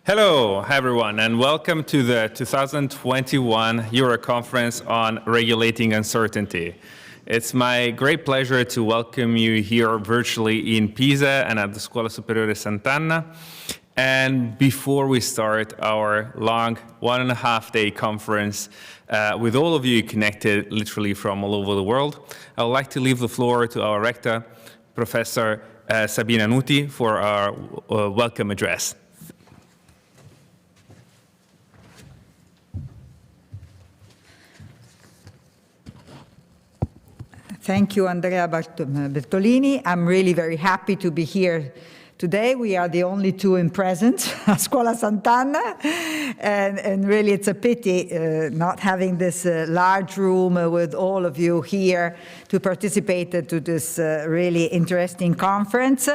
Hello, everyone, and welcome to the 2021 EURA Conference on Regulating Uncertainty. It's my great pleasure to welcome you here virtually in Pisa and at the Scuola Superiore Sant'Anna. And before we start our long 1.5-day conference with all of you connected literally from all over the world, I would like to leave the floor to our rector, Professor Sabina Nuti, for our welcome address. Thank you, Andrea Bertolini. I'm really very happy to be here today. We are the only two in presence at Scuola Sant'Anna, and really it's a pity not having this large room with all of you here to participate to this really interesting conference.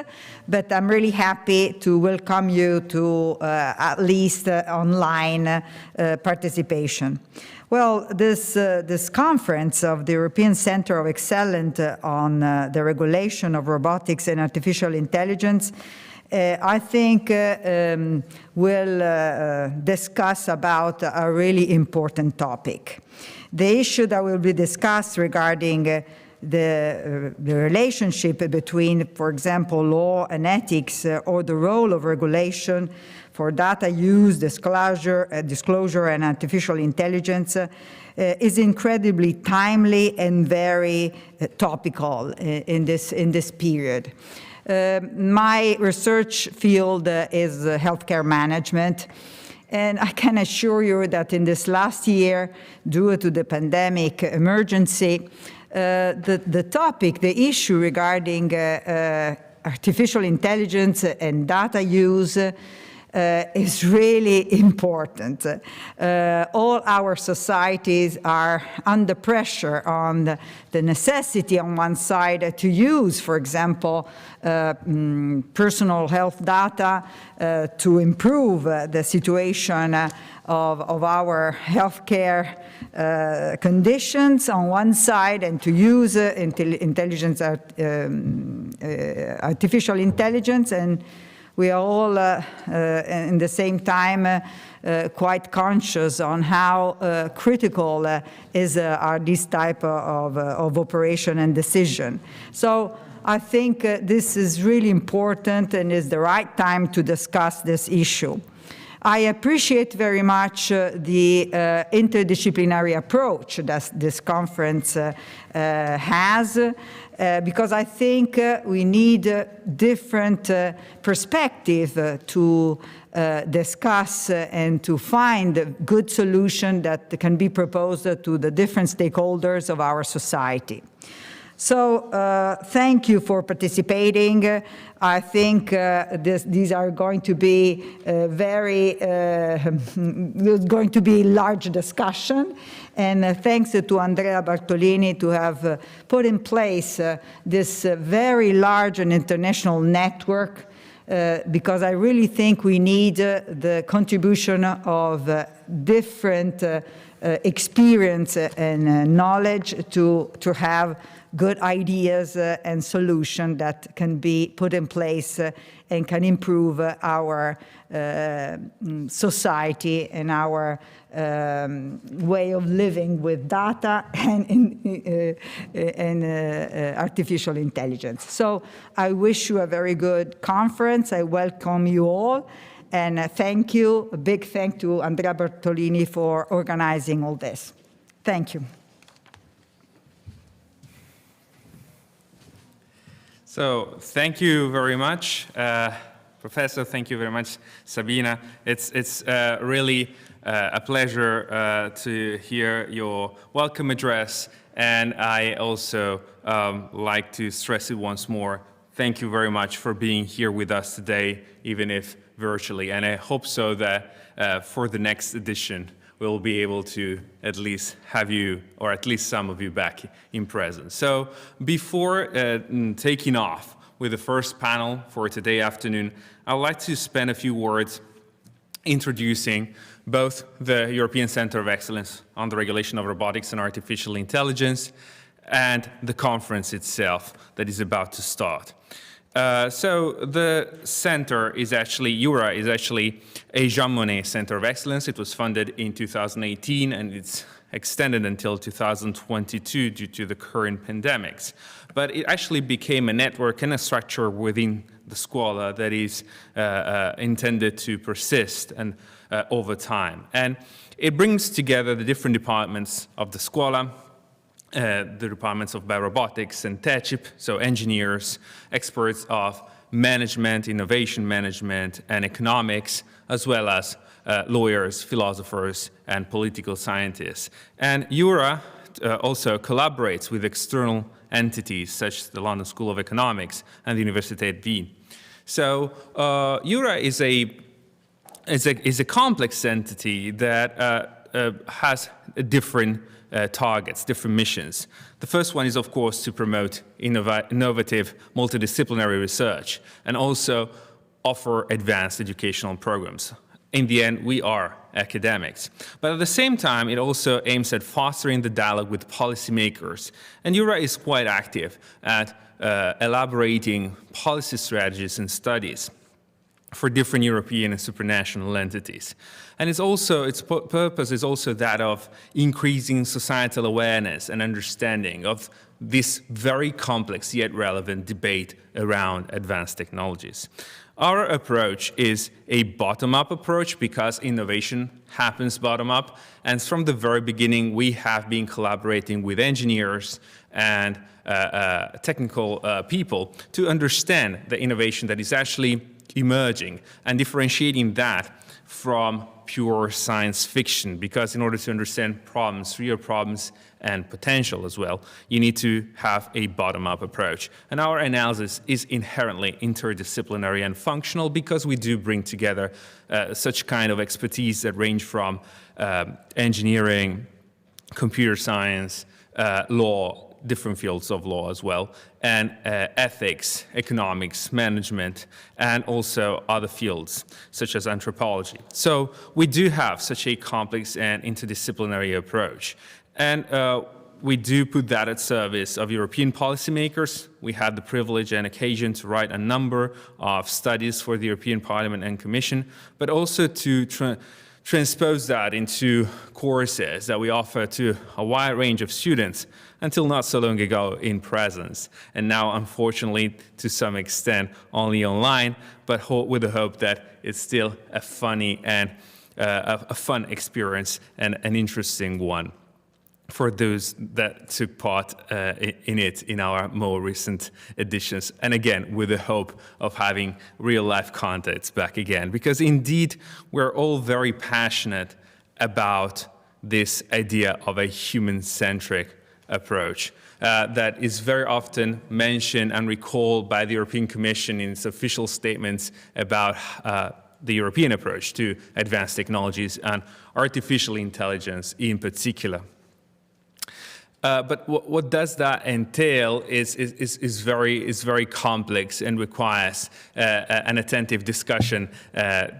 But I'm really happy to welcome you to at least online participation. Well, this conference of the European Center of Excellence on the regulation of robotics and artificial intelligence, I think will discuss about a really important topic. The issue that will be discussed regarding the relationship between, for example, law and ethics, or the role of regulation for data use, disclosure, and artificial intelligence is incredibly timely and very topical in this period. My research field is healthcare management, and I can assure you that in this last year, due to the pandemic emergency, the topic, the issue regarding artificial intelligence and data use is really important. All our societies are under pressure on the necessity on one side to use, for example, personal health data to improve the situation of our healthcare conditions on one side, and to use artificial intelligence, and we are all, in the same time, quite conscious on how critical are these type of operation and decision. So I think this is really important and is the right time to discuss this issue. I appreciate very much the interdisciplinary approach that this conference has, because I think we need different perspective to discuss and to find a good solution that can be proposed to the different stakeholders of our society. So thank you for participating. I think these are going to be going to be large discussion, and thanks to Andrea Bartolini to have put in place this very large and international network, because I really think we need the contribution of different experience and knowledge to have good ideas and solutions that can be put in place and can improve our society and our way of living with data and artificial intelligence. So I wish you a very good conference. I welcome you all. And thank you, a big thank to Andrea Bertolini for organizing all this. Thank you. So thank you very much, Professor. Thank you very much, Sabina. It's really a pleasure to hear your welcome address. And I also like to stress it once more. Thank you very much for being here with us today, even if virtually. And I hope so that for the next edition, we'll be able to at least have you, or at least some of you, back in presence. So before taking off with the first panel for today afternoon, I'd like to spend a few words introducing both the European Center of Excellence on the Regulation of Robotics and Artificial Intelligence and the conference itself that is about to start. So the center is actually, EURA is actually a Jean Monnet Center of Excellence. It was funded in 2018 and it's extended until 2022 due to the current pandemics. But it actually became a network and a structure within the Scuola that is intended to persist and over time. And it brings together the different departments of the Scuola, the departments of biorobotics and TECIP, so engineers, experts of management, innovation management, and economics, as well as lawyers, philosophers, and political scientists. And EURA also collaborates with external entities such as the London School of Economics and the Universiteit Wien. So EURA is a complex entity that has different targets, different missions. The first one is, of course, to promote innovative multidisciplinary research and also offer advanced educational programs. In the end, we are academics. But at the same time, it also aims at fostering the dialogue with policymakers. And EURA is quite active at elaborating policy strategies and studies for different European and supranational entities. And its purpose is also that of increasing societal awareness and understanding of this very complex yet relevant debate around advanced technologies. Our approach is a bottom-up approach because innovation happens bottom-up. And from the very beginning, we have been collaborating with engineers and technical people to understand the innovation that is actually emerging and differentiating that from pure science fiction, because in order to understand problems, real problems, and potential as well, you need to have a bottom-up approach. And our analysis is inherently interdisciplinary and functional because we do bring together such kind of expertise that range from engineering, computer science, law, different fields of law as well, and ethics, economics, management, and also other fields such as anthropology. So we do have such a complex and interdisciplinary approach. And we do put that at service of European policymakers. We had the privilege and occasion to write a number of studies for the European Parliament and Commission, but also to transpose that into courses that we offer to a wide range of students until not so long ago in presence. And now, unfortunately, to some extent, only online, but with the hope that it's still a funny and a fun experience and an interesting one for those that took part in it in our more recent editions. And again, with the hope of having real-life contacts back again. Because indeed, we're all very passionate about this idea of a human-centric approach that is very often mentioned and recalled by the European Commission in its official statements about the European approach to advanced technologies and artificial intelligence in particular. But what does that entail is very complex and requires an attentive discussion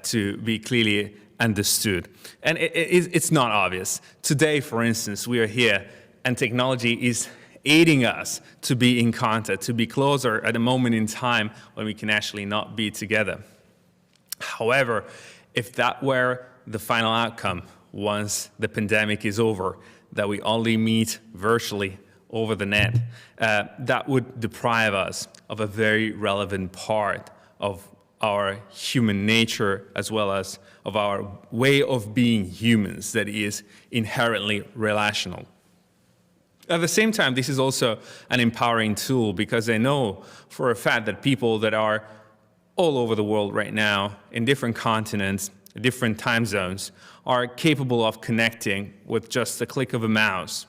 to be clearly understood. And it's not obvious. Today, for instance, we are here and technology is aiding us to be in contact, to be closer at a moment in time when we can actually not be together. However, if that were the final outcome once the pandemic is over, that we only meet virtually over the net, that would deprive us of a very relevant part of our human nature as well as of our way of being humans that is inherently relational. At the same time, this is also an empowering tool because I know for a fact that people that are all over the world right now in different continents, different time zones, are capable of connecting with just a click of a mouse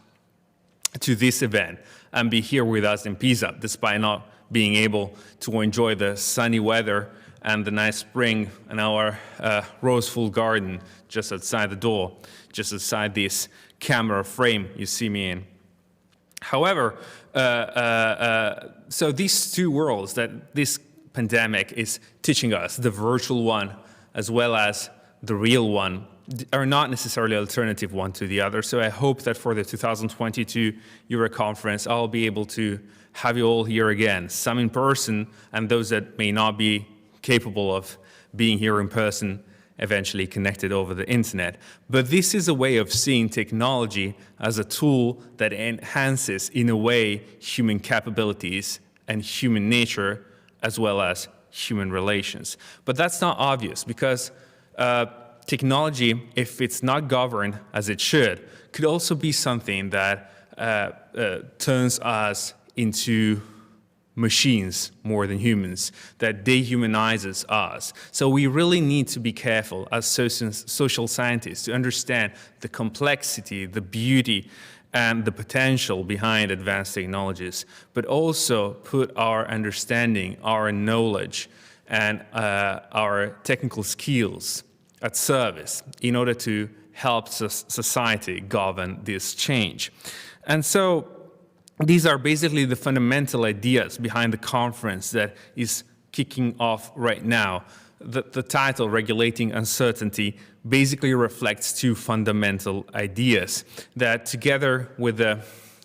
to this event and be here with us in Pisa, despite not being able to enjoy the sunny weather and the nice spring in our roseful garden just outside the door, just outside this camera frame you see me in. However, so these two worlds that this pandemic is teaching us, the virtual one as well as the real one, are not necessarily alternative one to the other. So I hope that for the 2022 EURA conference, I'll be able to have you all here again, some in person, and those that may not be capable of being here in person, eventually connected over the internet. But this is a way of seeing technology as a tool that enhances, in a way, human capabilities and human nature, as well as human relations. But that's not obvious, because technology, if it's not governed as it should, could also be something that turns us into machines more than humans, that dehumanizes us. So we really need to be careful as social scientists to understand the complexity, the beauty, and the potential behind advanced technologies, but also put our understanding, our knowledge, and our technical skills at service in order to help society govern this change. And so these are basically the fundamental ideas behind the conference that is kicking off right now. The title, Regulating Uncertainty, basically reflects two fundamental ideas that, together with the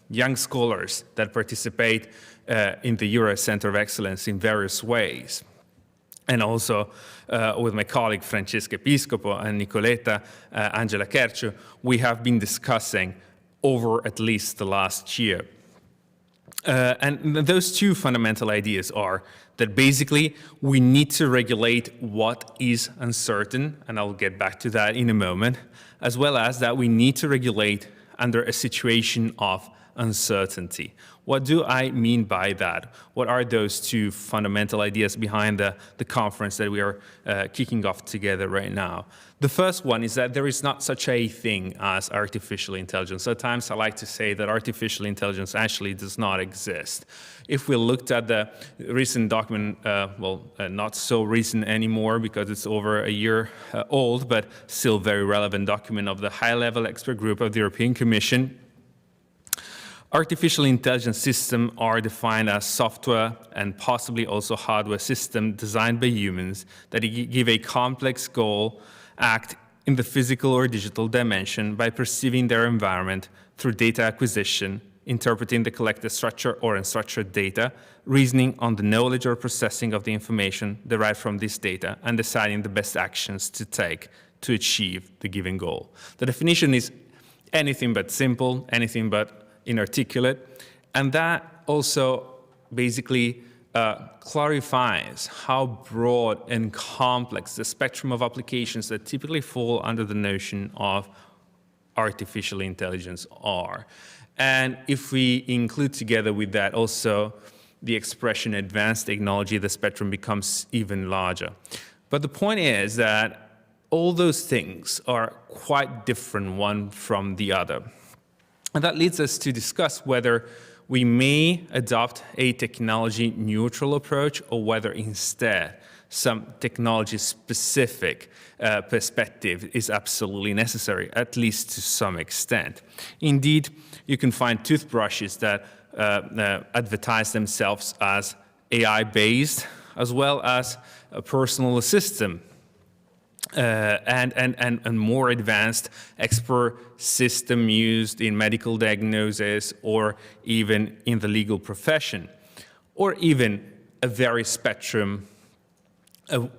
young scholars that participate in the EURA Center of Excellence in various ways, and also with my colleague Francesca Episcopo and Nicoletta Angela Kercio, we have been discussing over at least the last year. And those two fundamental ideas are that basically we need to regulate what is uncertain, and I'll get back to that in a moment, as well as that we need to regulate under a situation of uncertainty. What do I mean by that? What are those two fundamental ideas behind the conference that we are kicking off together right now? The first one is that there is not such a thing as artificial intelligence. Sometimes I like to say that artificial intelligence actually does not exist. If we looked at the recent document, not so recent anymore because it's over a year old, but still very relevant document of the high-level expert group of the European Commission, artificial intelligence systems are defined as software and possibly also hardware systems designed by humans that give a complex goal, act in the physical or digital dimension by perceiving their environment through data acquisition, interpreting the collected structured or unstructured data, reasoning on the knowledge or processing of the information derived from this data, and deciding the best actions to take to achieve the given goal. The definition is anything but simple, anything but inarticulate, and that also basically clarifies how broad and complex the spectrum of applications that typically fall under the notion of artificial intelligence are. And if we include together with that also the expression advanced technology, the spectrum becomes even larger. But the point is that all those things are quite different one from the other. And that leads us to discuss whether we may adopt a technology-neutral approach or whether instead some technology-specific perspective is absolutely necessary, at least to some extent. Indeed, you can find toothbrushes that advertise themselves as AI-based, as well as a personal assistant. And more advanced expert system used in medical diagnosis or even in the legal profession, or even a very spectrum,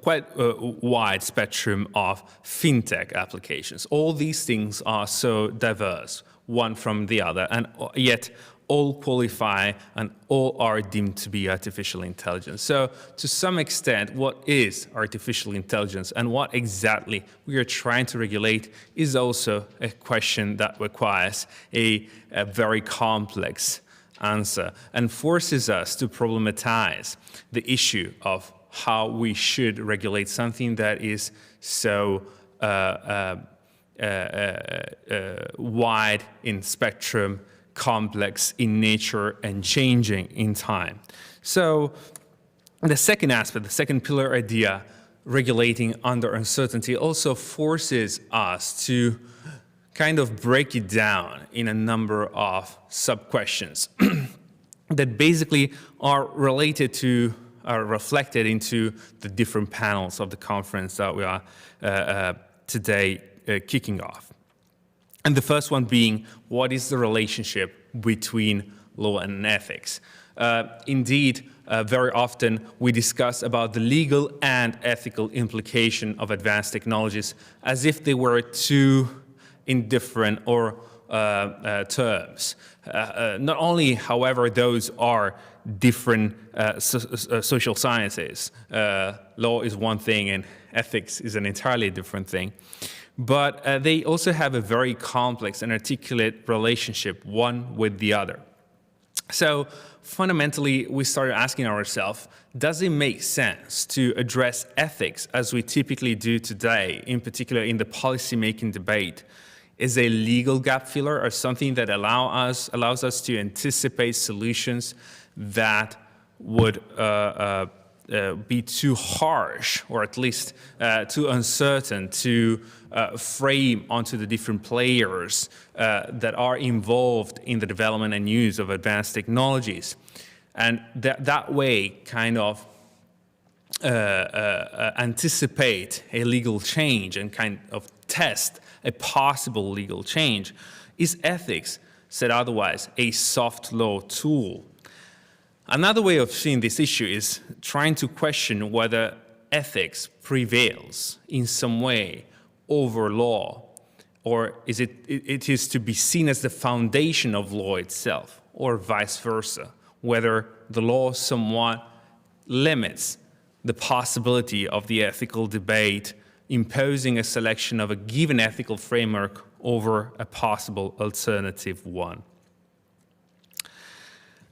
quite wide spectrum of fintech applications. All these things are so diverse, one from the other, and yet all qualify and all are deemed to be artificial intelligence. So to some extent, what is artificial intelligence and what exactly we are trying to regulate is also a question that requires a very complex answer and forces us to problematize the issue of how we should regulate something that is so wide in spectrum, complex in nature, and changing in time. So the second aspect, the second pillar idea, regulating under uncertainty, also forces us to kind of break it down in a number of sub-questions that basically are related to, are reflected into the different panels of the conference that we are today kicking off. And the first one being, what is the relationship between law and ethics? Indeed, very often we discuss about the legal and ethical implication of advanced technologies as if they were two indifferent or terms. Not only, however, those are different social sciences. Law is one thing and ethics is an entirely different thing. But they also have a very complex and articulate relationship, one with the other. So fundamentally, we started asking ourselves, does it make sense to address ethics as we typically do today, in particular in the policymaking debate, as a legal gap filler or something that allows us to anticipate solutions that would be too harsh, or at least too uncertain to frame onto the different players that are involved in the development and use of advanced technologies. And that way kind of anticipate a legal change and kind of test a possible legal change. Is ethics, said otherwise, a soft law tool? Another way of seeing this issue is trying to question whether ethics prevails in some way over law, or is it is to be seen as the foundation of law itself, or vice versa, whether the law somewhat limits the possibility of the ethical debate, imposing a selection of a given ethical framework over a possible alternative one.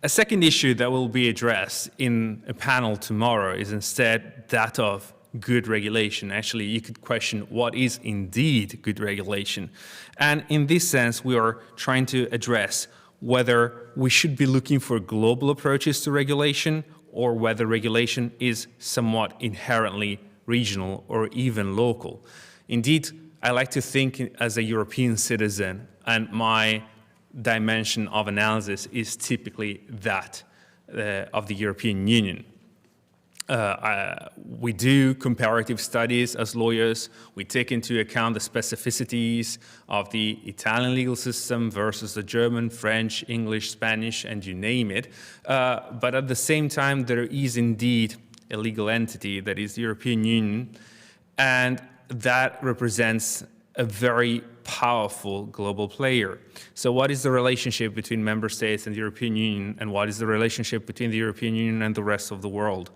A second issue that will be addressed in a panel tomorrow is instead that of good regulation. Actually, you could question what is indeed good regulation. And in this sense, we are trying to address whether we should be looking for global approaches to regulation or whether regulation is somewhat inherently regional or even local. Indeed, I like to think as a European citizen, and my dimension of analysis is typically that of the European Union. We do comparative studies as lawyers. We take into account the specificities of the Italian legal system versus the German, French, English, Spanish, and you name it. But at the same time, there is indeed a legal entity that is the European Union, and that represents a very powerful global player. So what is the relationship between member states and the European Union, and what is the relationship between the European Union and the rest of the world?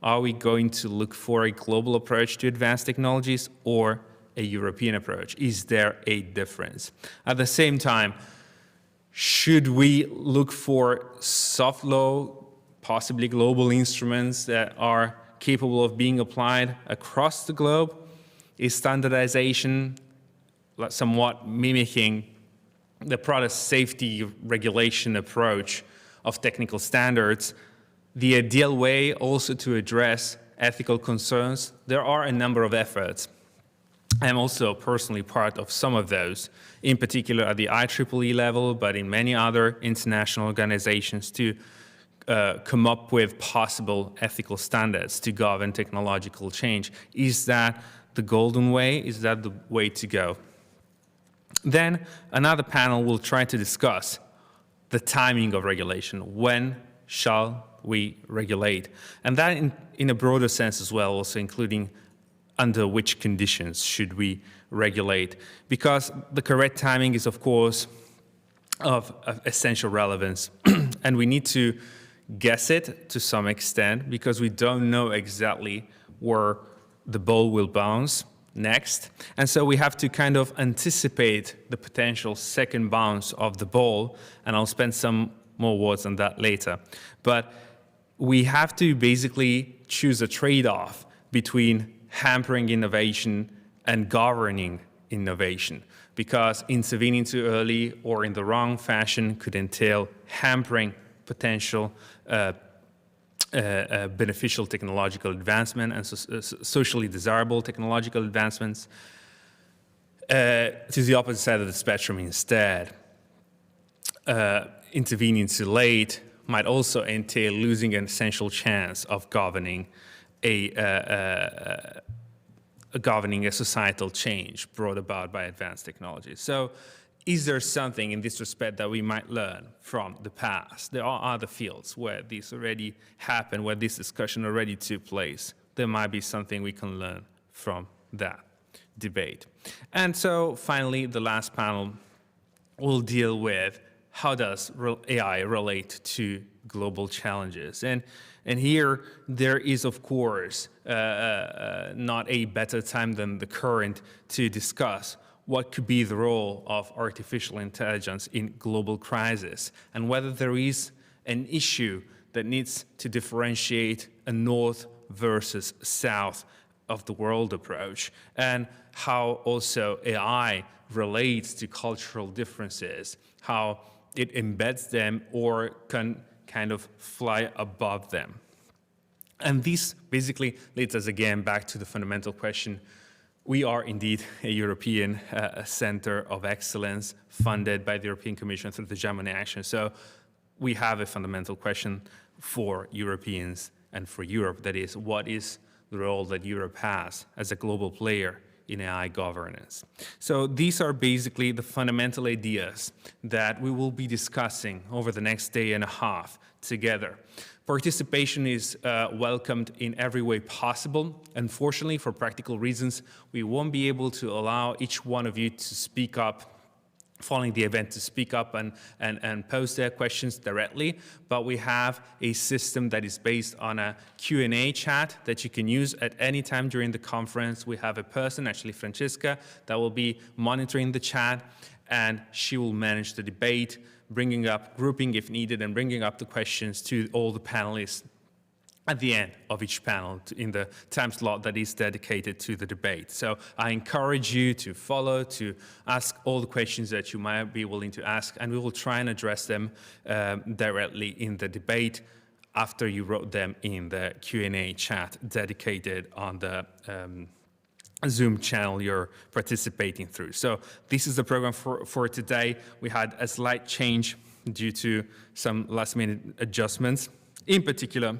Are we going to look for a global approach to advanced technologies or a European approach? Is there a difference? At the same time, should we look for soft law, possibly global instruments that are capable of being applied across the globe? Is standardization somewhat mimicking the product safety regulation approach of technical standards the ideal way also to address ethical concerns? There are a number of efforts. I'm also personally part of some of those, in particular at the IEEE level, but in many other international organizations to come up with possible ethical standards to govern technological change. Is that the golden way? Is that the way to go? Then another panel will try to discuss the timing of regulation. When shall we regulate? And that in a broader sense as well, also including under which conditions should we regulate? Because the correct timing is, of course, of essential relevance. And we need to guess it to some extent because we don't know exactly where the ball will bounce next. And so we have to kind of anticipate the potential second bounce of the ball, and I'll spend some more words on that later. But we have to basically choose a trade-off between hampering innovation and governing innovation, because intervening too early or in the wrong fashion could entail hampering potential beneficial technological advancement and socially desirable technological advancements to the opposite side of the spectrum instead. Intervening too late might also entail losing an essential chance of governing a governing a societal change brought about by advanced technology. So is there something in this respect that we might learn from the past? There are other fields where this already happened, where this discussion already took place. There might be something we can learn from that debate. And so finally, the last panel will deal with how does AI relate to global challenges. And here there is, of course, not a better time than the current to discuss what could be the role of artificial intelligence in global crisis, and whether there is an issue that needs to differentiate a north versus south of the world approach, and how also AI relates to cultural differences, how it embeds them or can kind of fly above them. And this basically leads us again back to the fundamental question. We are indeed a European center of excellence funded by the European Commission through the Monnet Action. So we have a fundamental question for Europeans and for Europe, that is, what is the role that Europe has as a global player in AI governance? So these are basically the fundamental ideas that we will be discussing over the next day and a half together. Participation is welcomed in every way possible. Unfortunately, for practical reasons, we won't be able to allow each one of you to speak up following the event, to speak up and pose their questions directly, but we have a system that is based on a Q&A chat that you can use at any time during the conference. We have a person, actually Francesca, that will be monitoring the chat, and she will manage the debate, bringing up grouping if needed, and bringing up the questions to all the panelists at the end of each panel in the time slot that is dedicated to the debate. So I encourage you to follow, to ask all the questions that you might be willing to ask, and we will try and address them directly in the debate after you wrote them in the Q&A chat dedicated on the Zoom channel you're participating through. So this is the program for today. We had a slight change due to some last-minute adjustments. In particular,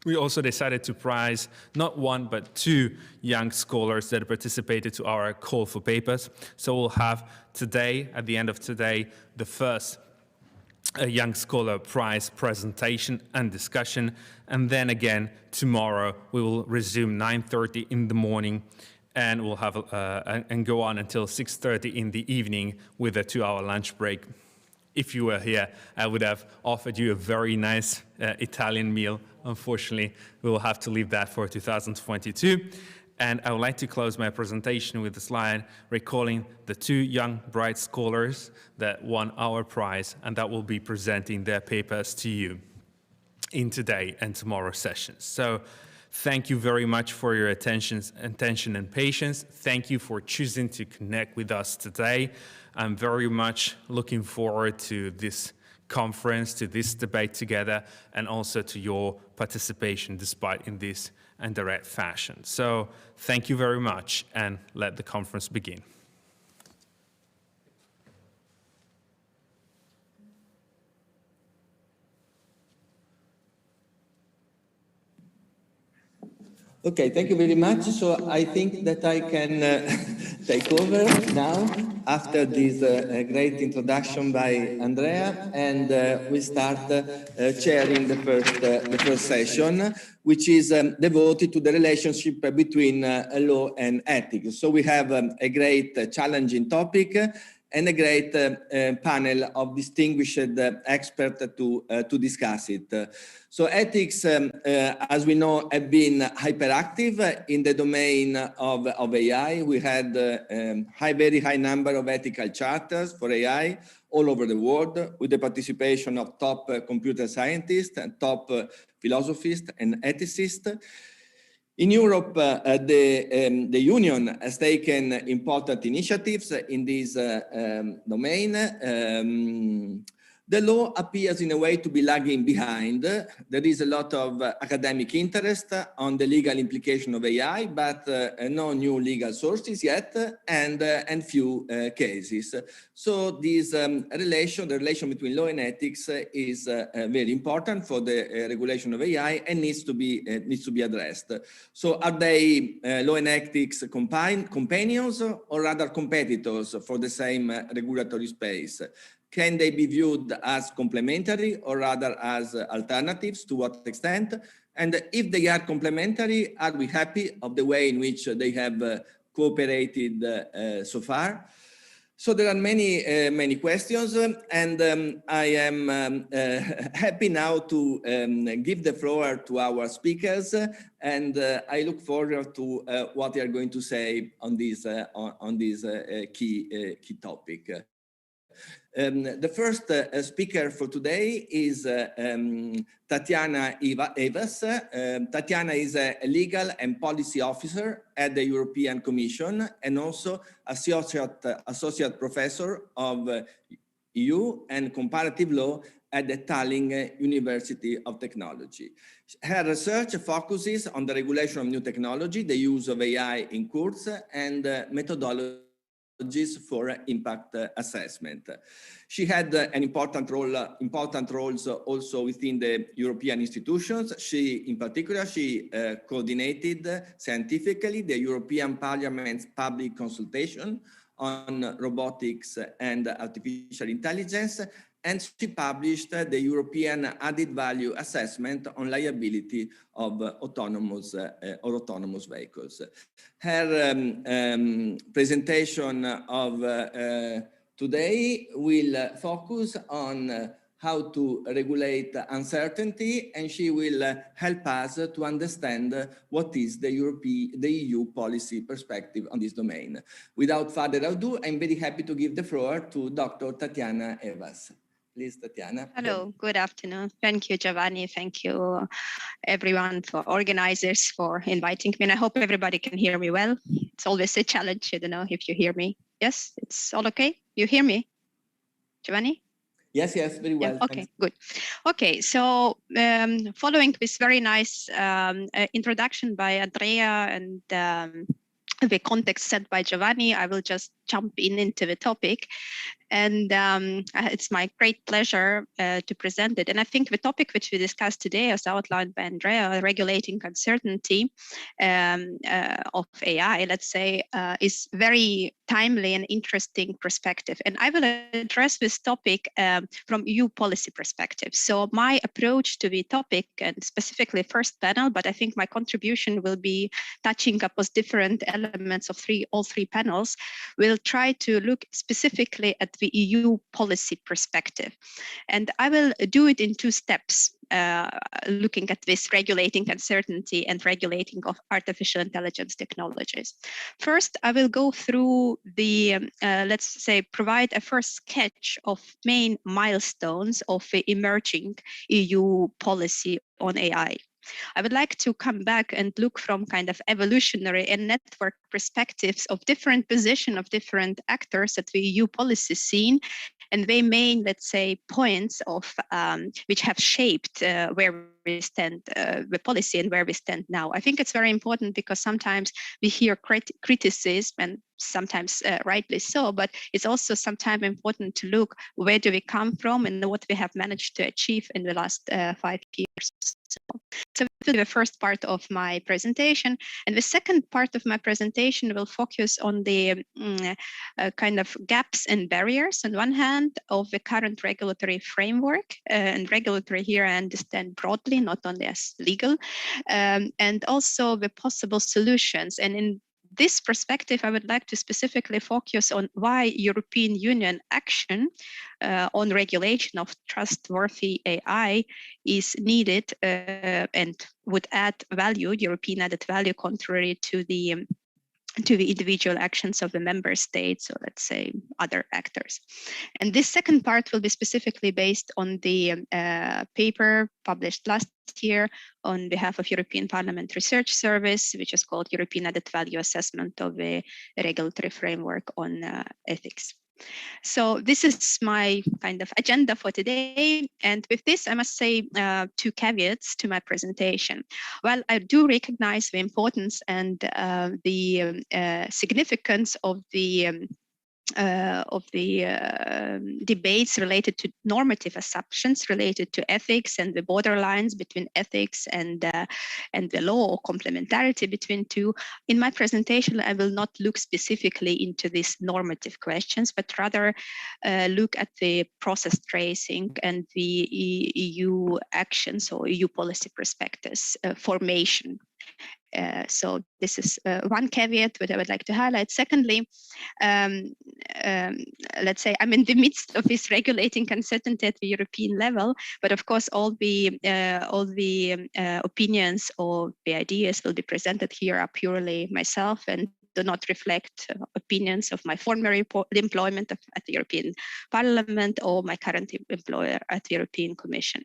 we also decided to prize not one, but two young scholars that participated to our call for papers. So we'll have today, at the end of today, the first Young Scholar Prize presentation and discussion. And then again, tomorrow, we will resume 9:30 in the morning, and we'll have and go on until 6:30 in the evening with a 2-hour lunch break. If you were here, I would have offered you a very nice Italian meal. Unfortunately, we will have to leave that for 2022. And I would like to close my presentation with a slide recalling the two young, bright scholars that won our prize and that will be presenting their papers to you in today and tomorrow's sessions. So thank you very much for your attention and patience. Thank you for choosing to connect with us today. I'm very much looking forward to this conference, to this debate together, and also to your participation, despite in this indirect fashion. So thank you very much, and let the conference begin. Okay, thank you very much. So I think that I can take over now after this great introduction by Andrea, and we start chairing the first session, which is devoted to the relationship between law and ethics. So we have a great challenging topic and a great panel of distinguished experts to discuss it. So ethics, as we know, have been hyperactive in the domain of AI. We had a very high number of ethical charters for AI all over the world, with the participation of top computer scientists and top philosophers and ethicists. In Europe, the Union has taken important initiatives in this domain. The law appears in a way to be lagging behind. There is a lot of academic interest on the legal implication of AI, but no new legal sources yet, and few cases. So this the relation between law and ethics is very important for the regulation of AI and needs to be addressed. So are they law and ethics companions or rather competitors for the same regulatory space? Can they be viewed as complementary or rather as alternatives? To what extent? And if they are complementary, are we happy of the way in which they have cooperated so far? So there are many questions, and I am happy now to give the floor to our speakers, and I look forward to what they are going to say on this key topic. The first speaker for today is Tatiana Evas. Tatiana is a legal and policy officer at the European Commission and also associate professor of EU and comparative law at the Tallinn University of Technology. Her research focuses on the regulation of new technology, the use of AI in courts, and methodology for impact assessment. She had an important roles also within the European institutions. In particular, she coordinated scientifically the European Parliament's public consultation on robotics and artificial intelligence, and she published the European Added Value Assessment on Liability of Autonomous Vehicles. Her presentation of today will focus on how to regulate uncertainty, and she will help us to understand what is the EU policy perspective on this domain. Without further ado, I'm very happy to give the floor to Dr. Tatiana Evas. Please, Tatiana. Hello, good afternoon. Thank you, Giovanni. Thank you, everyone, for organizers, for inviting me. And I hope everybody can hear me well. It's always a challenge. I don't know if you hear me. Yes, it's all okay? You hear me, Giovanni? Yes, very well. Yeah, okay, good. Okay, so following this very nice introduction by Andrea and the context set by Giovanni, I will just jump into the topic. And it's my great pleasure to present it. And I think the topic which we discussed today, as outlined by Andrea, regulating uncertainty of AI, let's say, is very timely and interesting perspective. And I will address this topic from EU policy perspective. So my approach to the topic, and specifically first panel, but I think my contribution will be touching upon different elements of all three panels, will try to look specifically at the EU policy perspective. And I will do it in two steps, looking at this regulating uncertainty and regulating of artificial intelligence technologies. First, I will go through the, let's say, provide a first sketch of main milestones of the emerging EU policy on AI. I would like to come back and look from kind of evolutionary and network perspectives of different position of different actors at the EU policy scene, and their main, let's say, points of which have shaped where we stand, the policy and where we stand now. I think it's very important because sometimes we hear criticism, and sometimes rightly so, but it's also sometimes important to look where do we come from and what we have managed to achieve in the last 5 years. So this will be the first part of my presentation, and the second part of my presentation will focus on the kind of gaps and barriers on one hand of the current regulatory framework, and regulatory here I understand broadly, not only as legal, and also the possible solutions. And in this perspective, I would like to specifically focus on why European Union action on regulation of trustworthy AI is needed and would add value, European added value, contrary to the individual actions of the member states, or let's say other actors. And this second part will be specifically based on the paper published last year on behalf of European Parliament Research Service, which is called European Added Value Assessment of the Regulatory Framework on Ethics. So this is my kind of agenda for today. And with this, I must say 2 caveats to my presentation. While I do recognize the importance and the significance of the debates related to normative assumptions related to ethics and the borderlines between ethics and the law, or complementarity between two. In my presentation, I will not look specifically into these normative questions, but rather look at the process tracing and the EU actions or EU policy prospectus formation. So this is one caveat that I would like to highlight. Secondly, let's say I'm in the midst of this regulating uncertainty at the European level, but of course all the opinions or the ideas will be presented here are purely myself and do not reflect opinions of my former employment at the European Parliament or my current employer at the European Commission.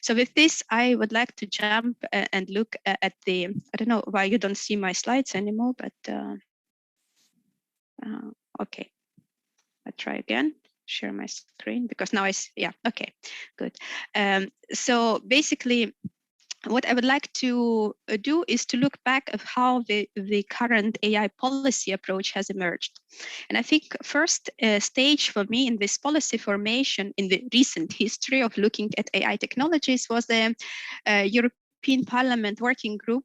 So with this, I would like to jump and look at the, I don't know why you don't see my slides anymore, but okay, I'll try again. Share my screen because now yeah, okay, good. So basically, what I would like to do is to look back at how the current AI policy approach has emerged. And I think first stage for me in this policy formation in the recent history of looking at AI technologies was the European Parliament working group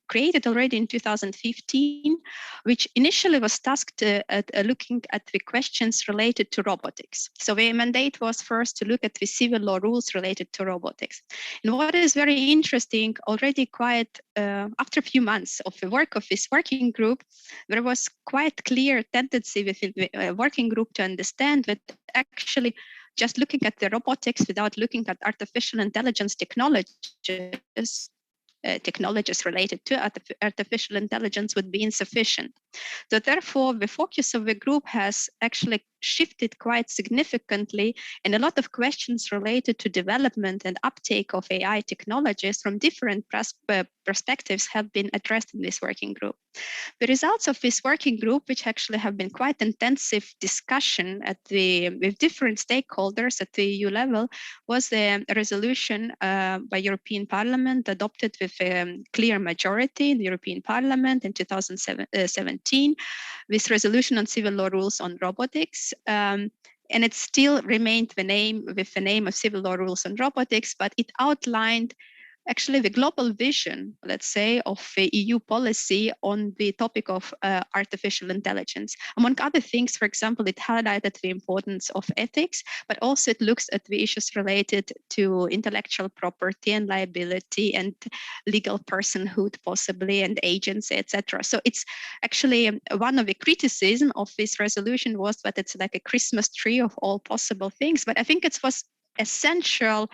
created already in 2015, which initially was tasked at looking at the questions related to robotics. So their mandate was first to look at the civil law rules related to robotics. And what is very interesting, already quite after a few months of the work of this working group, there was quite clear tendency within the working group to understand that actually just looking at the robotics without looking at artificial intelligence technologies related to artificial intelligence would be insufficient. So therefore, the focus of the group has actually shifted quite significantly, and a lot of questions related to development and uptake of AI technologies from different perspectives have been addressed in this working group. The results of this working group, which actually have been quite intensive discussion with different stakeholders at the EU level, was the resolution by European Parliament adopted with a clear majority in the European Parliament in 2017, this resolution on civil law rules on robotics. And it still remained with the name of civil law rules on robotics, but it outlined actually the global vision, let's say, of the EU policy on the topic of artificial intelligence. Among other things, for example, it highlighted the importance of ethics, but also it looks at the issues related to intellectual property and liability and legal personhood possibly and agency, etc. So it's actually one of the criticism of this resolution was that it's like a Christmas tree of all possible things, but I think it was essential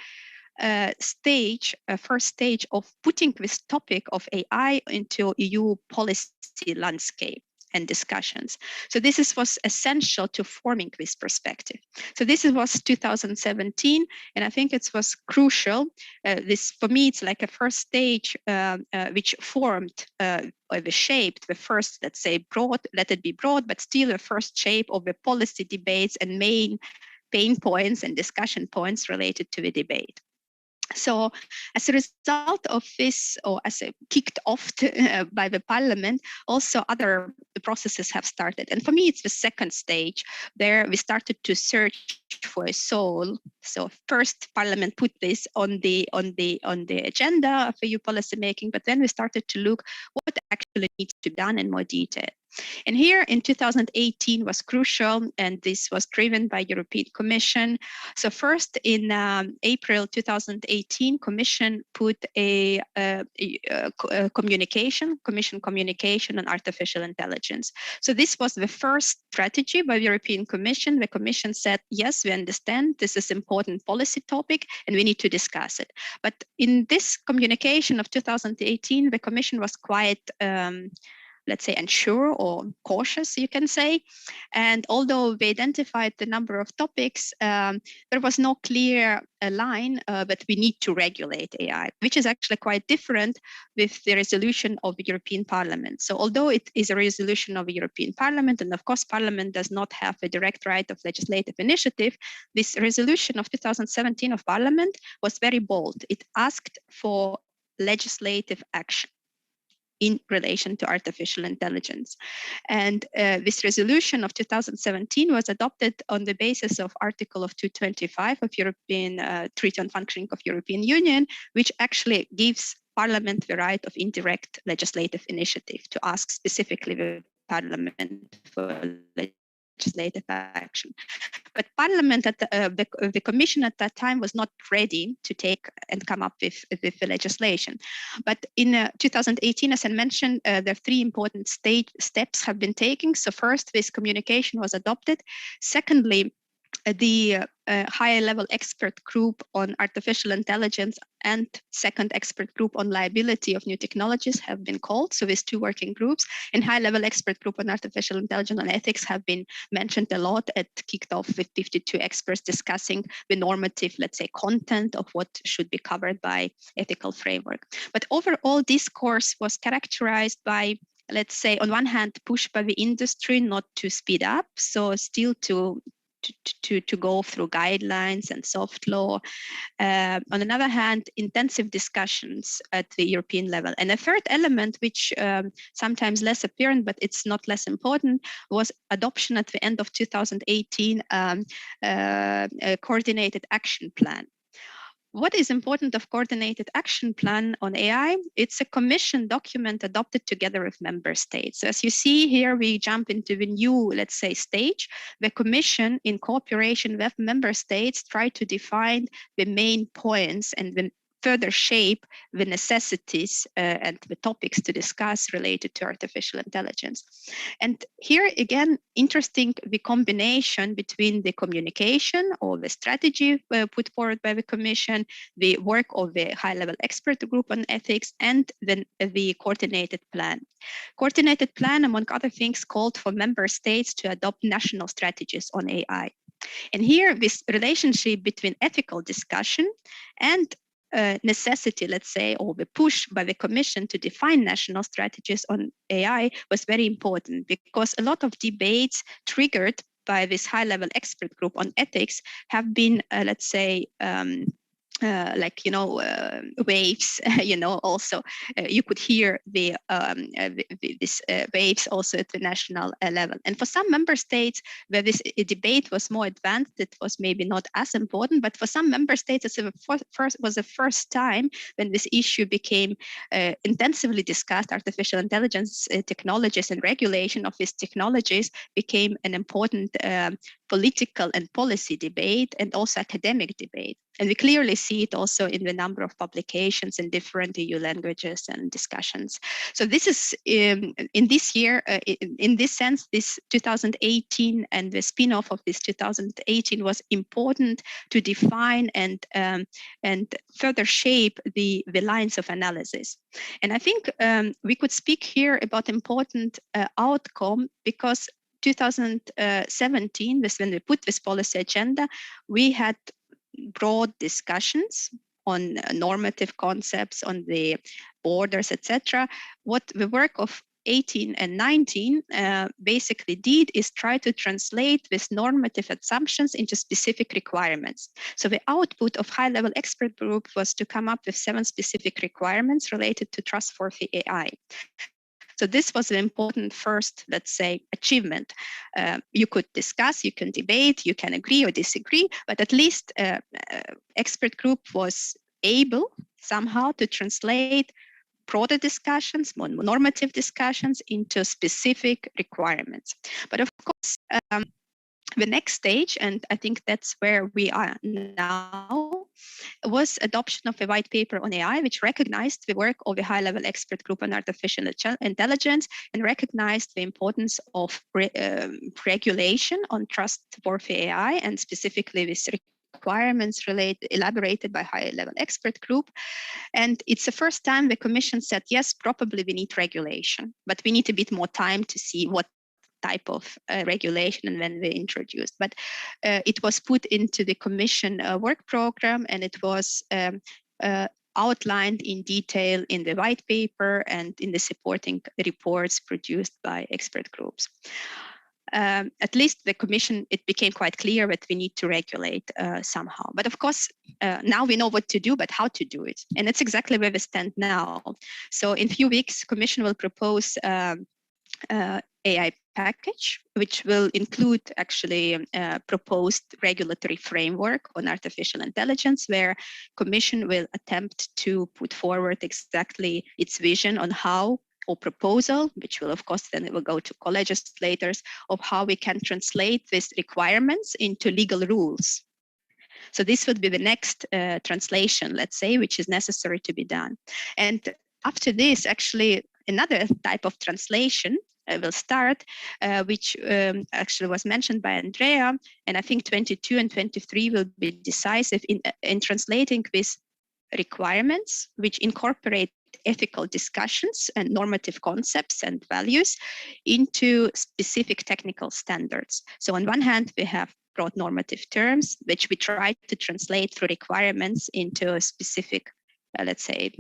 first stage of putting this topic of AI into EU policy landscape and discussions. So this was essential to forming this perspective. So this was 2017, and I think it was crucial. This, for me, it's like a first stage which formed shaped the first, let's say, let it be broad, but still the first shape of the policy debates and main pain points and discussion points related to the debate. So as a result of this, or as a kicked off by the parliament, also other processes have started. And for me, it's the second stage. There we started to search for a soul. So first parliament put this on the agenda of EU policy making, but then we started to look what actually needs to be done in more detail. And here in 2018 was crucial, and this was driven by European Commission. So first in April 2018, Commission put a communication on artificial intelligence. So this was the first strategy by the European Commission. The Commission said, yes, we understand this is an important policy topic and we need to discuss it. But in this communication of 2018, the Commission was quite let's say, unsure or cautious, you can say. And although we identified the number of topics, there was no clear line that we need to regulate AI, which is actually quite different with the resolution of the European Parliament. So although it is a resolution of the European Parliament, and of course Parliament does not have a direct right of legislative initiative, this resolution of 2017 of Parliament was very bold. It asked for legislative action in relation to artificial intelligence. And this resolution of 2017 was adopted on the basis of Article of 225 of European Treaty on Functioning of European Union, which actually gives Parliament the right of indirect legislative initiative to ask specifically the Parliament for legislative action. But Parliament, at the Commission at that time, was not ready to take and come up with the legislation. But in 2018, as I mentioned, there are three important steps have been taken. So first, this communication was adopted. Secondly, the high-level expert group on artificial intelligence and second expert group on liability of new technologies have been called. So these two working groups, and high-level expert group on artificial intelligence and ethics have been mentioned a lot. It kicked off with 52 experts discussing the normative, let's say, content of what should be covered by ethical framework. But overall, this course was characterized by, let's say, on one hand, push by the industry not to speed up, so still to go through guidelines and soft law. On another hand, intensive discussions at the European level. And a third element, which sometimes less apparent, but it's not less important, was adoption at the end of 2018, a coordinated action plan. What is important of coordinated action plan on AI? It's a commission document adopted together with member states. So as you see here, we jump into the new, let's say, stage. The commission, in cooperation with member states, try to define the main points and the further shape the necessities and the topics to discuss related to artificial intelligence. And here again, interesting the combination between the communication or the strategy put forward by the Commission, the work of the high-level expert group on ethics, and then the coordinated plan. Coordinated plan, among other things, called for member states to adopt national strategies on AI. And here, this relationship between ethical discussion and necessity, let's say, or the push by the Commission to define national strategies on AI was very important, because a lot of debates triggered by this high-level expert group on ethics have been, let's say, waves, also you could hear these waves also at the national level. And for some member states where this debate was more advanced, it was maybe not as important, but for some member states, it was the first time when this issue became intensively discussed. Artificial intelligence technologies and regulation of these technologies became an important political and policy debate, and also academic debate. And we clearly see it also in the number of publications in different EU languages and discussions. So this is, in this year, in this sense, this 2018 and the spin-off of this 2018 was important to define and further shape the lines of analysis. And I think we could speak here about important outcome, because 2017, when we put this policy agenda, we had broad discussions on normative concepts, on the borders, etc. What the work of 18 and 19 basically did is try to translate these normative assumptions into specific requirements. So the output of high-level expert group was to come up with 7 specific requirements related to trustworthy AI. So this was an important first, let's say, achievement. You could discuss, you can debate, you can agree or disagree, but at least expert group was able somehow to translate broader discussions, more normative discussions into specific requirements. But of course, the next stage, and I think that's where we are now, was adoption of a white paper on AI, which recognized the work of a high-level expert group on artificial intelligence and recognized the importance of regulation on trustworthy AI, and specifically this requirements elaborated by high-level expert group. And it's the first time the Commission said, yes, probably we need regulation, but we need a bit more time to see what type of regulation and when they introduced. But it was put into the Commission work program, and it was outlined in detail in the white paper and in the supporting reports produced by expert groups. At least the Commission, it became quite clear that we need to regulate somehow. But of course, now we know what to do, but how to do it. And it's exactly where we stand now. So in a few weeks, Commission will propose AI package, which will include actually proposed regulatory framework on artificial intelligence, where Commission will attempt to put forward exactly its vision on how, or proposal, which will of course then it will go to co-legislators, of how we can translate these requirements into legal rules. So this would be the next translation, let's say, which is necessary to be done. And after this, actually, another type of translation will start, which actually was mentioned by Andrea, and I think 22 and 23 will be decisive in translating these requirements, which incorporate ethical discussions and normative concepts and values into specific technical standards. So on one hand, we have broad normative terms, which we try to translate through requirements into a specific let's say,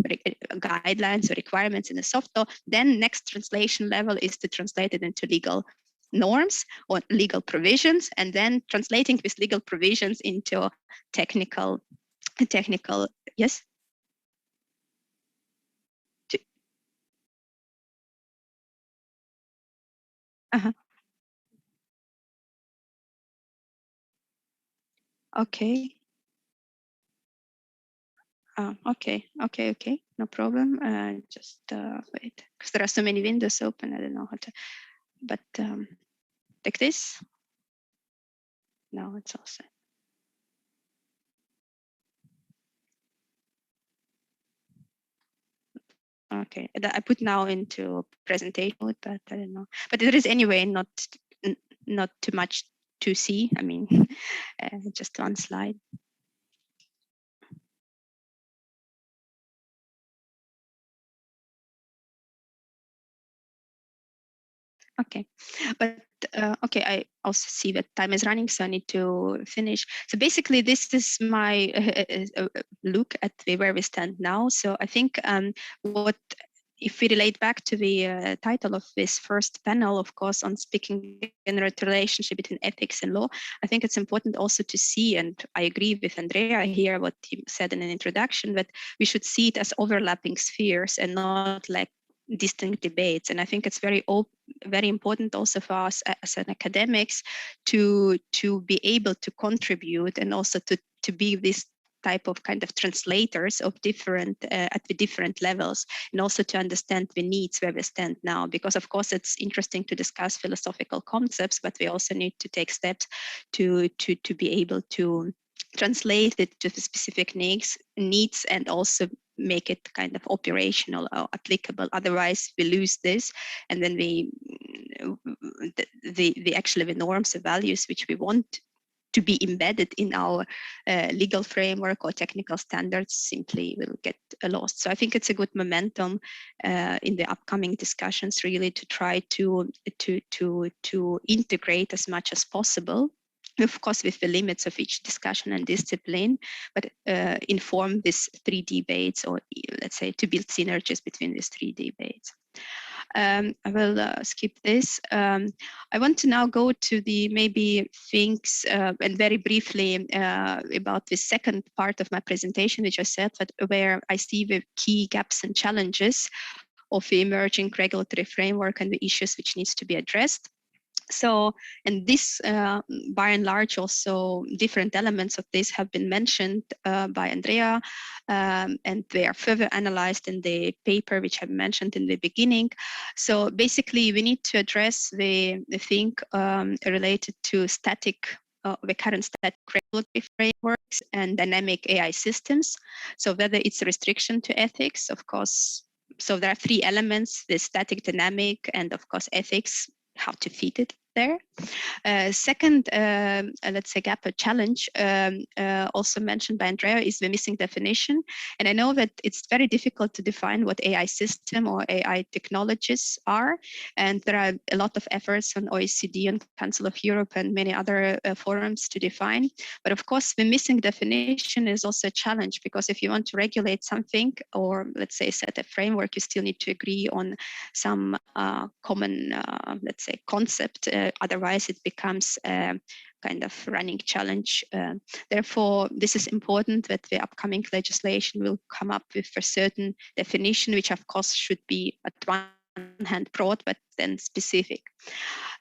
guidelines or requirements in the soft law. Then next translation level is to translate it into legal norms or legal provisions, and then translating these legal provisions into technical, yes? Okay. Okay, no problem. Just wait, because there are so many windows open. I don't know how to, but like this. No, it's also. Okay, I put now into presentation mode, but I don't know. But there is anyway not too much to see. I mean, just one slide. Okay, but okay, I also see that time is running, so I need to finish. So basically, this is my look at where we stand now. So I think if we relate back to the title of this first panel, of course, on speaking in the relationship between ethics and law, I think it's important also to see, and I agree with Andrea here, what he said in an introduction, that we should see it as overlapping spheres and not like distinct debates. And I think it's very important also for us as an academics to be able to contribute and also to be this type of kind of translators of different at the different levels, and also to understand the needs where we stand now. Because of course it's interesting to discuss philosophical concepts, but we also need to take steps to be able to translate it to the specific needs and also make it kind of operational or applicable. Otherwise we lose this, and then the actually the norms, the values which we want to be embedded in our legal framework or technical standards simply will get lost. So I think it's a good momentum in the upcoming discussions, really, to try to integrate as much as possible, of course with the limits of each discussion and discipline, but inform these three debates, or let's say to build synergies between these three debates. I will skip this. I want to now go to the maybe things and very briefly about the second part of my presentation, which I said that where I see the key gaps and challenges of the emerging regulatory framework and the issues which needs to be addressed. So, and this, by and large, also different elements of this have been mentioned by Andrea, and they are further analyzed in the paper which I mentioned in the beginning. So basically, we need to address the thing related to the current static regulatory frameworks and dynamic AI systems. So whether it's a restriction to ethics, of course. So there are three elements: the static, dynamic, and of course ethics, how to fit it there. Second, let's say gap or challenge, also mentioned by Andrea, is the missing definition. And I know that it's very difficult to define what AI system or AI technologies are. And there are a lot of efforts on OECD and Council of Europe and many other forums to define. But of course, the missing definition is also a challenge, because if you want to regulate something, or let's say set a framework, you still need to agree on some common, let's say, concept. Otherwise, it becomes a kind of running challenge. Therefore, this is important that the upcoming legislation will come up with a certain definition, which of course should be at one hand broad, but then specific.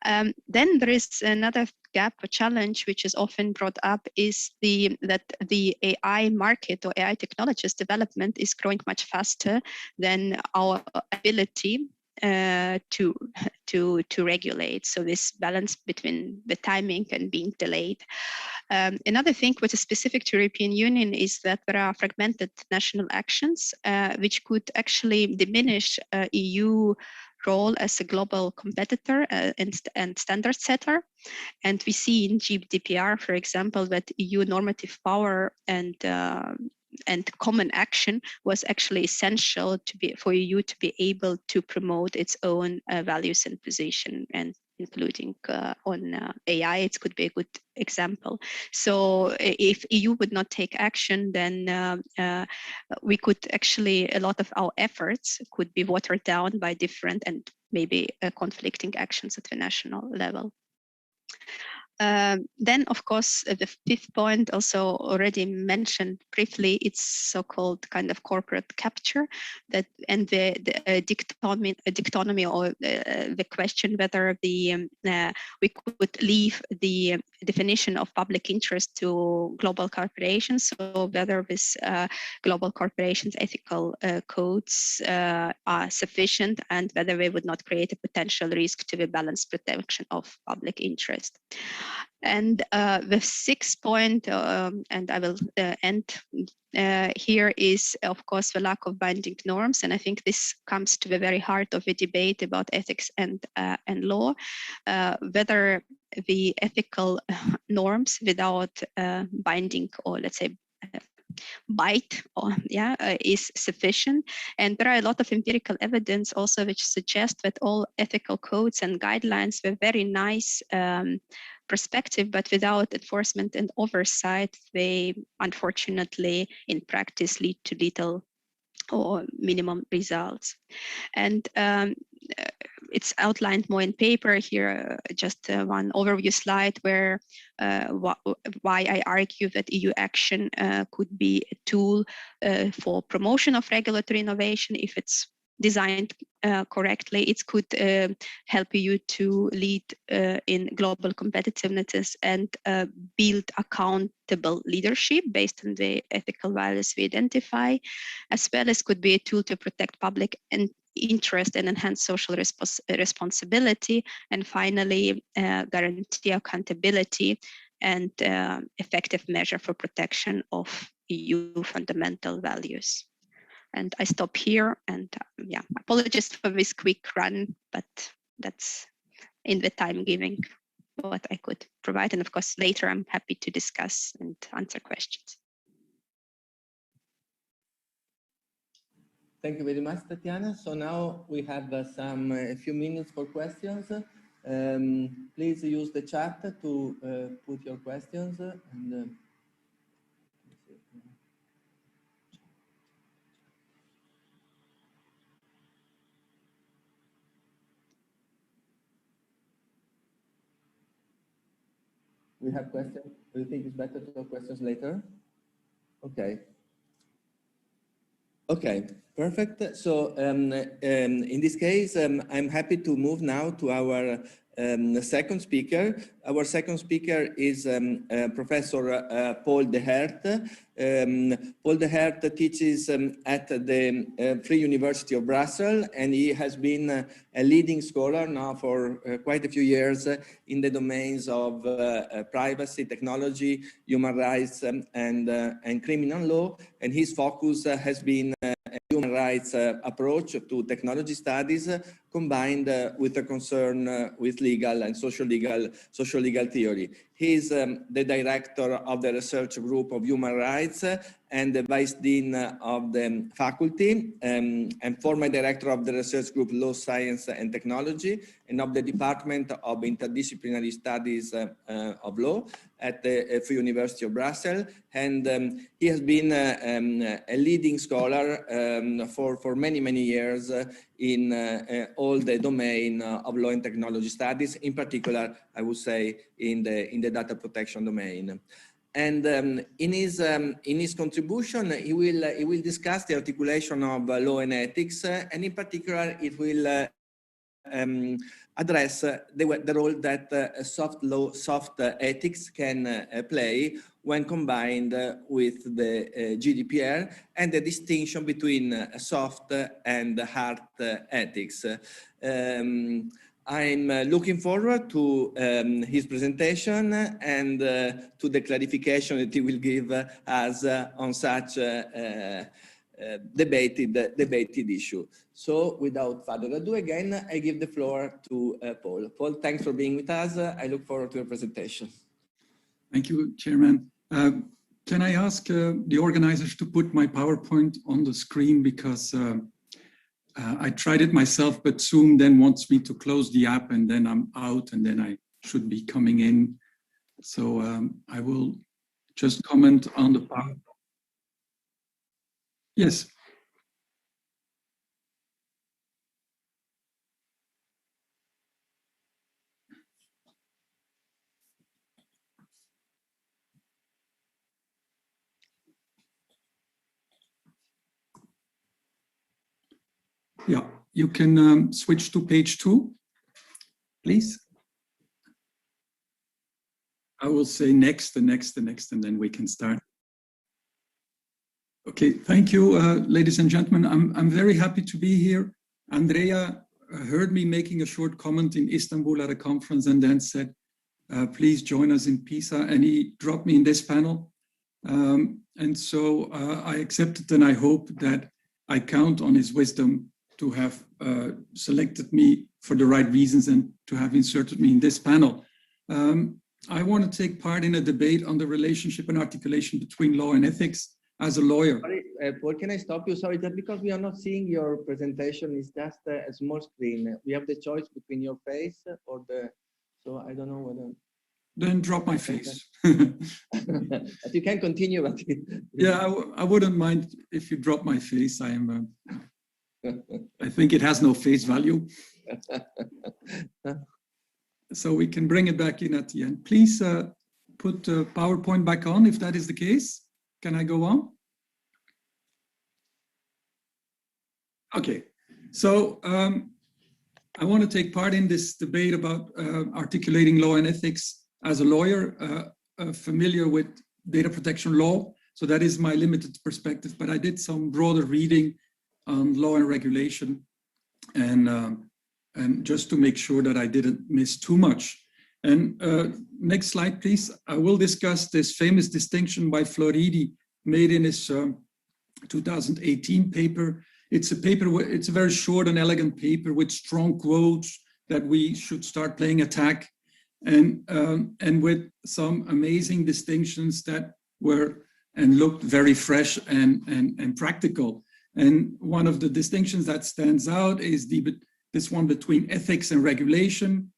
Then there is another gap or challenge which is often brought up, is that the AI market or AI technologies development is growing much faster than our ability to regulate. So this balance between the timing and being delayed. Another thing which is specific to European Union is that there are fragmented national actions which could actually diminish EU role as a global competitor and standard setter. And we see in GDPR, for example, that EU normative power and common action was actually essential for EU to be able to promote its own values and position, and including on AI, it could be a good example. So if EU would not take action, then we could actually, a lot of our efforts could be watered down by different and maybe conflicting actions at the national level. Then, of course, the fifth point, also already mentioned briefly, it's so-called kind of corporate capture, that and the dichotomy or the question whether we could leave the definition of public interest to global corporations, so whether this global corporations ethical codes are sufficient, and whether they would not create a potential risk to the balanced protection of public interest. And the sixth point, and I will end here, is of course the lack of binding norms, and I think this comes to the very heart of the debate about ethics and law, whether the ethical norms without binding, or let's say bite, or is sufficient. And there are a lot of empirical evidence also which suggest that all ethical codes and guidelines were very nice perspective, but without enforcement and oversight, they unfortunately in practice lead to little or minimum results. And it's outlined more in paper here, just one overview slide where why I argue that EU action could be a tool for promotion of regulatory innovation if it's designed correctly. It could help you to lead in global competitiveness and build accountable leadership based on the ethical values we identify, as well as could be a tool to protect public interest and enhance social responsibility, and finally guarantee accountability and effective measure for protection of EU fundamental values. And I stop here, and apologies for this quick run, but that's in the time giving what I could provide. And of course, later I'm happy to discuss and answer questions. Thank you very much, Tatiana. So now we have a few minutes for questions. Please use the chat to put your questions. And, we have questions. Do you think it's better to have questions later? Okay. Okay, perfect. So in this case, I'm happy to move now to our second speaker. Our second speaker is Professor Paul De Hert. Paul De Hert teaches at the Free University of Brussels, and he has been a leading scholar now for quite a few years in the domains of privacy, technology, human rights, and criminal law. And his focus has been human rights approach to technology studies combined with a concern with legal and social legal theory. He is the director of the research group of human rights and the vice dean of the faculty and former director of the research group Law, Science and Technology and of the Department of Interdisciplinary Studies of Law at the Free University of Brussels. And he has been a leading scholar for many years in all the domain of law and technology studies, in particular, I would say, in the data protection domain. And in his contribution, he will discuss the articulation of law and ethics, and in particular, it will address the role that soft ethics can play when combined with the GDPR and the distinction between soft and hard ethics. I'm looking forward to his presentation and to the clarification that he will give us on such debated issue. So without further ado, again, I give the floor to Paul. Paul, thanks for being with us. I look forward to your presentation. Thank you, Chairman. Can I ask the organizers to put my PowerPoint on the screen, because I tried it myself, but Zoom then wants me to close the app and then I'm out and then I should be coming in. So I will just comment on the PowerPoint. Yes. Yeah, you can switch to page 2, please. I will say next, and next, and next, and then we can start. Okay, thank you, ladies and gentlemen. I'm very happy to be here. Andrea heard me making a short comment in Istanbul at a conference and then said, please join us in Pisa, and he dropped me in this panel. And so I accepted, and I hope that I count on his wisdom to have selected me for the right reasons and to have inserted me in this panel. I want to take part in a debate on the relationship and articulation between law and ethics as a lawyer. Sorry, Paul, can I stop you? Sorry, just because we are not seeing your presentation, it's just a small screen. We have the choice between your face or the, so I don't know whether. Then drop my face. But you can continue. But yeah, I wouldn't mind if you drop my face. I am. I think it has no face value. So we can bring it back in at the end. Please put PowerPoint back on if that is the case. Can I go on? Okay, so I want to take part in this debate about articulating law and ethics as a lawyer, familiar with data protection law. So that is my limited perspective, but I did some broader reading on law and regulation, and just to make sure that I didn't miss too much. And next slide, please. I will discuss this famous distinction by Floridi made in his 2018 paper. It's a paper, it's a very short and elegant paper with strong quotes that we should start playing attack, and with some amazing distinctions that were and looked very fresh and practical. And one of the distinctions that stands out is this one between ethics and regulation,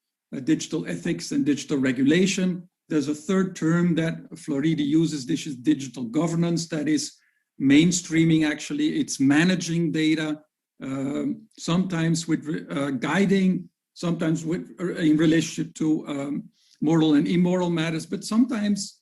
digital ethics and digital regulation. There's a third term that Floridi uses. This is digital governance. That is mainstreaming, actually. It's managing data, sometimes with guiding, sometimes with in relationship to moral and immoral matters, but sometimes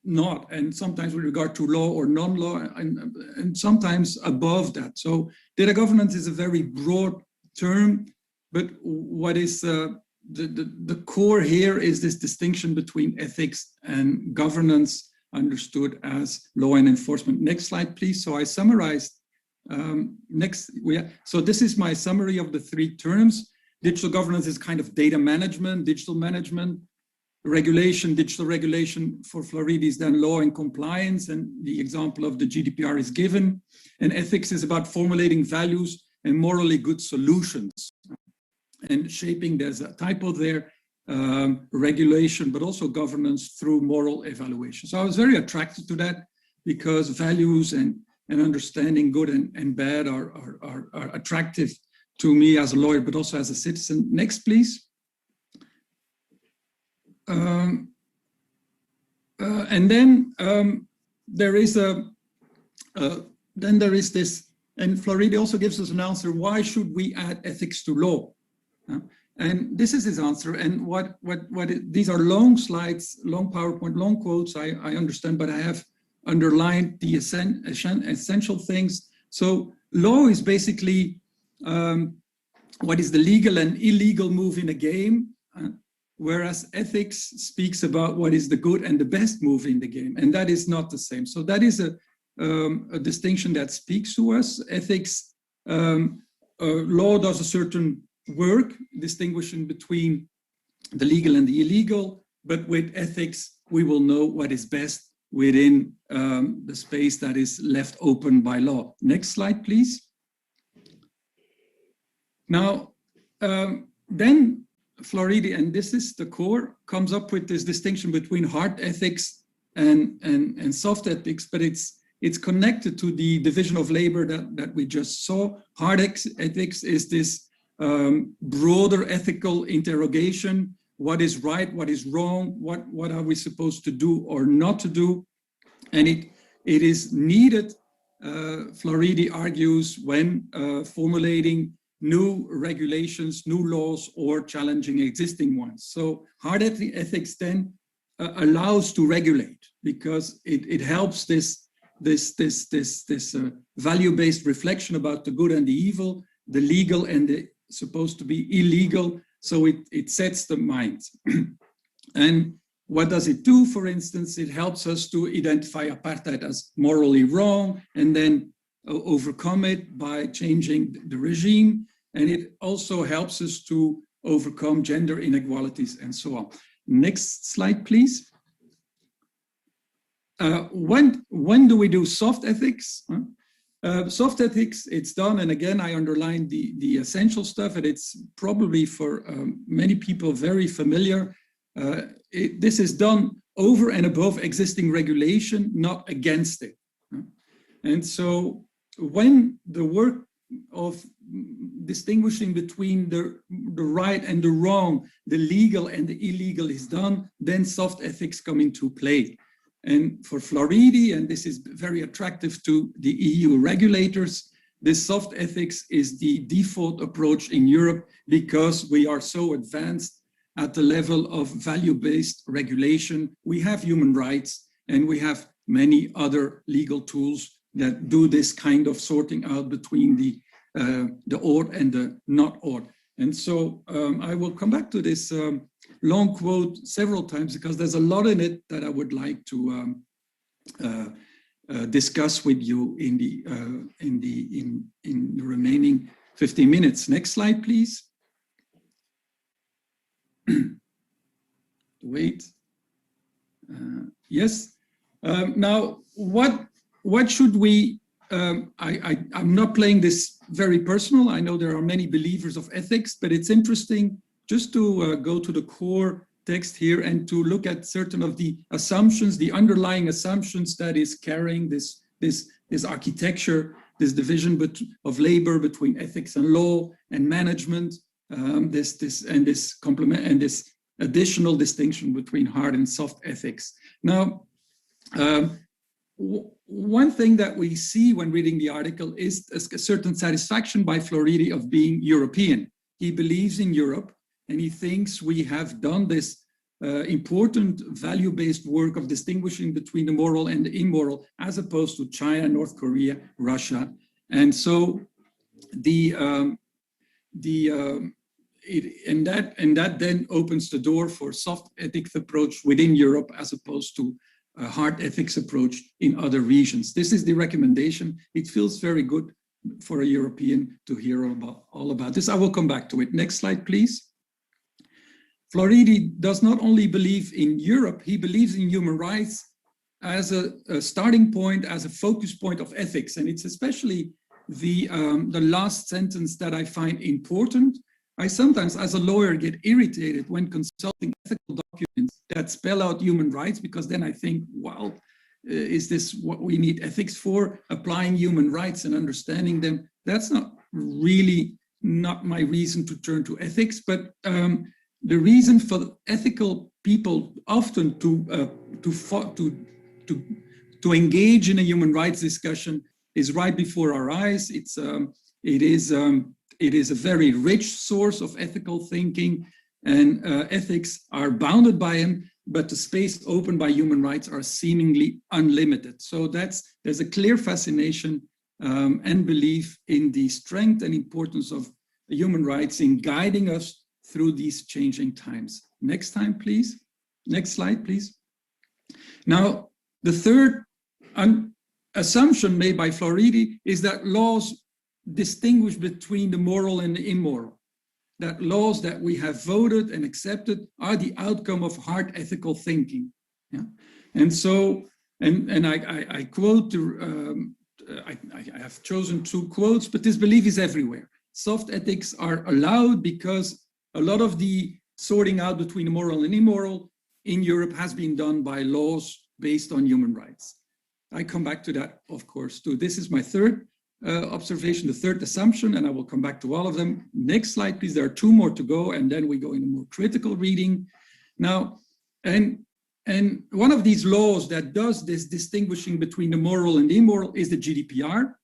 not, and sometimes with regard to law or non-law, and sometimes above that. So data governance is a very broad term, but what is the core here is this distinction between ethics and governance, understood as law and enforcement. Next slide, please. So I summarized. So this is my summary of the three terms. Digital governance is kind of data management, digital management. regulation, digital regulation for Floridi is then law and compliance, and the example of the GDPR is given. And ethics is about formulating values and morally good solutions. And shaping, there's a typo there, regulation, but also governance through moral evaluation. So I was very attracted to that because values and understanding good and bad are attractive to me as a lawyer, but also as a citizen. Next, please. And then there is this, and Floridi also gives us an answer. Why should we add ethics to law? And this is his answer. And these are long slides, long PowerPoint, long quotes. I understand, but I have underlined the essential things. So law is basically what is the legal and illegal move in a game, whereas ethics speaks about what is the good and the best move in the game, and that is not the same. So that is a distinction that speaks to us. Ethics, law does a certain work distinguishing between the legal and the illegal, but with ethics, we will know what is best within the space that is left open by law. Next slide, please. Now, then Floridi, and this is the core, comes up with this distinction between hard ethics and soft ethics, but it's connected to the division of labor that we just saw. Hard ethics is this broader ethical interrogation. What is right? What is wrong? What are we supposed to do or not to do? And it is needed, Floridi argues, when formulating new regulations, new laws, or challenging existing ones. So hard ethics then allows to regulate because it helps this value-based reflection about the good and the evil, the legal and the supposed to be illegal. So it sets the mind. And what does it do? For instance, it helps us to identify apartheid as morally wrong and then overcome it by changing the regime. And it also helps us to overcome gender inequalities and so on. Next slide, please. When do we do soft ethics? Soft ethics, it's done, and again, I underlined the essential stuff, and it's probably for many people very familiar. This is done over and above existing regulation, not against it. And so when the work of distinguishing between the right and the wrong, the legal and the illegal is done, then soft ethics come into play. And for Floridi, and this is very attractive to the EU regulators, this soft ethics is the default approach in Europe because we are so advanced at the level of value-based regulation. We have human rights and we have many other legal tools that do this kind of sorting out between the odd and the not odd. And so I will come back to this long quote several times because there's a lot in it that I would like to discuss with you in the remaining 15 minutes. Next slide, please. Wait. Yes. Now, what should we? I'm not playing this very personal. I know there are many believers of ethics, but it's interesting just to go to the core text here and to look at certain of the assumptions, the underlying assumptions that is carrying this architecture, this division of labor between ethics and law and management, this additional distinction between hard and soft ethics. Now, one thing that we see when reading the article is a certain satisfaction by Floridi of being European. He believes in Europe and he thinks we have done this important value-based work of distinguishing between the moral and the immoral as opposed to China, North Korea, Russia. And so that then opens the door for soft ethics approach within Europe as opposed to a hard ethics approach in other regions. This is the recommendation. It feels very good for a European to hear all about this. I will come back to it. Next slide, please. Floridi does not only believe in Europe, he believes in human rights as a starting point, as a focus point of ethics. And it's especially the last sentence that I find important. I sometimes, as a lawyer, get irritated when consulting ethical documents that spell out human rights, because then I think, well, is this what we need ethics for? Applying human rights and understanding them. That's not really not my reason to turn to ethics, but the reason for ethical people often to engage in a human rights discussion is right before our eyes. It is a very rich source of ethical thinking, and ethics are bounded by them, but the space opened by human rights are seemingly unlimited. So there's a clear fascination and belief in the strength and importance of human rights in guiding us through these changing times. Next time, please. Next slide, please. Now, the third assumption made by Floridi is that laws distinguish between the moral and the immoral, that laws that we have voted and accepted are the outcome of hard ethical thinking. Yeah? And so, and I quote, I have chosen 2 quotes, but this belief is everywhere. Soft ethics are allowed because a lot of the sorting out between the moral and immoral in Europe has been done by laws based on human rights. I come back to that, of course, too. This is my third observation, the third assumption, and I will come back to all of them. Next slide, please. There are 2 more to go, and then we go into more critical reading. Now, and one of these laws that does this distinguishing between the moral and the immoral is the GDPR.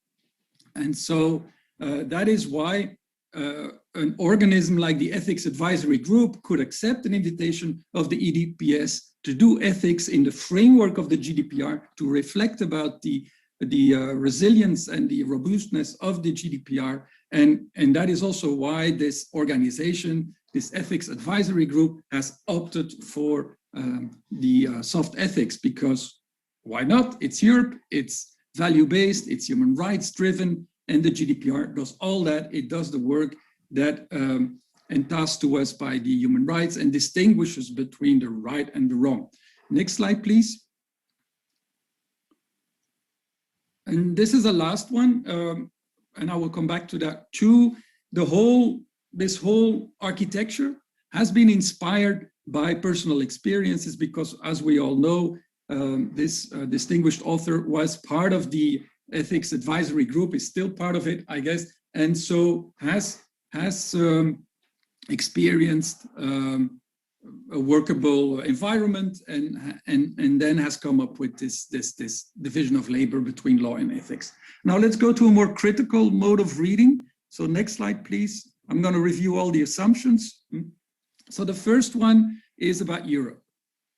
And so that is why an organism like the Ethics Advisory Group could accept an invitation of the EDPS to do ethics in the framework of the GDPR to reflect about the resilience and the robustness of the GDPR. And that is also why this organization, this Ethics Advisory Group, has opted for the soft ethics, because why not? It's Europe, it's value-based, it's human rights driven, and the GDPR does all that. It does the work that entasked to us by the human rights and distinguishes between the right and the wrong. Next slide, please. And this is the last one, and I will come back to that too. This whole architecture has been inspired by personal experiences, because as we all know, this distinguished author was part of the Ethics Advisory Group, is still part of it, I guess, and so has experienced a workable environment, and then has come up with this division of labor between law and ethics. Now let's go to a more critical mode of reading. So next slide, please. I'm going to review all the assumptions. So the first one is about Europe.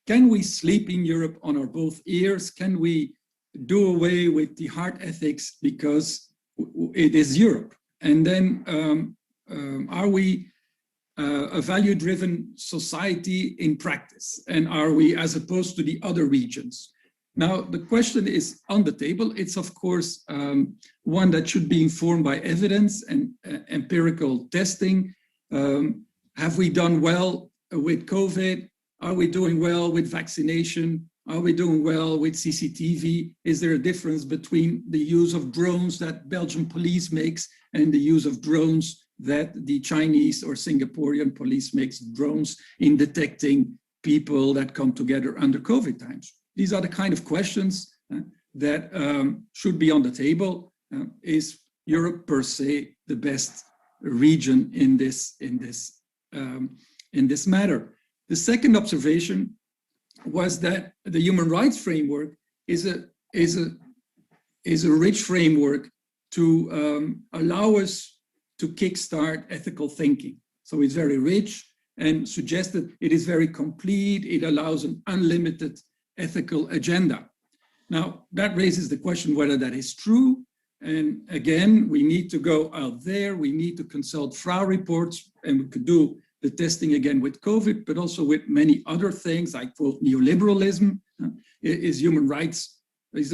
Can we sleep in Europe on our both ears? Can we do away with the hard ethics because it is Europe? And then are we a value-driven society in practice? And are we as opposed to the other regions? Now, the question is on the table. It's, of course, one that should be informed by evidence and empirical testing. Have we done well with COVID? Are we doing well with vaccination? Are we doing well with CCTV? Is there a difference between the use of drones that Belgian police makes and the use of drones that the Chinese or Singaporean police makes drones in detecting people that come together under COVID times? These are the kind of questions that should be on the table. Is Europe per se the best region in this matter? The second observation was that the human rights framework is a rich framework to allow us to kickstart ethical thinking. So it's very rich and suggested it is very complete. It allows an unlimited ethical agenda. Now, that raises the question whether that is true. And again, we need to go out there. We need to consult FRA reports, and we could do the testing again with COVID, but also with many other things. I quote neoliberalism. Is the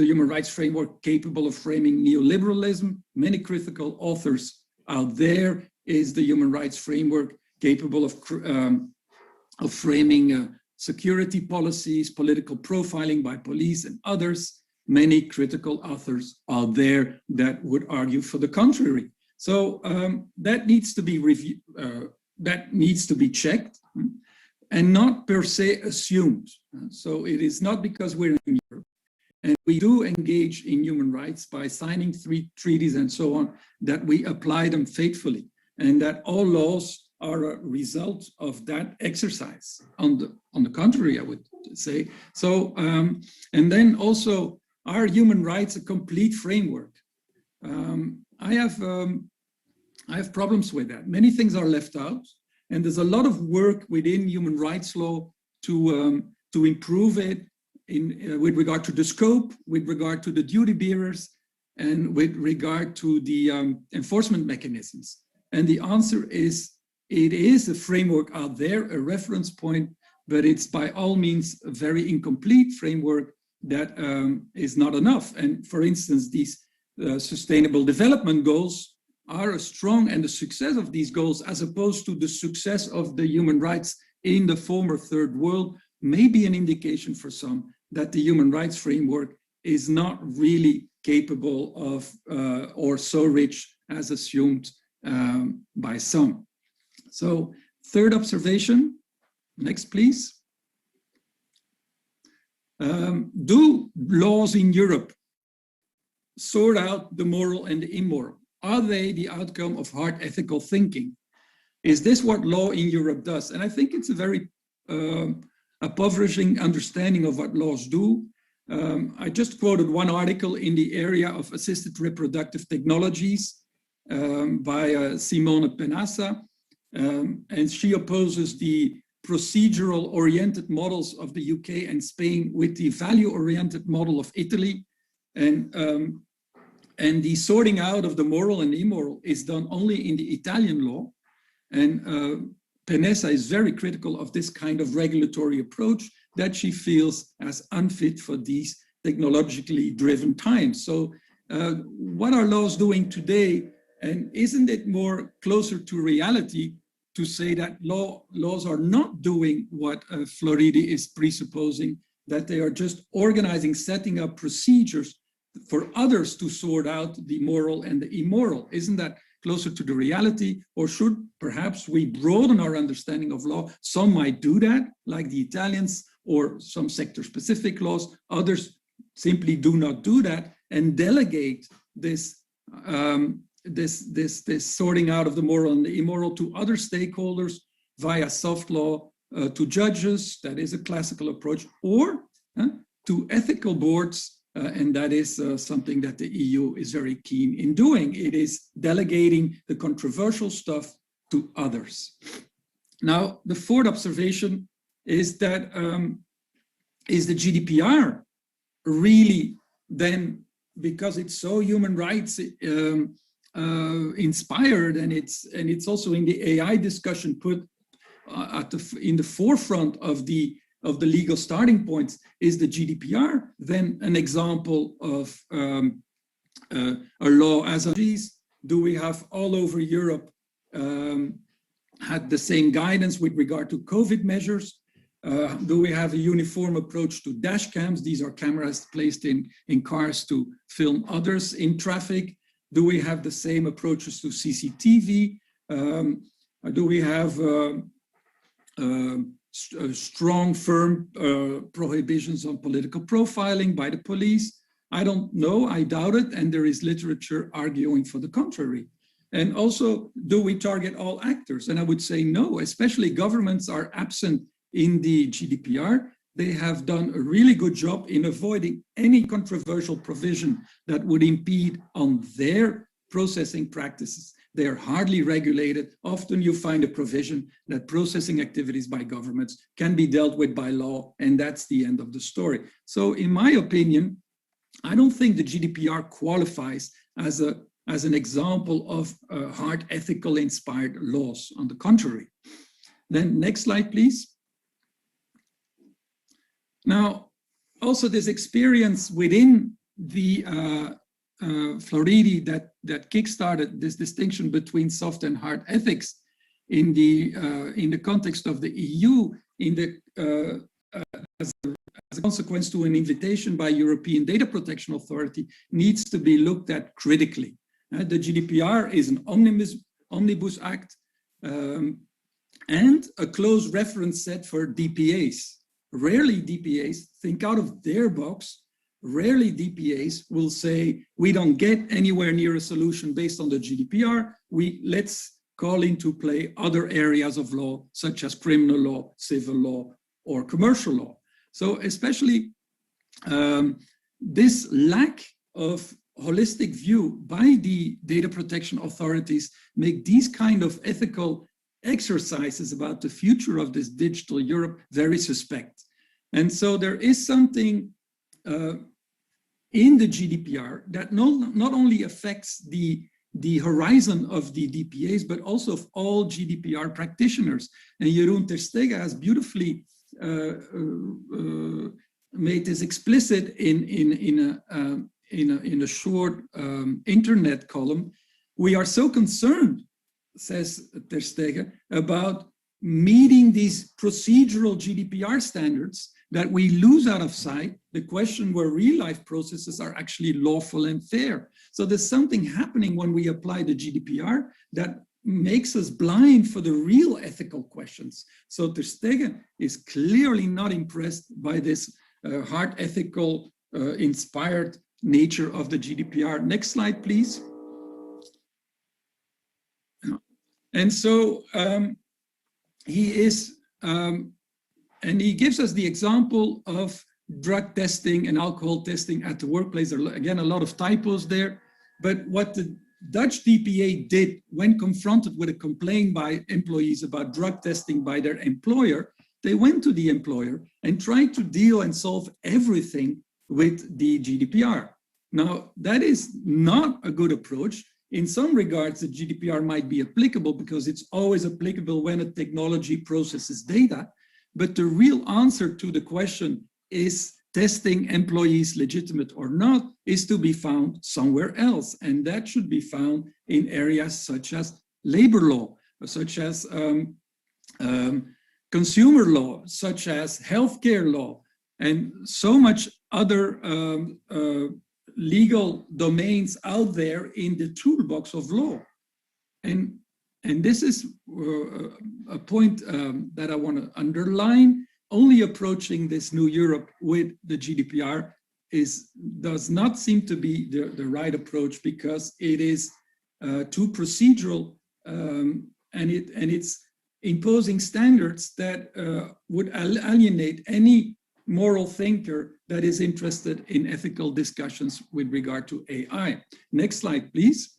human rights framework capable of framing neoliberalism? Many critical authors out there. Is the human rights framework capable of framing security policies, political profiling by police and others. Many critical authors are there that would argue for the contrary. So that needs to be reviewed, that needs to be checked and not per se assumed. So it is not because we're in Europe and we do engage in human rights by signing 3 treaties and so on, that we apply them faithfully, and that all laws are a result of that exercise. On the contrary, I would say. So, and then also, are human rights a complete framework? I have problems with that. Many things are left out, and there's a lot of work within human rights law to improve it with regard to the scope, with regard to the duty bearers, and with regard to the enforcement mechanisms. And the answer is, it is a framework out there, a reference point, but it's by all means a very incomplete framework that is not enough. And for instance, these sustainable development goals are a strong, and the success of these goals, as opposed to the success of the human rights in the former third world, may be an indication for some that the human rights framework is not really capable of or so rich as assumed by some. So, third observation, next please. Do laws in Europe sort out the moral and the immoral? Are they the outcome of hard ethical thinking? Is this what law in Europe does? And I think it's a very impoverishing understanding of what laws do. I just quoted one article in the area of assisted reproductive technologies by Simone Penassa, and she opposes the procedural-oriented models of the UK and Spain with the value-oriented model of Italy. And the sorting out of the moral and immoral is done only in the Italian law. And Penessa is very critical of this kind of regulatory approach that she feels as unfit for these technologically driven times. So what are laws doing today? And isn't it more closer to reality to say that laws are not doing what Floridi is presupposing, that they are just organizing, setting up procedures for others to sort out the moral and the immoral? Isn't that closer to the reality? Or should perhaps we broaden our understanding of law? Some might do that, like the Italians, or some sector-specific laws. Others simply do not do that and delegate this sorting out of the moral and the immoral to other stakeholders via soft law, to judges, that is a classical approach, or to ethical boards, and that is something that the EU is very keen in doing. It is delegating the controversial stuff to others. Now, the fourth observation is that is the GDPR really then, because it's so human rights inspired, and it's also in the AI discussion put in the forefront of the legal starting points, is the GDPR then an example of a law as a do we have all over Europe had the same guidance with regard to COVID measures? Do we have a uniform approach to dash cams? These are cameras placed in cars to film others in traffic. Do we have the same approaches to CCTV? Do we have strong, firm prohibitions on political profiling by the police? I don't know, I doubt it, and there is literature arguing for the contrary. And also, do we target all actors? And I would say no, especially governments are absent in the GDPR. They have done a really good job in avoiding any controversial provision that would impede on their processing practices. They are hardly regulated. Often you find a provision that processing activities by governments can be dealt with by law, and that's the end of the story. So in my opinion, I don't think the GDPR qualifies as an example of hard ethical inspired laws. On the contrary. Then next slide, please. Now, also this experience within the Floridi that kickstarted this distinction between soft and hard ethics in the context of the EU in the as a consequence to an invitation by European Data Protection Authority, needs to be looked at critically. The GDPR is an omnibus act and a close reference set for DPAs. Rarely DPAs think out of their box. Rarely DPAs will say, we don't get anywhere near a solution based on the GDPR. Let's call into play other areas of law, such as criminal law, civil law, or commercial law. So especially this lack of holistic view by the data protection authorities make these kind of ethical exercises about the future of this digital Europe very suspect. And so there is something in the GDPR that not only affects the horizon of the DPAs, but also of all GDPR practitioners. And Jeroen ter Stege has beautifully made this explicit in a short internet column. We are so concerned, says ter Stege, about meeting these procedural GDPR standards that we lose out of sight the question where real-life processes are actually lawful and fair. So there's something happening when we apply the GDPR that makes us blind for the real ethical questions. So ter Stege is clearly not impressed by this hard ethical inspired nature of the GDPR. Next slide, please. And so he is, and he gives us the example of drug testing and alcohol testing at the workplace. There are, again, a lot of typos there. But what the Dutch DPA did when confronted with a complaint by employees about drug testing by their employer, they went to the employer and tried to deal and solve everything with the GDPR. Now, that is not a good approach. In some regards, the GDPR might be applicable because it's always applicable when a technology processes data. But the real answer to the question, is testing employees legitimate or not, is to be found somewhere else. And that should be found in areas such as labor law, such as consumer law, such as healthcare law, and so much other legal domains out there in the toolbox of law. And this is a point that I want to underline. Only approaching this new Europe with the GDPR does not seem to be the right approach, because it is too procedural and it's imposing standards that would alienate any moral thinker that is interested in ethical discussions with regard to AI. Next slide, please.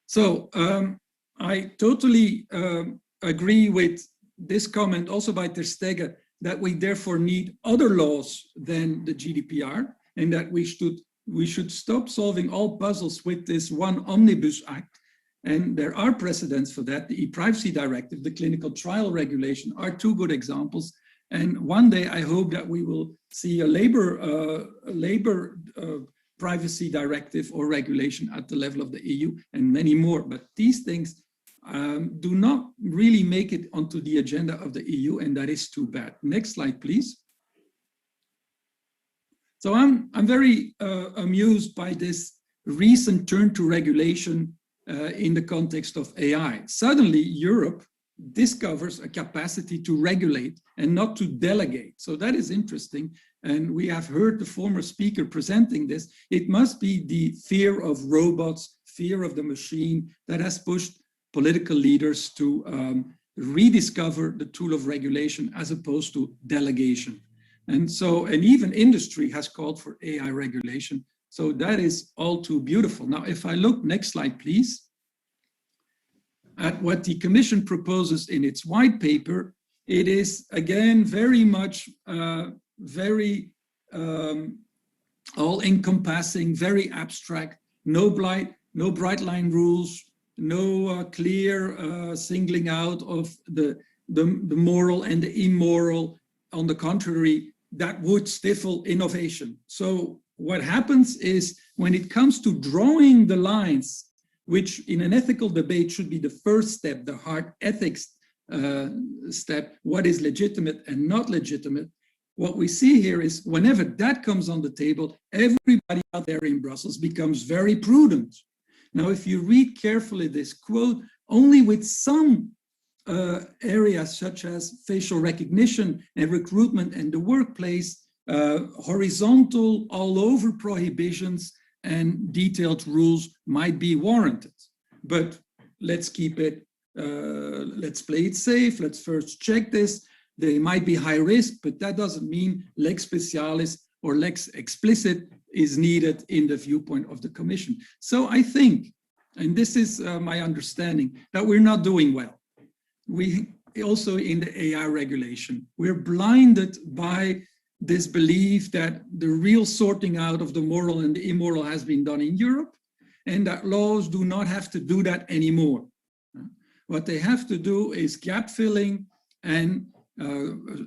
So I totally agree with this comment also by ter Stege, that we therefore need other laws than the GDPR, and that we should stop solving all puzzles with this one omnibus act. And there are precedents for that. The e-privacy directive, the clinical trial regulation are two good examples. And one day I hope that we will see a labor privacy directive or regulation at the level of the EU, and many more. But these things do not really make it onto the agenda of the EU, and that is too bad. Next slide, please. So I'm very amused by this recent turn to regulation in the context of AI. Suddenly, Europe discovers a capacity to regulate and not to delegate. So that is interesting. And we have heard the former speaker presenting this. It must be the fear of robots, fear of the machine that has pushed political leaders to rediscover the tool of regulation as opposed to delegation. And so, and even industry has called for AI regulation. So that is all too beautiful. Now, if I look, next slide, please, at what the Commission proposes in its white paper, it is again very much very all-encompassing, very abstract, no bright line rules, no clear singling out of the moral and the immoral. On the contrary, that would stifle innovation. So what happens is, when it comes to drawing the lines, which in an ethical debate should be the first step, the hard ethics step, what is legitimate and not legitimate. What we see here is whenever that comes on the table, everybody out there in Brussels becomes very prudent. Now, if you read carefully this quote, only with some areas such as facial recognition and recruitment and the workplace, horizontal all over prohibitions and detailed rules might be warranted. But let's keep it, let's play it safe. Let's first check this. They might be high risk, but that doesn't mean lex specialis or lex explicit is needed in the viewpoint of the Commission. So I think, and this is my understanding, that we're not doing well. We also in the AI regulation, we're blinded by this belief that the real sorting out of the moral and the immoral has been done in Europe, and that laws do not have to do that anymore. What they have to do is gap filling, and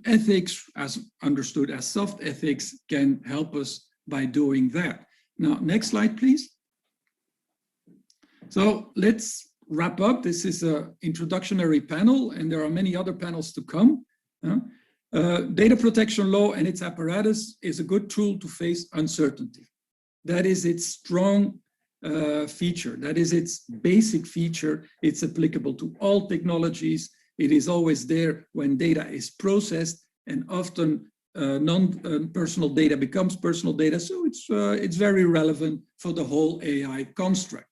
ethics, as understood as soft ethics, can help us by doing that. Now, next slide, please. So let's wrap up. This is an introductory panel, and there are many other panels to come. Data protection law and its apparatus is a good tool to face uncertainty. That is its strong feature. That is its basic feature. It's applicable to all technologies. It is always there when data is processed, and often non-personal data becomes personal data. So it's very relevant for the whole AI construct.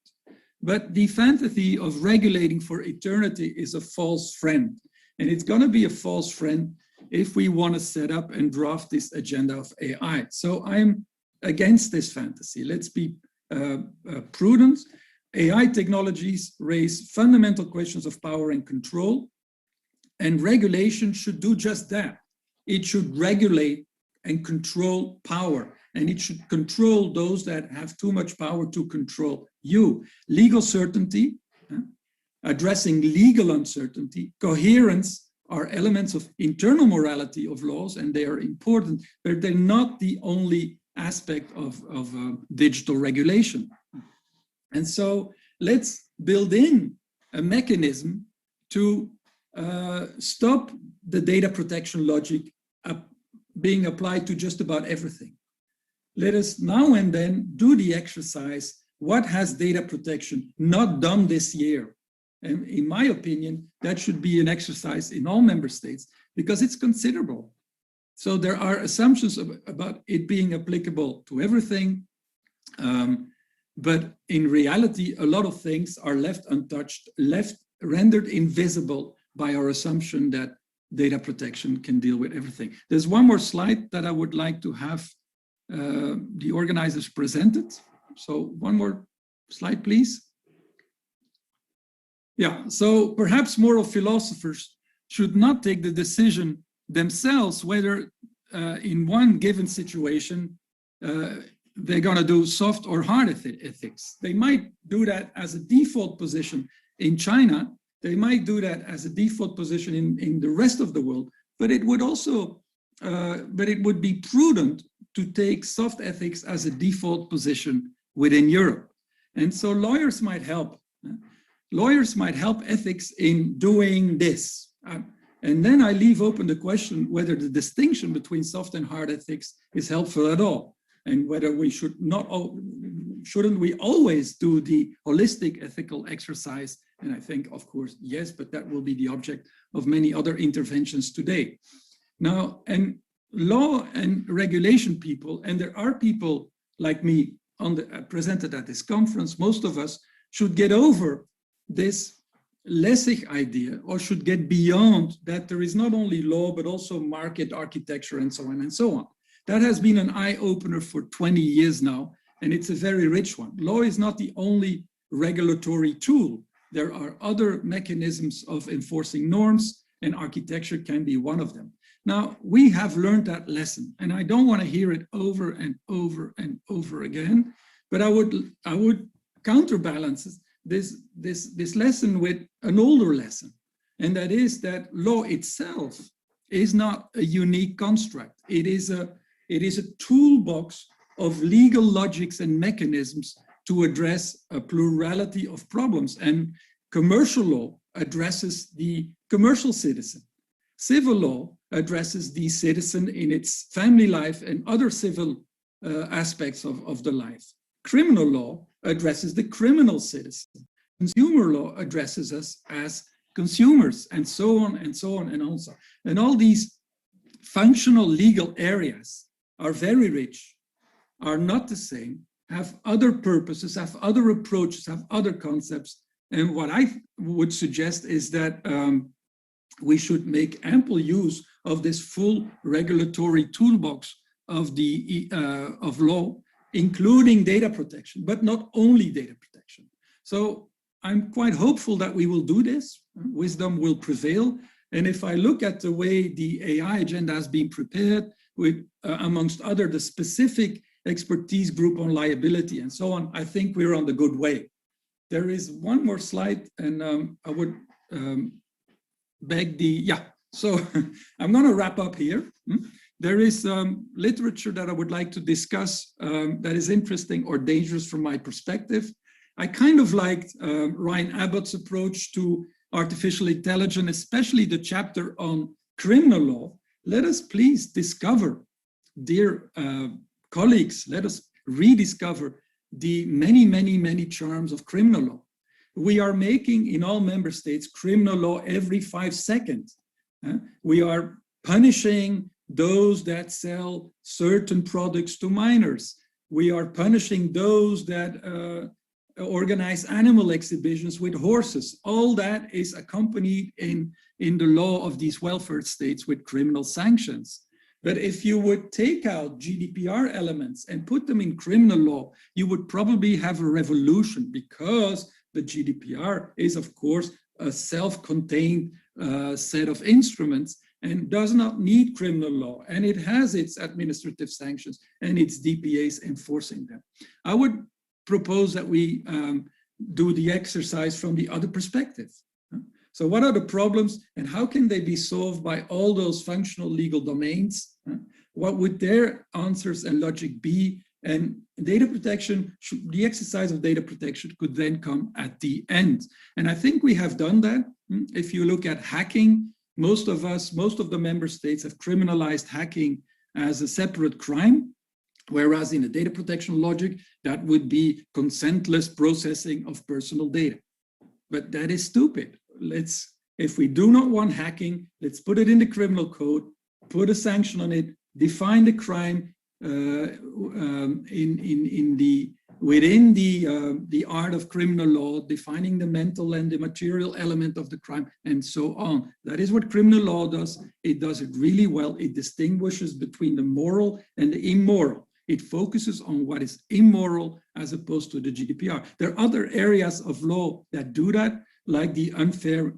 But the fantasy of regulating for eternity is a false friend. And it's going to be a false friend if we want to set up and draft this agenda of AI. So I'm against this fantasy. Let's be prudent. AI technologies raise fundamental questions of power and control, and regulation should do just that. It should regulate and control power, and it should control those that have too much power to control you. Legal certainty, addressing legal uncertainty, coherence are elements of internal morality of laws, and they are important, but they're not the only aspect of digital regulation. And so let's build in a mechanism to stop the data protection logic being applied to just about everything. Let us now and then do the exercise. What has data protection not done this year? And in my opinion, that should be an exercise in all member states because it's considerable. So there are assumptions about it being applicable to everything. But in reality, a lot of things are left untouched, rendered invisible by our assumption that data protection can deal with everything. There's one more slide that I would like to have the organizers presented. So one more slide, please. Yeah, so perhaps moral philosophers should not take the decision themselves whether in one given situation they're going to do soft or hard ethics. They might do that as a default position in China. They might do that as a default position in the rest of the world, but it would also, but it would be prudent to take soft ethics as a default position within Europe. And so lawyers might help. Lawyers might help ethics in doing this. And then I leave open the question whether the distinction between soft and hard ethics is helpful at all, and whether we shouldn't we always do the holistic ethical exercise. And I think, of course, yes, but that will be the object of many other interventions today. Now, and law and regulation people, and there are people like me presented at this conference, most of us should get over this Lessig idea, or should get beyond that there is not only law, but also market architecture and so on and so on. That has been an eye-opener for 20 years now, and it's a very rich one. Law is not the only regulatory tool. There are other mechanisms of enforcing norms, and architecture can be one of them. Now, we have learned that lesson, and I don't want to hear it over and over and over again, but I would counterbalance this lesson with an older lesson, and that is that law itself is not a unique construct. It is a toolbox of legal logics and mechanisms to address a plurality of problems. And commercial law addresses the commercial citizen. Civil law addresses the citizen in its family life and other civil aspects of the life. Criminal law addresses the criminal citizen. Consumer law addresses us as consumers, and so on and so on and on. And all these functional legal areas are very rich, are not the same, have other purposes, have other approaches, have other concepts. And what I would suggest is that we should make ample use of this full regulatory toolbox of of law, including data protection, but not only data protection. So I'm quite hopeful that we will do this. Wisdom will prevail. And if I look at the way the AI agenda has been prepared, with, amongst other, the specific expertise group on liability and so on, I think we're on the good way. There is one more slide, and I would beg so I'm going to wrap up here. There is literature that I would like to discuss that is interesting or dangerous from my perspective. I kind of liked Ryan Abbott's approach to artificial intelligence, especially the chapter on criminal law. Let us please discover, dear colleagues, let us rediscover the many, many, many charms of criminal law. We are making in all member states criminal law every 5 seconds. We are punishing those that sell certain products to minors. We are punishing those that organize animal exhibitions with horses. All that is accompanied in the law of these welfare states with criminal sanctions. But if you would take out GDPR elements and put them in criminal law, you would probably have a revolution, because the GDPR is, of course, a self-contained set of instruments and does not need criminal law. And it has its administrative sanctions and its DPAs enforcing them. I would propose that we do the exercise from the other perspective. So what are the problems and how can they be solved by all those functional legal domains? What would their answers and logic be? And data protection, the exercise of data protection could then come at the end. And I think we have done that. If you look at hacking, most of the member states have criminalized hacking as a separate crime. Whereas in a data protection logic, that would be consentless processing of personal data. But that is stupid. If we do not want hacking, let's put it in the criminal code, put a sanction on it, define the crime within the art of criminal law, defining the mental and the material element of the crime, and so on. That is what criminal law does. It does it really well. It distinguishes between the moral and the immoral. It focuses on what is immoral as opposed to the GDPR. There are other areas of law that do that, like the unfair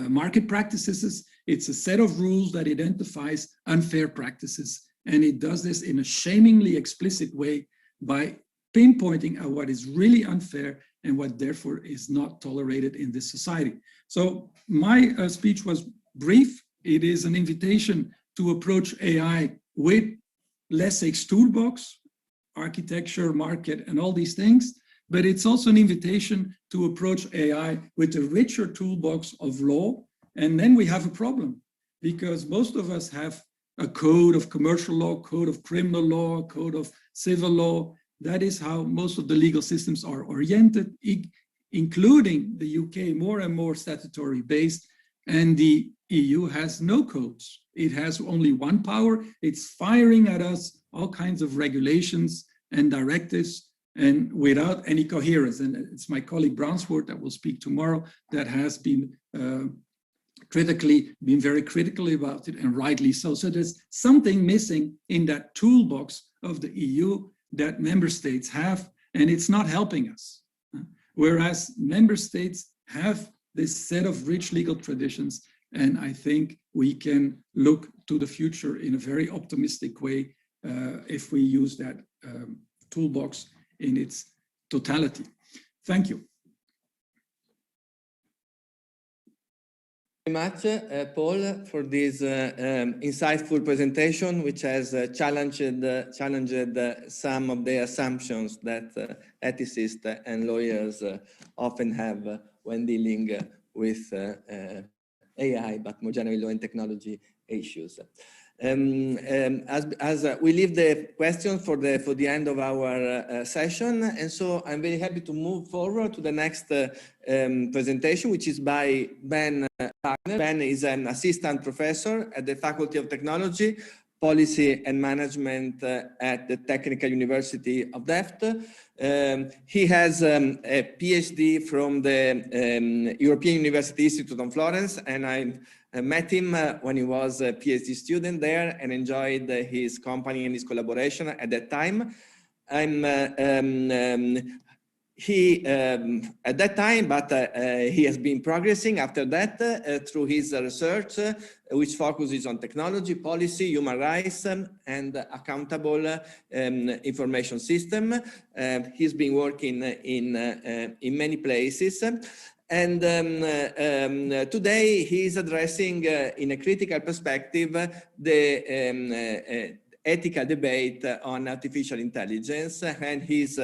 market practices. It's a set of rules that identifies unfair practices. And it does this in a shamingly explicit way by pinpointing at what is really unfair and what therefore is not tolerated in this society. So my speech was brief. It is an invitation to approach AI with Lessig's toolbox, architecture, market, and all these things. But it's also an invitation to approach AI with a richer toolbox of law. And then we have a problem, because most of us have a code of commercial law, code of criminal law, code of civil law. That is how most of the legal systems are oriented, including the UK, more and more statutory based. And the EU has no codes. It has only one power. It's firing at us all kinds of regulations and directives, and without any coherence. And it's my colleague Brownsworth that will speak tomorrow that has been very critical about it, and rightly so. So there's something missing in that toolbox of the EU that member states have, and it's not helping us. Whereas member states have this set of rich legal traditions, and I think we can look to the future in a very optimistic way if we use that toolbox in its totality. Thank you. Very much, Paul, for this insightful presentation, which has challenged some of the assumptions that ethicists and lawyers often have when dealing with AI, but more generally law and technology issues. As we leave the question for the end of our session, and so I'm very happy to move forward to the next presentation, which is by Ben Wagner. Ben is an assistant professor at the Faculty of Technology, Policy and Management at the Technical University of Delft. He has a PhD from the European University Institute of Florence, and I met him when he was a PhD student there and enjoyed his company and his collaboration at that time. At that time, but he has been progressing after that through his research, which focuses on technology, policy, human rights, and accountable information system. He's been working in many places. And today he is addressing in a critical perspective the ethical debate on artificial intelligence, and his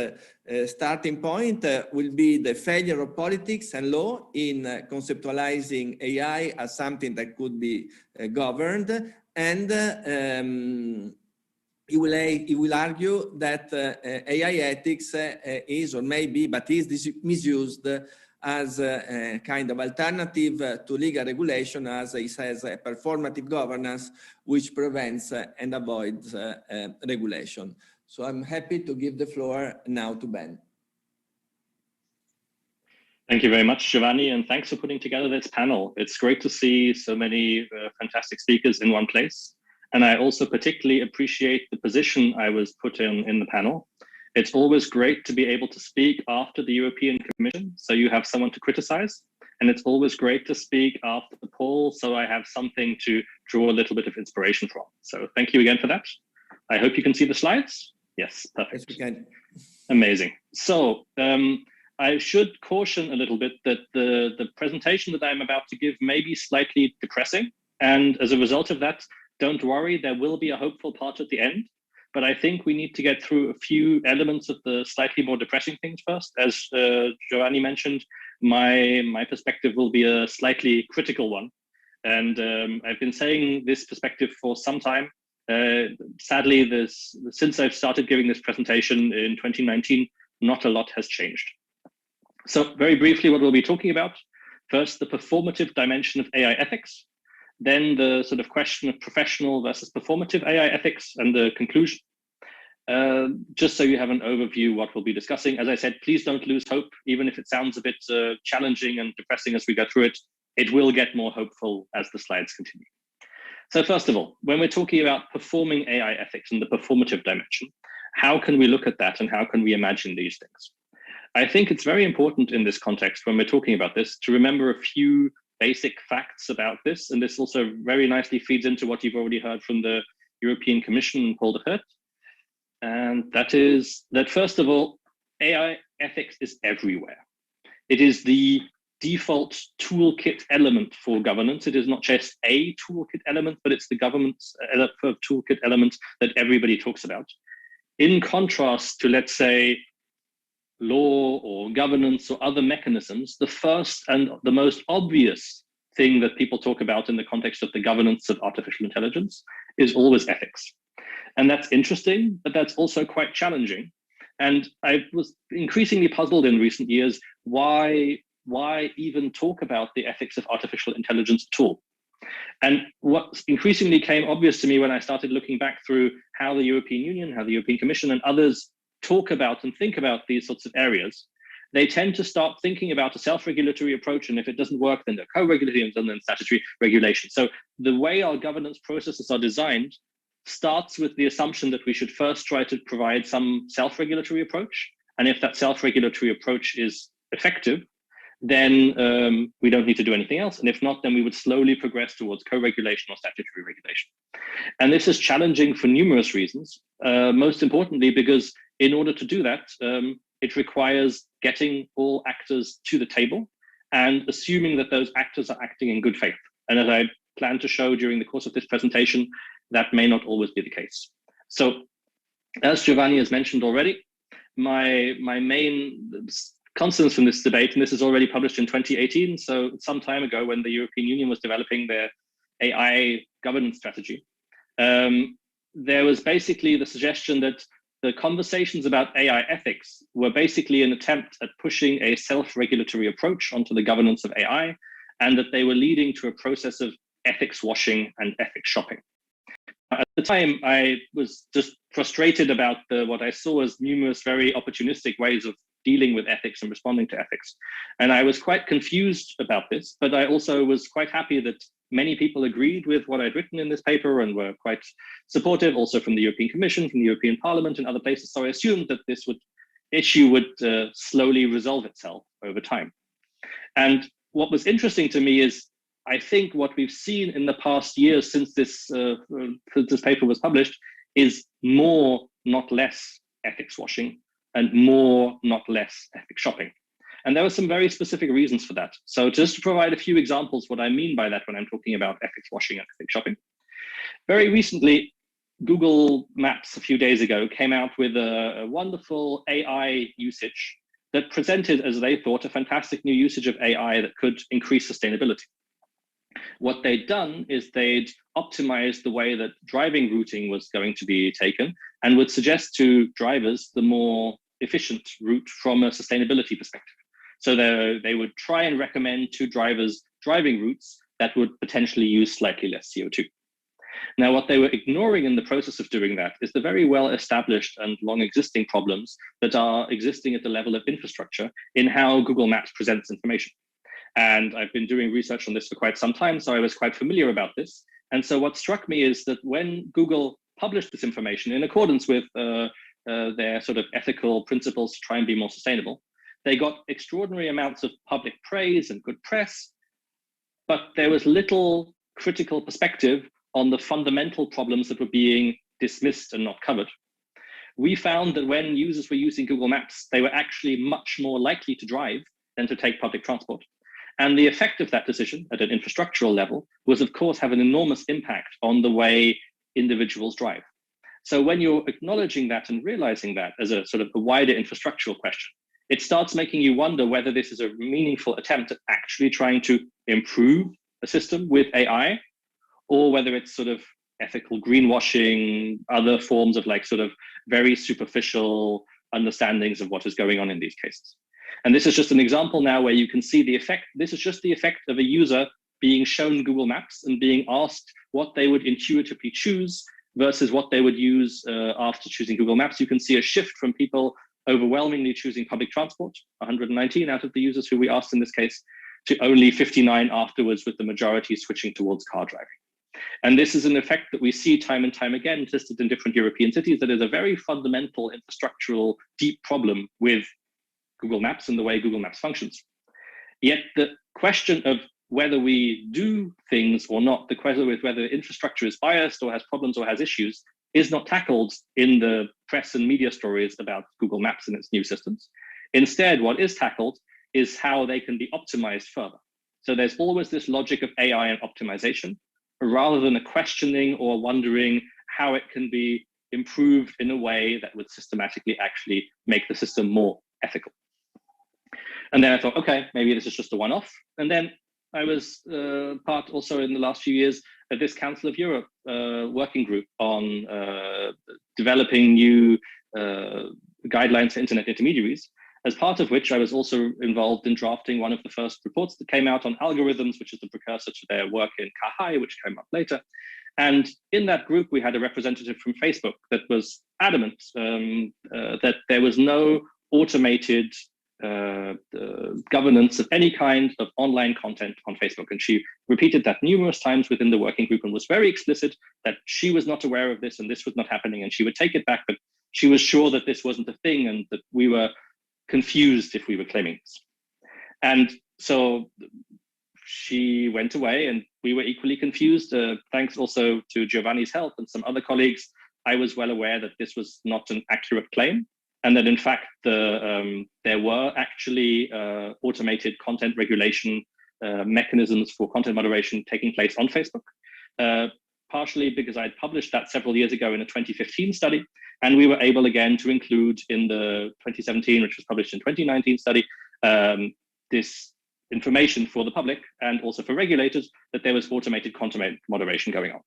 starting point will be the failure of politics and law in conceptualizing AI as something that could be governed, and he will argue that AI ethics is, or maybe, but is misused as a kind of alternative to legal regulation, as he says, a performative governance which prevents and avoids regulation. So I'm happy to give the floor now to Ben. Thank you very much, Giovanni, and thanks for putting together this panel. It's great to see so many fantastic speakers in one place. And I also particularly appreciate the position I was put in the panel. It's always great to be able to speak after the European Commission, so you have someone to criticize. And it's always great to speak after the poll, so I have something to draw a little bit of inspiration from. So thank you again for that. I hope you can see the slides. Yes, perfect. Yes, we can. Amazing. So I should caution a little bit that the presentation that I'm about to give may be slightly depressing. And as a result of that, don't worry, there will be a hopeful part at the end. But I think we need to get through a few elements of the slightly more depressing things first. As Giovanni mentioned, my perspective will be a slightly critical one. And I've been saying this perspective for some time. Sadly, since I've started giving this presentation in 2019, not a lot has changed. So very briefly, what we'll be talking about. First, the performative dimension of AI ethics. Then the sort of question of professional versus performative AI ethics and the conclusion. Just so you have an overview what we'll be discussing. As I said, please don't lose hope, even if it sounds a bit challenging and depressing as we go through it. It will get more hopeful as the slides continue. So first of all, when we're talking about performing AI ethics and the performative dimension, how can we look at that and how can we imagine these things? I think it's very important in this context when we're talking about this to remember a few basic facts about this, and this also very nicely feeds into what you've already heard from the European Commission and Paul de Hert. And that is that, first of all, AI ethics is everywhere. It is the default toolkit element for governance. It is not just a toolkit element, but it's the government's toolkit element that everybody talks about. In contrast to, let's say, law or governance or other mechanisms, the first and the most obvious thing that people talk about in the context of the governance of artificial intelligence is always ethics. And that's interesting, but that's also quite challenging. And I was increasingly puzzled in recent years, why even talk about the ethics of artificial intelligence at all? And what increasingly came obvious to me when I started looking back through how the European Union, how the European Commission and others talk about and think about these sorts of areas, they tend to start thinking about a self-regulatory approach, and if it doesn't work, then they're co-regulating and then statutory regulation. So the way our governance processes are designed starts with the assumption that we should first try to provide some self-regulatory approach, and if that self-regulatory approach is effective, then we don't need to do anything else, and if not, then we would slowly progress towards co-regulation or statutory regulation. And this is challenging for numerous reasons, most importantly because in order to do that, it requires getting all actors to the table and assuming that those actors are acting in good faith. And as I plan to show during the course of this presentation, that may not always be the case. So as Giovanni has mentioned already, my main constants from this debate, and this is already published in 2018, so some time ago when the European Union was developing their AI governance strategy. There was basically the suggestion that the conversations about AI ethics were basically an attempt at pushing a self-regulatory approach onto the governance of AI, and that they were leading to a process of ethics washing and ethics shopping. At the time, I was just frustrated about what I saw as numerous very opportunistic ways of dealing with ethics and responding to ethics. And I was quite confused about this, but I also was quite happy that many people agreed with what I'd written in this paper and were quite supportive, also from the European Commission, from the European Parliament and other places. So I assumed that this issue would slowly resolve itself over time. And what was interesting to me is, I think what we've seen in the past years since this paper was published is more, not less, ethics washing, and more, not less, ethics shopping. And there were some very specific reasons for that. So just to provide a few examples what I mean by that when I'm talking about ethics washing and ethics shopping. Very recently, Google Maps a few days ago came out with a wonderful AI usage that presented, as they thought, a fantastic new usage of AI that could increase sustainability. What they'd done is they'd optimized the way that driving routing was going to be taken and would suggest to drivers the more efficient route from a sustainability perspective. So they would try and recommend to drivers driving routes that would potentially use slightly less CO2. Now, what they were ignoring in the process of doing that is the very well-established and long-existing problems that are existing at the level of infrastructure in how Google Maps presents information. And I've been doing research on this for quite some time, so I was quite familiar about this. And so what struck me is that when Google published this information in accordance with their sort of ethical principles to try and be more sustainable, they got extraordinary amounts of public praise and good press, but there was little critical perspective on the fundamental problems that were being dismissed and not covered. We found that when users were using Google Maps, they were actually much more likely to drive than to take public transport. And the effect of that decision at an infrastructural level was, of course, have an enormous impact on the way individuals drive. So when you're acknowledging that and realizing that as a sort of a wider infrastructural question, it starts making you wonder whether this is a meaningful attempt at actually trying to improve a system with AI, or whether it's sort of ethical greenwashing, other forms of like sort of very superficial understandings of what is going on in these cases. And this is just an example now where you can see the effect. This is just the effect of a user being shown Google Maps and being asked what they would intuitively choose versus what they would use after choosing Google Maps. You can see a shift from people overwhelmingly choosing public transport, 119 out of the users who we asked in this case, to only 59 afterwards, with the majority switching towards car driving. And this is an effect that we see time and time again listed in different European cities. That is a very fundamental infrastructural deep problem with Google Maps and the way Google Maps functions. Yet the question of whether we do things or not, the question of whether infrastructure is biased or has problems or has issues, is not tackled in the press and media stories about Google Maps and its new systems. Instead, what is tackled is how they can be optimized further. So there's always this logic of AI and optimization, rather than a questioning or wondering how it can be improved in a way that would systematically actually make the system more ethical. And then I thought, okay, maybe this is just a one-off. And then I was part also in the last few years of this Council of Europe working group on developing new guidelines for internet intermediaries, as part of which I was also involved in drafting one of the first reports that came out on algorithms, which is the precursor to their work in Kahai, which came up later. And in that group, we had a representative from Facebook that was adamant that there was no automated governance of any kind of online content on Facebook. And she repeated that numerous times within the working group and was very explicit that she was not aware of this and this was not happening. And she would take it back, but she was sure that this wasn't a thing and that we were confused if we were claiming this. And so she went away and we were equally confused. Thanks also to Giovanni's help and some other colleagues, I was well aware that this was not an accurate claim, and that in fact there were actually automated content regulation mechanisms for content moderation taking place on Facebook, partially because I'd published that several years ago in a 2015 study, and we were able again to include in the 2017, which was published in 2019 study, this information for the public and also for regulators that there was automated content moderation going on.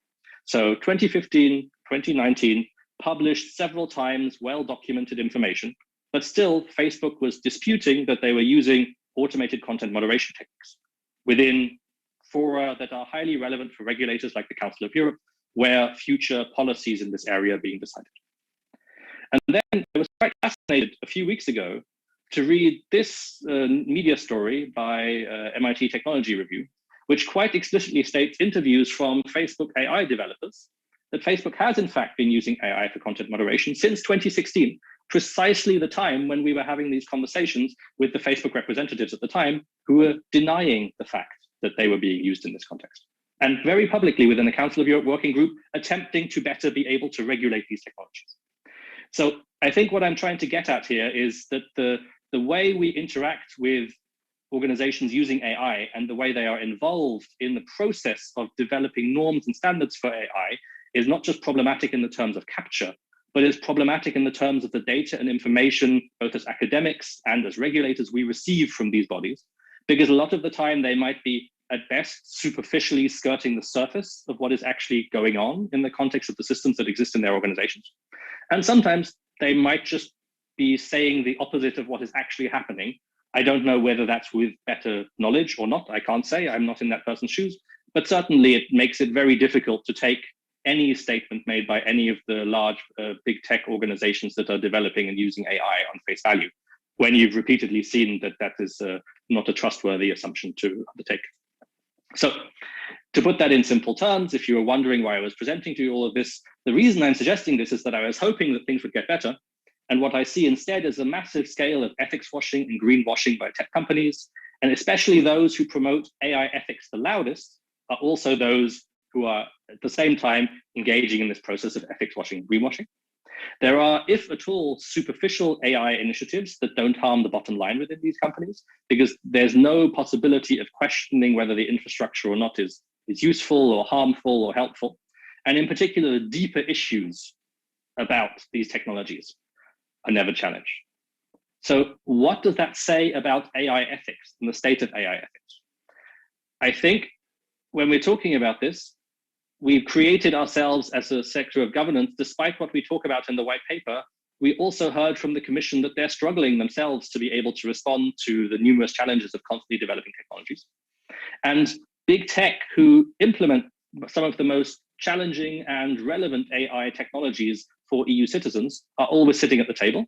So 2015, 2019 published several times well-documented information, but still Facebook was disputing that they were using automated content moderation techniques within fora that are highly relevant for regulators like the Council of Europe, where future policies in this area are being decided. And then I was quite fascinated a few weeks ago to read this media story by MIT Technology Review, which quite explicitly states interviews from Facebook AI developers that Facebook has in fact been using AI for content moderation since 2016, precisely the time when we were having these conversations with the Facebook representatives at the time who were denying the fact that they were being used in this context. And very publicly within the Council of Europe working group, attempting to better be able to regulate these technologies. So I think what I'm trying to get at here is that the way we interact with organizations using AI and the way they are involved in the process of developing norms and standards for AI is not just problematic in the terms of capture, but is problematic in the terms of the data and information, both as academics and as regulators, we receive from these bodies. Because a lot of the time they might be at best superficially skirting the surface of what is actually going on in the context of the systems that exist in their organizations. And sometimes they might just be saying the opposite of what is actually happening. I don't know whether that's with better knowledge or not. I can't say, I'm not in that person's shoes, but certainly it makes it very difficult to take any statement made by any of the large big tech organizations that are developing and using AI on face value, when you've repeatedly seen that that is not a trustworthy assumption to undertake. So to put that in simple terms, if you were wondering why I was presenting to you all of this, the reason I'm suggesting this is that I was hoping that things would get better. And what I see instead is a massive scale of ethics washing and greenwashing by tech companies, and especially those who promote AI ethics the loudest are also those who are at the same time engaging in this process of ethics washing and greenwashing. There are, if at all, superficial AI initiatives that don't harm the bottom line within these companies, because there's no possibility of questioning whether the infrastructure or not is useful or harmful or helpful. And in particular, the deeper issues about these technologies are never challenged. So what does that say about AI ethics and the state of AI ethics? I think when we're talking about this, we've created ourselves as a sector of governance, despite what we talk about in the white paper. We also heard from the Commission that they're struggling themselves to be able to respond to the numerous challenges of constantly developing technologies. And big tech who implement some of the most challenging and relevant AI technologies for EU citizens are always sitting at the table.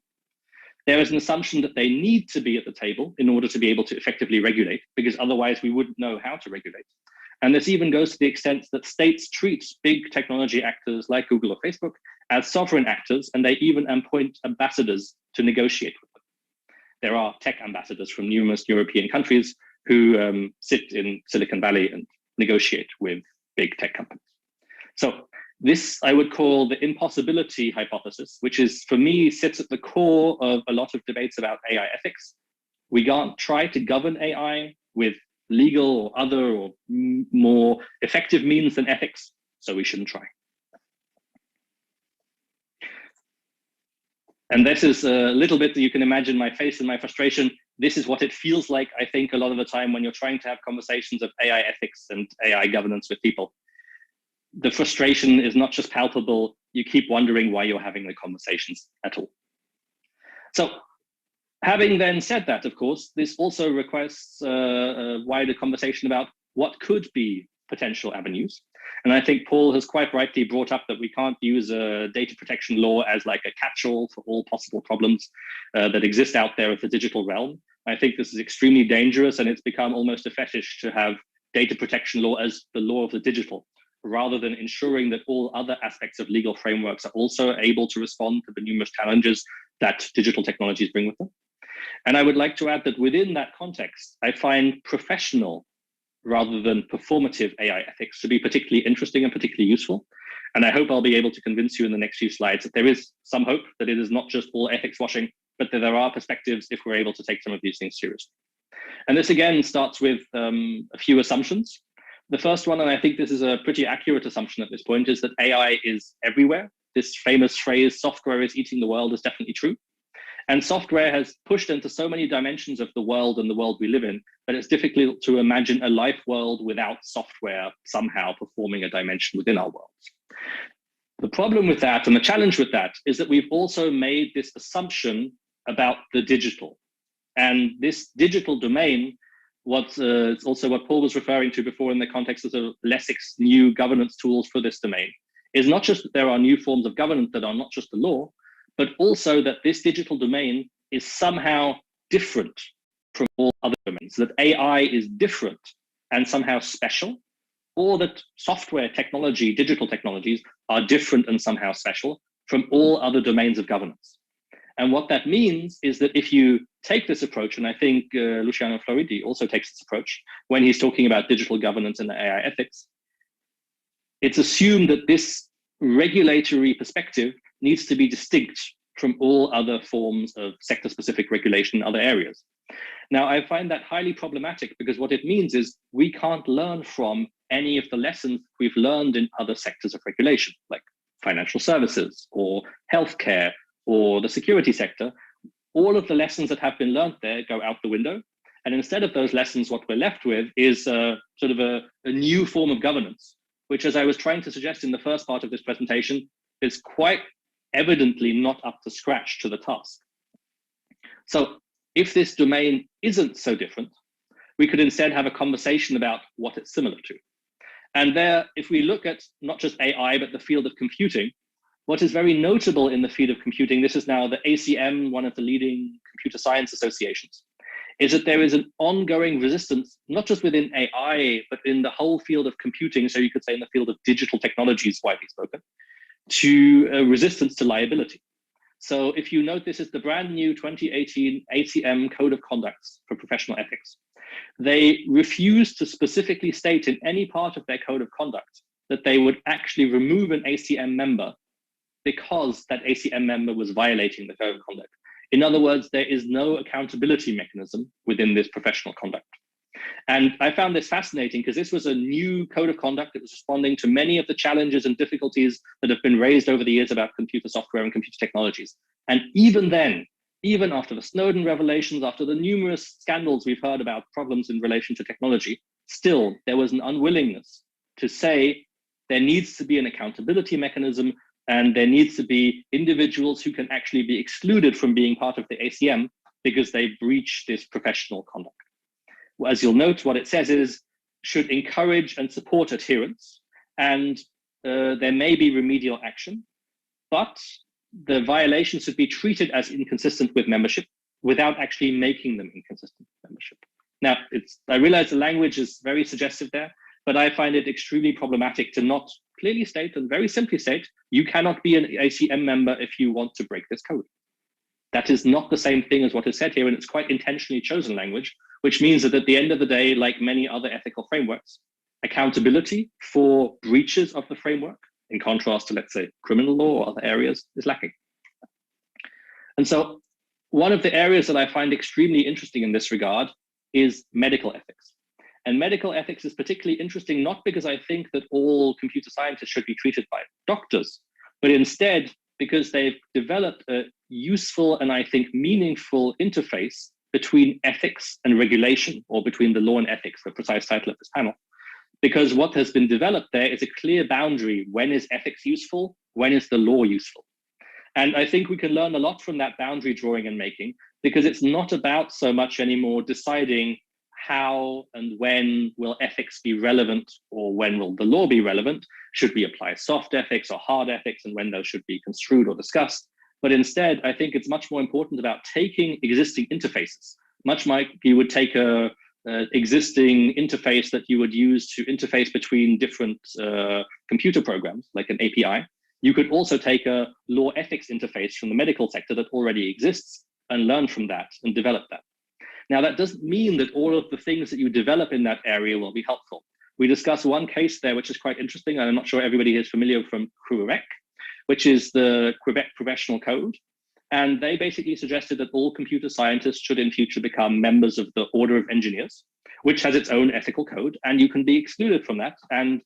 There is an assumption that they need to be at the table in order to be able to effectively regulate, because otherwise we wouldn't know how to regulate. And this even goes to the extent that states treat big technology actors like Google or Facebook as sovereign actors, and they even appoint ambassadors to negotiate with them. There are tech ambassadors from numerous European countries who sit in Silicon Valley and negotiate with big tech companies. So this I would call the impossibility hypothesis, which is, for me, sits at the core of a lot of debates about AI ethics. We can't try to govern AI with legal or other or more effective means than ethics, so we shouldn't try. And this is a little bit, you can imagine my face and my frustration. This is what it feels like, I think, a lot of the time when you're trying to have conversations of AI ethics and AI governance with people. The frustration is not just palpable, you keep wondering why you're having the conversations at all. So having then said that, of course, this also requests a wider conversation about what could be potential avenues. And I think Paul has quite rightly brought up that we can't use a data protection law as like a catch-all for all possible problems that exist out there of the digital realm. I think this is extremely dangerous, and it's become almost a fetish to have data protection law as the law of the digital, rather than ensuring that all other aspects of legal frameworks are also able to respond to the numerous challenges that digital technologies bring with them. And I would like to add that within that context, I find professional rather than performative AI ethics to be particularly interesting and particularly useful. And I hope I'll be able to convince you in the next few slides that there is some hope that it is not just all ethics washing, but that there are perspectives if we're able to take some of these things seriously. And this again starts with a few assumptions. The first one, and I think this is a pretty accurate assumption at this point, is that AI is everywhere. This famous phrase, software is eating the world, is definitely true. And software has pushed into so many dimensions of the world and the world we live in that it's difficult to imagine a life world without software somehow performing a dimension within our worlds. The problem with that and the challenge with that is that we've also made this assumption about the digital. And this digital domain, it's also what Paul was referring to before in the context of the Lessig's new governance tools for this domain, is not just that there are new forms of governance that are not just the law, but also that this digital domain is somehow different from all other domains, that AI is different and somehow special, or that software technology, digital technologies are different and somehow special from all other domains of governance. And what that means is that if you take this approach, and I think Luciano Floridi also takes this approach when he's talking about digital governance and AI ethics, it's assumed that this regulatory perspective needs to be distinct from all other forms of sector-specific regulation in other areas. Now, I find that highly problematic because what it means is we can't learn from any of the lessons we've learned in other sectors of regulation, like financial services or healthcare or the security sector. All of the lessons that have been learned there go out the window. And instead of those lessons, what we're left with is sort of a new form of governance, which, as I was trying to suggest in the first part of this presentation, is quite evidently not up to scratch to the task. So if this domain isn't so different, we could instead have a conversation about what it's similar to. And there, if we look at not just AI, but the field of computing, what is very notable in the field of computing, this is now the ACM, one of the leading computer science associations, is that there is an ongoing resistance, not just within AI, but in the whole field of computing, so you could say in the field of digital technologies, widely spoken, to resistance to liability. So if you note, this is the brand new 2018 ACM Code of Conducts for Professional Ethics. They refuse to specifically state in any part of their Code of Conduct that they would actually remove an ACM member because that ACM member was violating the Code of Conduct. In other words, there is no accountability mechanism within this professional conduct. And I found this fascinating because this was a new code of conduct that was responding to many of the challenges and difficulties that have been raised over the years about computer software and computer technologies. And even then, even after the Snowden revelations, after the numerous scandals we've heard about problems in relation to technology, still there was an unwillingness to say there needs to be an accountability mechanism and there needs to be individuals who can actually be excluded from being part of the ACM because they breach this professional conduct. As you'll note, what it says is, should encourage and support adherence, and there may be remedial action, but the violations should be treated as inconsistent with membership without actually making them inconsistent with membership. Now, I realize the language is very suggestive there, but I find it extremely problematic to not clearly state and very simply state, you cannot be an ACM member if you want to break this code. That is not the same thing as what is said here, and it's quite intentionally chosen language, which means that at the end of the day, like many other ethical frameworks, accountability for breaches of the framework, in contrast to, let's say, criminal law or other areas, is lacking. And so one of the areas that I find extremely interesting in this regard is medical ethics. And medical ethics is particularly interesting, not because I think that all computer scientists should be treated by doctors, but instead because they've developed a useful and I think meaningful interface between ethics and regulation, or between the law and ethics, the precise title of this panel. Because what has been developed there is a clear boundary. When is ethics useful? When is the law useful? And I think we can learn a lot from that boundary drawing and making, because it's not about so much anymore deciding how and when will ethics be relevant, or when will the law be relevant? Should we apply soft ethics or hard ethics, and when those should be construed or discussed? But instead, I think it's much more important about taking existing interfaces, much like you would take a existing interface that you would use to interface between different computer programs, like an API. You could also take a law ethics interface from the medical sector that already exists and learn from that and develop that. Now, that doesn't mean that all of the things that you develop in that area will be helpful. We discuss one case there, which is quite interesting, and I'm not sure everybody is familiar from Quebec, which is the Quebec Professional Code. And they basically suggested that all computer scientists should in future become members of the Order of Engineers, which has its own ethical code, and you can be excluded from that. And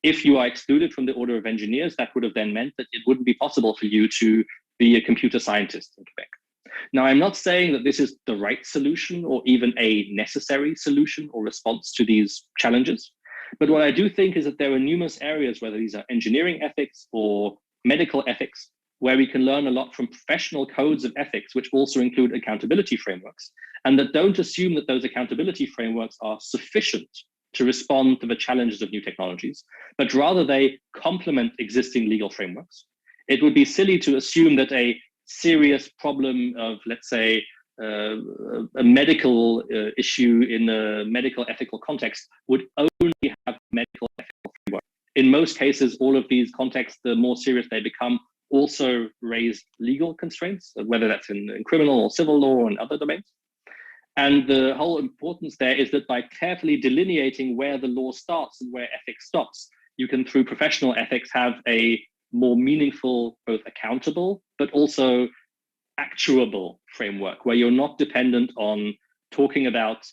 if you are excluded from the Order of Engineers, that would have then meant that it wouldn't be possible for you to be a computer scientist in Quebec. Now, I'm not saying that this is the right solution or even a necessary solution or response to these challenges. But what I do think is that there are numerous areas, whether these are engineering ethics or medical ethics, where we can learn a lot from professional codes of ethics, which also include accountability frameworks, and that don't assume that those accountability frameworks are sufficient to respond to the challenges of new technologies, but rather they complement existing legal frameworks. It would be silly to assume that a serious problem of, let's say, a medical issue in a medical ethical context would only have medical ethical framework. In most cases, all of these contexts, the more serious they become, also raise legal constraints, whether that's in criminal or civil law and other domains. And the whole importance there is that by carefully delineating where the law starts and where ethics stops, you can, through professional ethics, have a more meaningful, both accountable, but also actuable framework where you're not dependent on talking about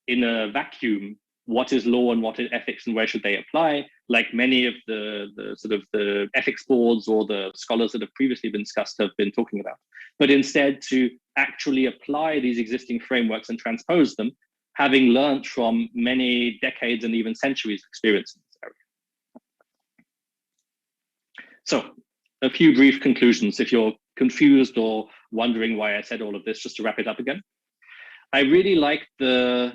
in a vacuum what is law and what is ethics and where should they apply, like many of the sort of the ethics boards or the scholars that have previously been discussed have been talking about, but instead to actually apply these existing frameworks and transpose them, having learned from many decades and even centuries of experience in this area. So a few brief conclusions if you're confused or wondering why I said all of this, just to wrap it up again. I really like the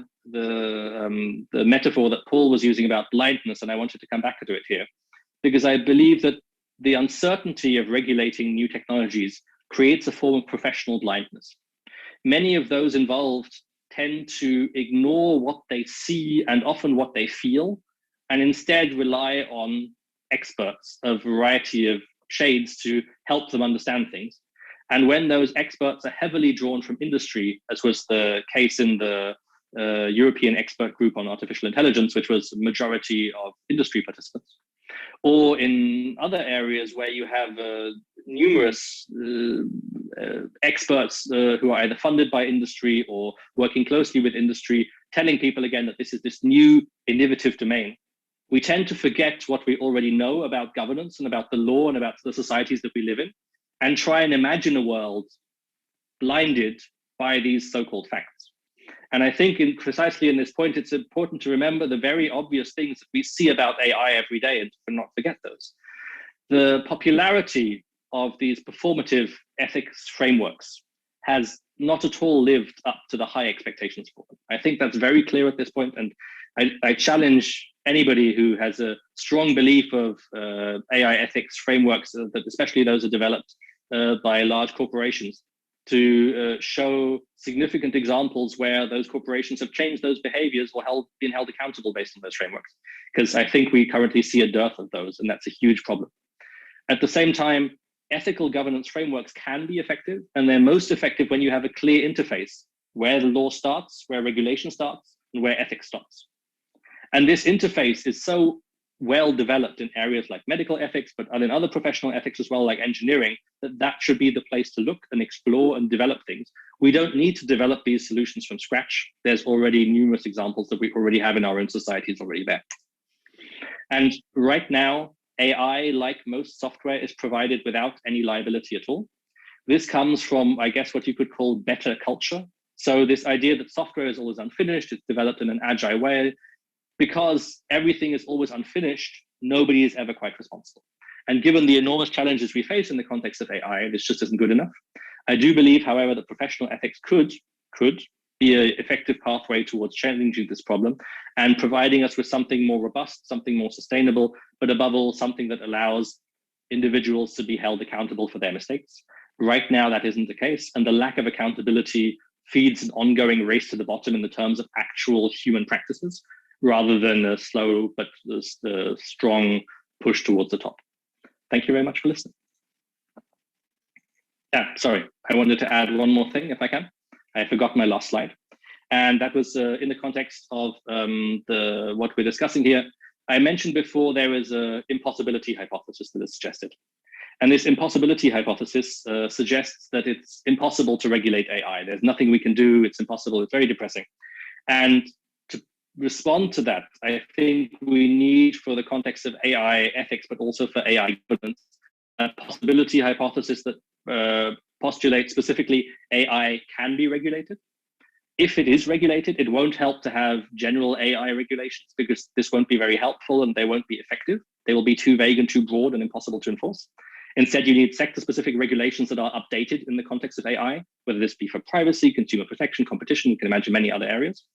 metaphor that Paul was using about blindness, and I wanted to come back to it here, because I believe that the uncertainty of regulating new technologies creates a form of professional blindness. Many of those involved tend to ignore what they see and often what they feel, and instead rely on experts of a variety of shades to help them understand things. And when those experts are heavily drawn from industry, as was the case in the European expert group on artificial intelligence, which was a majority of industry participants, or in other areas where you have numerous experts who are either funded by industry or working closely with industry, telling people again that this is this new innovative domain, we tend to forget what we already know about governance and about the law and about the societies that we live in, and try and imagine a world blinded by these so-called facts. And I think precisely in this point, it's important to remember the very obvious things that we see about AI every day and to not forget those. The popularity of these performative ethics frameworks has not at all lived up to the high expectations for them. I think that's very clear at this point, and I challenge anybody who has a strong belief of AI ethics frameworks, that especially those are developed by large corporations, to show significant examples where those corporations have changed those behaviors or been held accountable based on those frameworks. Because I think we currently see a dearth of those, and that's a huge problem. At the same time, ethical governance frameworks can be effective, and they're most effective when you have a clear interface where the law starts, where regulation starts, and where ethics stops. And this interface is so well developed in areas like medical ethics, but in other professional ethics as well, like engineering, that should be the place to look and explore and develop things. We don't need to develop these solutions from scratch. There's already numerous examples that we already have in our own societies already there. And right now, AI, like most software, is provided without any liability at all. This comes from, I guess, what you could call better culture. So this idea that software is always unfinished, it's developed in an agile way. Because everything is always unfinished, nobody is ever quite responsible. And given the enormous challenges we face in the context of AI, this just isn't good enough. I do believe, however, that professional ethics could be an effective pathway towards challenging this problem and providing us with something more robust, something more sustainable, but above all, something that allows individuals to be held accountable for their mistakes. Right now, that isn't the case, and the lack of accountability feeds an ongoing race to the bottom in the terms of actual human practices, rather than a slow but strong push towards the top. Thank you very much for listening. Sorry, I wanted to add one more thing if I can. I forgot my last slide. And that was in the context of what we're discussing here. I mentioned before there is an impossibility hypothesis that is suggested. And this impossibility hypothesis suggests that it's impossible to regulate AI. There's nothing we can do, it's impossible, it's very depressing. And respond to that, I think we need, for the context of AI ethics, but also for AI governance, a possibility hypothesis that postulate specifically AI can be regulated. If it is regulated, it won't help to have general AI regulations because this won't be very helpful and they won't be effective. They will be too vague and too broad and impossible to enforce. Instead, you need sector-specific regulations that are updated in the context of AI, whether this be for privacy, consumer protection, competition, you can imagine many other areas.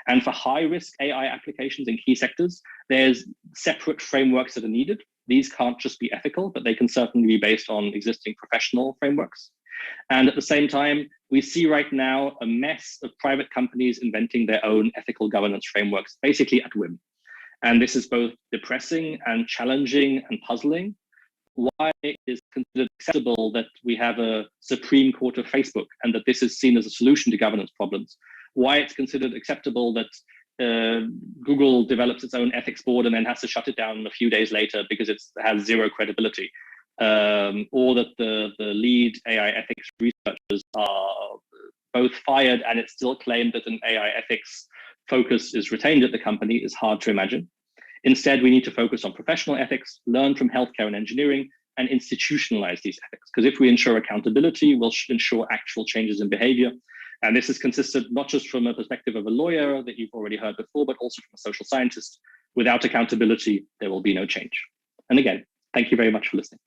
And for high-risk AI applications in key sectors, there's separate frameworks that are needed. These can't just be ethical, but they can certainly be based on existing professional frameworks. And at the same time, we see right now a mess of private companies inventing their own ethical governance frameworks, basically at whim. And this is both depressing and challenging and puzzling. Why it is considered acceptable that we have a Supreme Court of Facebook and that this is seen as a solution to governance problems. Why it's considered acceptable that Google develops its own ethics board and then has to shut it down a few days later because it has zero credibility. Or that the lead AI ethics researchers are both fired and it's still claimed that an AI ethics focus is retained at the company is hard to imagine. Instead, we need to focus on professional ethics, learn from healthcare and engineering, and institutionalize these ethics. Because if we ensure accountability, we'll ensure actual changes in behavior. And this is consistent not just from a perspective of a lawyer that you've already heard before, but also from a social scientist. Without accountability, there will be no change. And again, thank you very much for listening.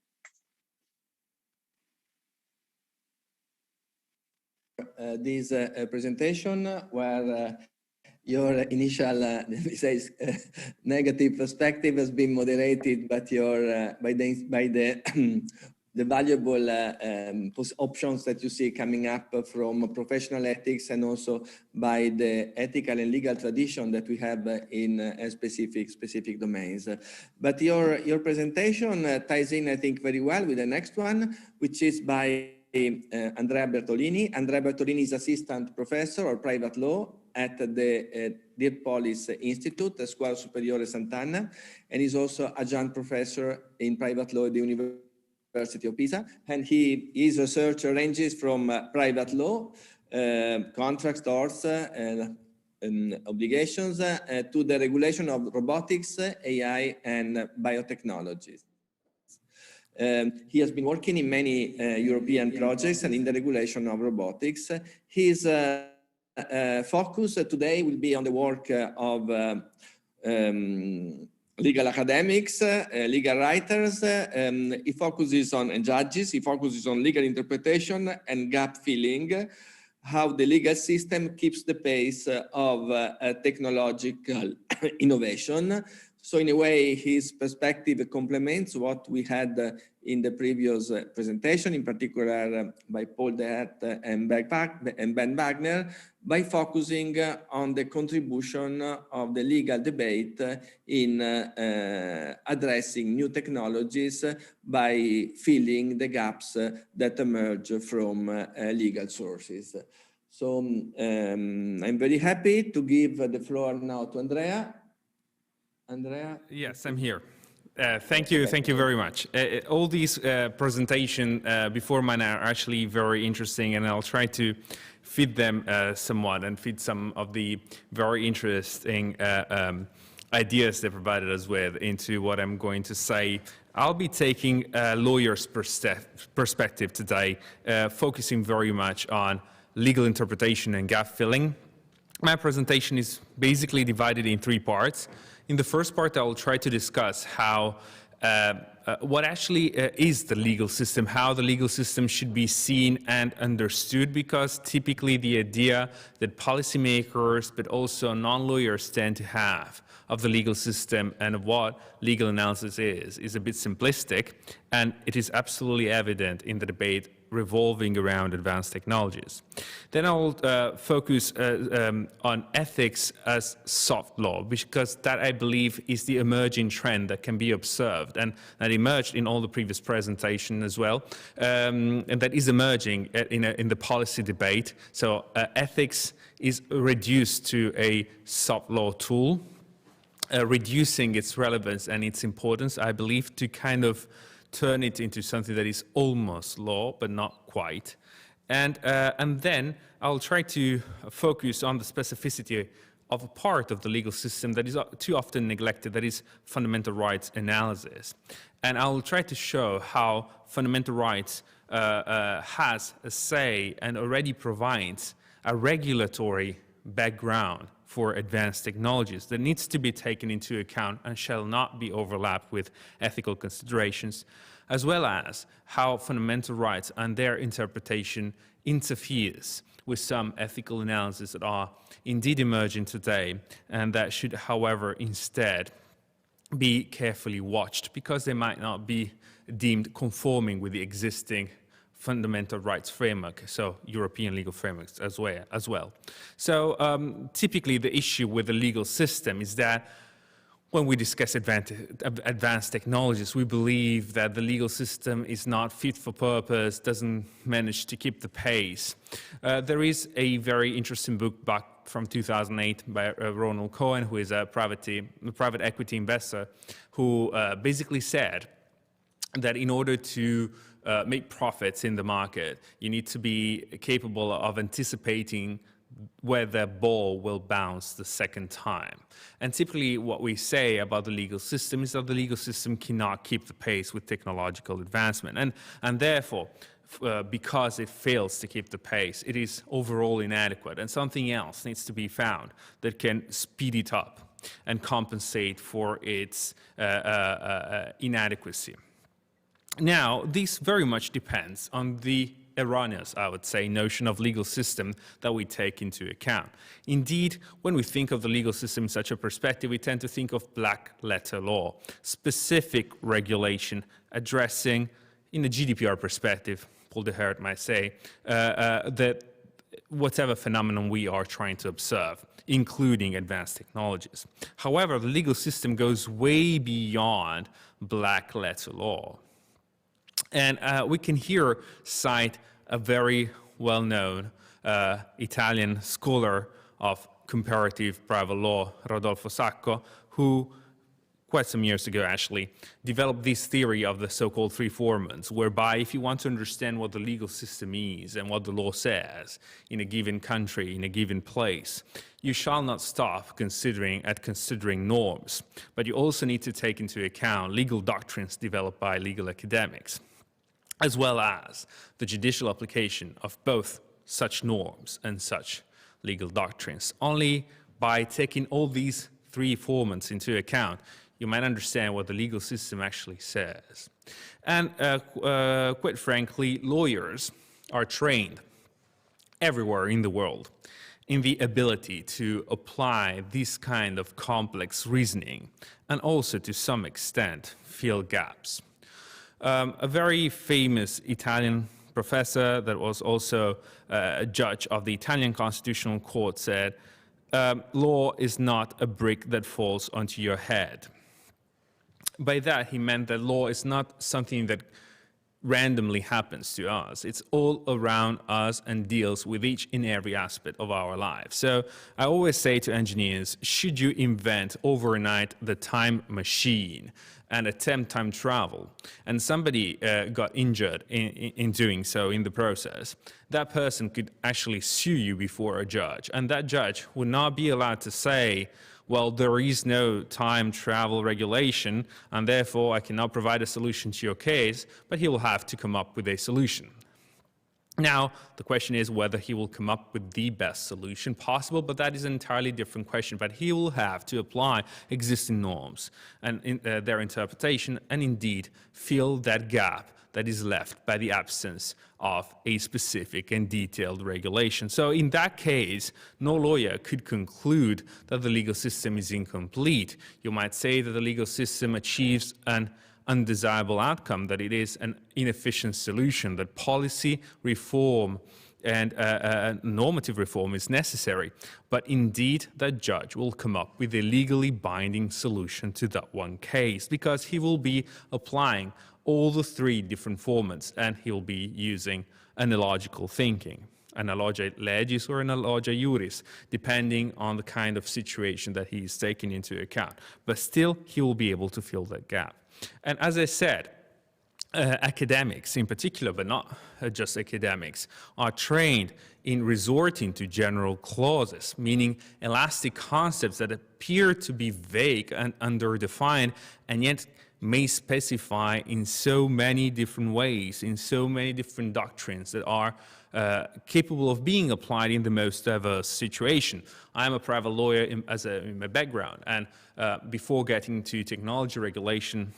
This presentation where your initial negative perspective has been moderated, but your by the valuable options that you see coming up from professional ethics and also by the ethical and legal tradition that we have in specific domains. But your presentation ties in, I think, very well with the next one, which is by Andrea Bertolini. Andrea Bertolini is assistant professor of private law at the Dirpolis Institute, Scuola Superiore Sant'Anna, and is also adjunct professor in private law at the University of Pisa. And his research ranges from private law, contracts, torts, obligations, to the regulation of robotics, AI, and biotechnologies. He has been working in many European projects and in the regulation of robotics. His focus today will be on the work of legal academics, legal writers. He focuses on judges, he focuses on legal interpretation and gap filling, how the legal system keeps the pace of technological innovation. So in a way, his perspective complements what we had in the previous presentation, in particular by Paul Dehert and Ben Wagner, by focusing on the contribution of the legal debate in addressing new technologies by filling the gaps that emerge from legal sources. So I'm very happy to give the floor now to Andrea. Andrea? Yes, I'm here. Thank you very much. All these presentations before mine are actually very interesting, and I'll try to fit them somewhat and fit some of the very interesting ideas they provided us with into what I'm going to say. I'll be taking a lawyer's perspective today, focusing very much on legal interpretation and gap filling. My presentation is basically divided in three parts. In the first part, I will try to discuss how what actually is the legal system, how the legal system should be seen and understood, because typically the idea that policymakers, but also non-lawyers tend to have of the legal system and what legal analysis is a bit simplistic, and it is absolutely evident in the debate revolving around advanced technologies. Then I will focus on ethics as soft law, because that, I believe, is the emerging trend that can be observed and that emerged in all the previous presentation as well, and that is emerging in the policy debate. So ethics is reduced to a soft law tool, reducing its relevance and its importance, I believe, to kind of turn it into something that is almost law, but not quite. And then I'll try to focus on the specificity of a part of the legal system that is too often neglected, that is fundamental rights analysis. And I'll try to show how fundamental rights has a say and already provides a regulatory background for advanced technologies that needs to be taken into account and shall not be overlapped with ethical considerations, as well as how fundamental rights and their interpretation interferes with some ethical analyses that are indeed emerging today and that should, however, instead be carefully watched because they might not be deemed conforming with the existing fundamental rights framework, so European legal frameworks as well. So typically the issue with the legal system is that when we discuss advanced technologies, we believe that the legal system is not fit for purpose, doesn't manage to keep the pace. There is a very interesting book back from 2008 by Ronald Cohen, who is a private equity investor, who basically said that in order to make profits in the market, you need to be capable of anticipating where the ball will bounce the second time. And typically what we say about the legal system is that the legal system cannot keep the pace with technological advancement. And therefore, because it fails to keep the pace, it is overall inadequate. And something else needs to be found that can speed it up and compensate for its inadequacy. Now, this very much depends on the erroneous, I would say, notion of legal system that we take into account. Indeed, when we think of the legal system in such a perspective, we tend to think of black letter law, specific regulation addressing, in the GDPR perspective, Paul de Hert might say, that whatever phenomenon we are trying to observe, including advanced technologies. However, the legal system goes way beyond black letter law. And we can here cite a very well-known Italian scholar of comparative private law, Rodolfo Sacco, who quite some years ago actually developed this theory of the so-called three formants, whereby if you want to understand what the legal system is and what the law says in a given country, in a given place, you shall not stop considering norms, but you also need to take into account legal doctrines developed by legal academics, as well as the judicial application of both such norms and such legal doctrines. Only by taking all these three formats into account, you might understand what the legal system actually says. And quite frankly, lawyers are trained everywhere in the world in the ability to apply this kind of complex reasoning and also to some extent fill gaps. A very famous Italian professor that was also a judge of the Italian Constitutional Court said, law is not a brick that falls onto your head. By that, he meant that law is not something that randomly happens to us. It's all around us and deals with each and every aspect of our lives. So I always say to engineers, should you invent overnight the time machine and attempt time travel, and somebody got injured in doing so in the process, that person could actually sue you before a judge, and that judge would not be allowed to say, well, there is no time travel regulation, and therefore I cannot provide a solution to your case, but he will have to come up with a solution. Now, the question is whether he will come up with the best solution possible, but that is an entirely different question. But he will have to apply existing norms and their interpretation and indeed fill that gap that is left by the absence of a specific and detailed regulation. So in that case, no lawyer could conclude that the legal system is incomplete. You might say that the legal system achieves an undesirable outcome, that it is an inefficient solution, that policy reform and normative reform is necessary. But indeed, that judge will come up with a legally binding solution to that one case because he will be applying all the three different formats and he'll be using analogical thinking, analogia legis or analogia juris, depending on the kind of situation that he is taking into account. But still, he will be able to fill that gap. And as I said, academics in particular, but not just academics, are trained in resorting to general clauses, meaning elastic concepts that appear to be vague and underdefined, and yet may specify in so many different ways, in so many different doctrines that are capable of being applied in the most diverse situation. I'm a private lawyer in my background, and before getting to technology regulation,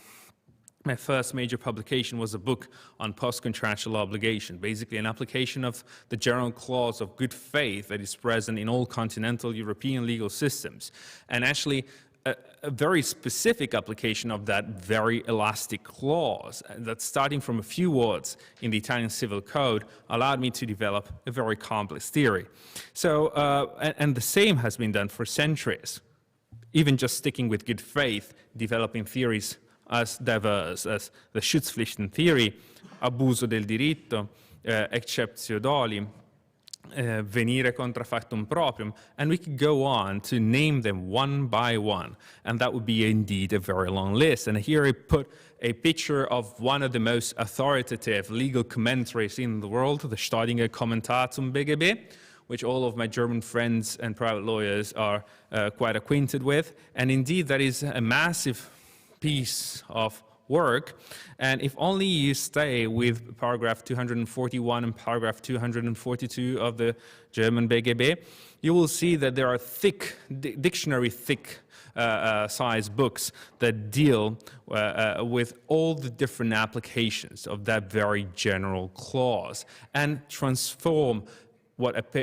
my first major publication was a book on post-contractual obligation, basically an application of the general clause of good faith that is present in all continental European legal systems. And actually, a very specific application of that very elastic clause that, starting from a few words in the Italian Civil Code, allowed me to develop a very complex theory. So, and the same has been done for centuries. Even just sticking with good faith, developing theories as diverse as the Schutzpflichten theory, abuso del diritto, exceptio doli, venire contra factum proprium, and we could go on to name them one by one, and that would be indeed a very long list. And here I put a picture of one of the most authoritative legal commentaries in the world, the Staudinger Kommentar zum BGB, which all of my German friends and private lawyers are quite acquainted with. And indeed, that is a massive piece of work, and if only you stay with paragraph 241 and paragraph 242 of the German BGB, you will see that there are thick, dictionary-thick size books that deal with all the different applications of that very general clause and transform what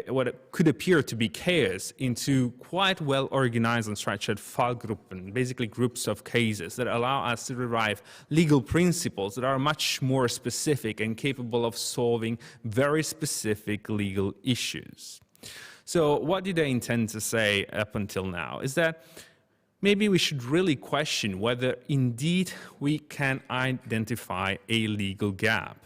could appear to be chaos into quite well organized and structured Fallgruppen, basically groups of cases that allow us to derive legal principles that are much more specific and capable of solving very specific legal issues. So what did I intend to say up until now is that maybe we should really question whether indeed we can identify a legal gap.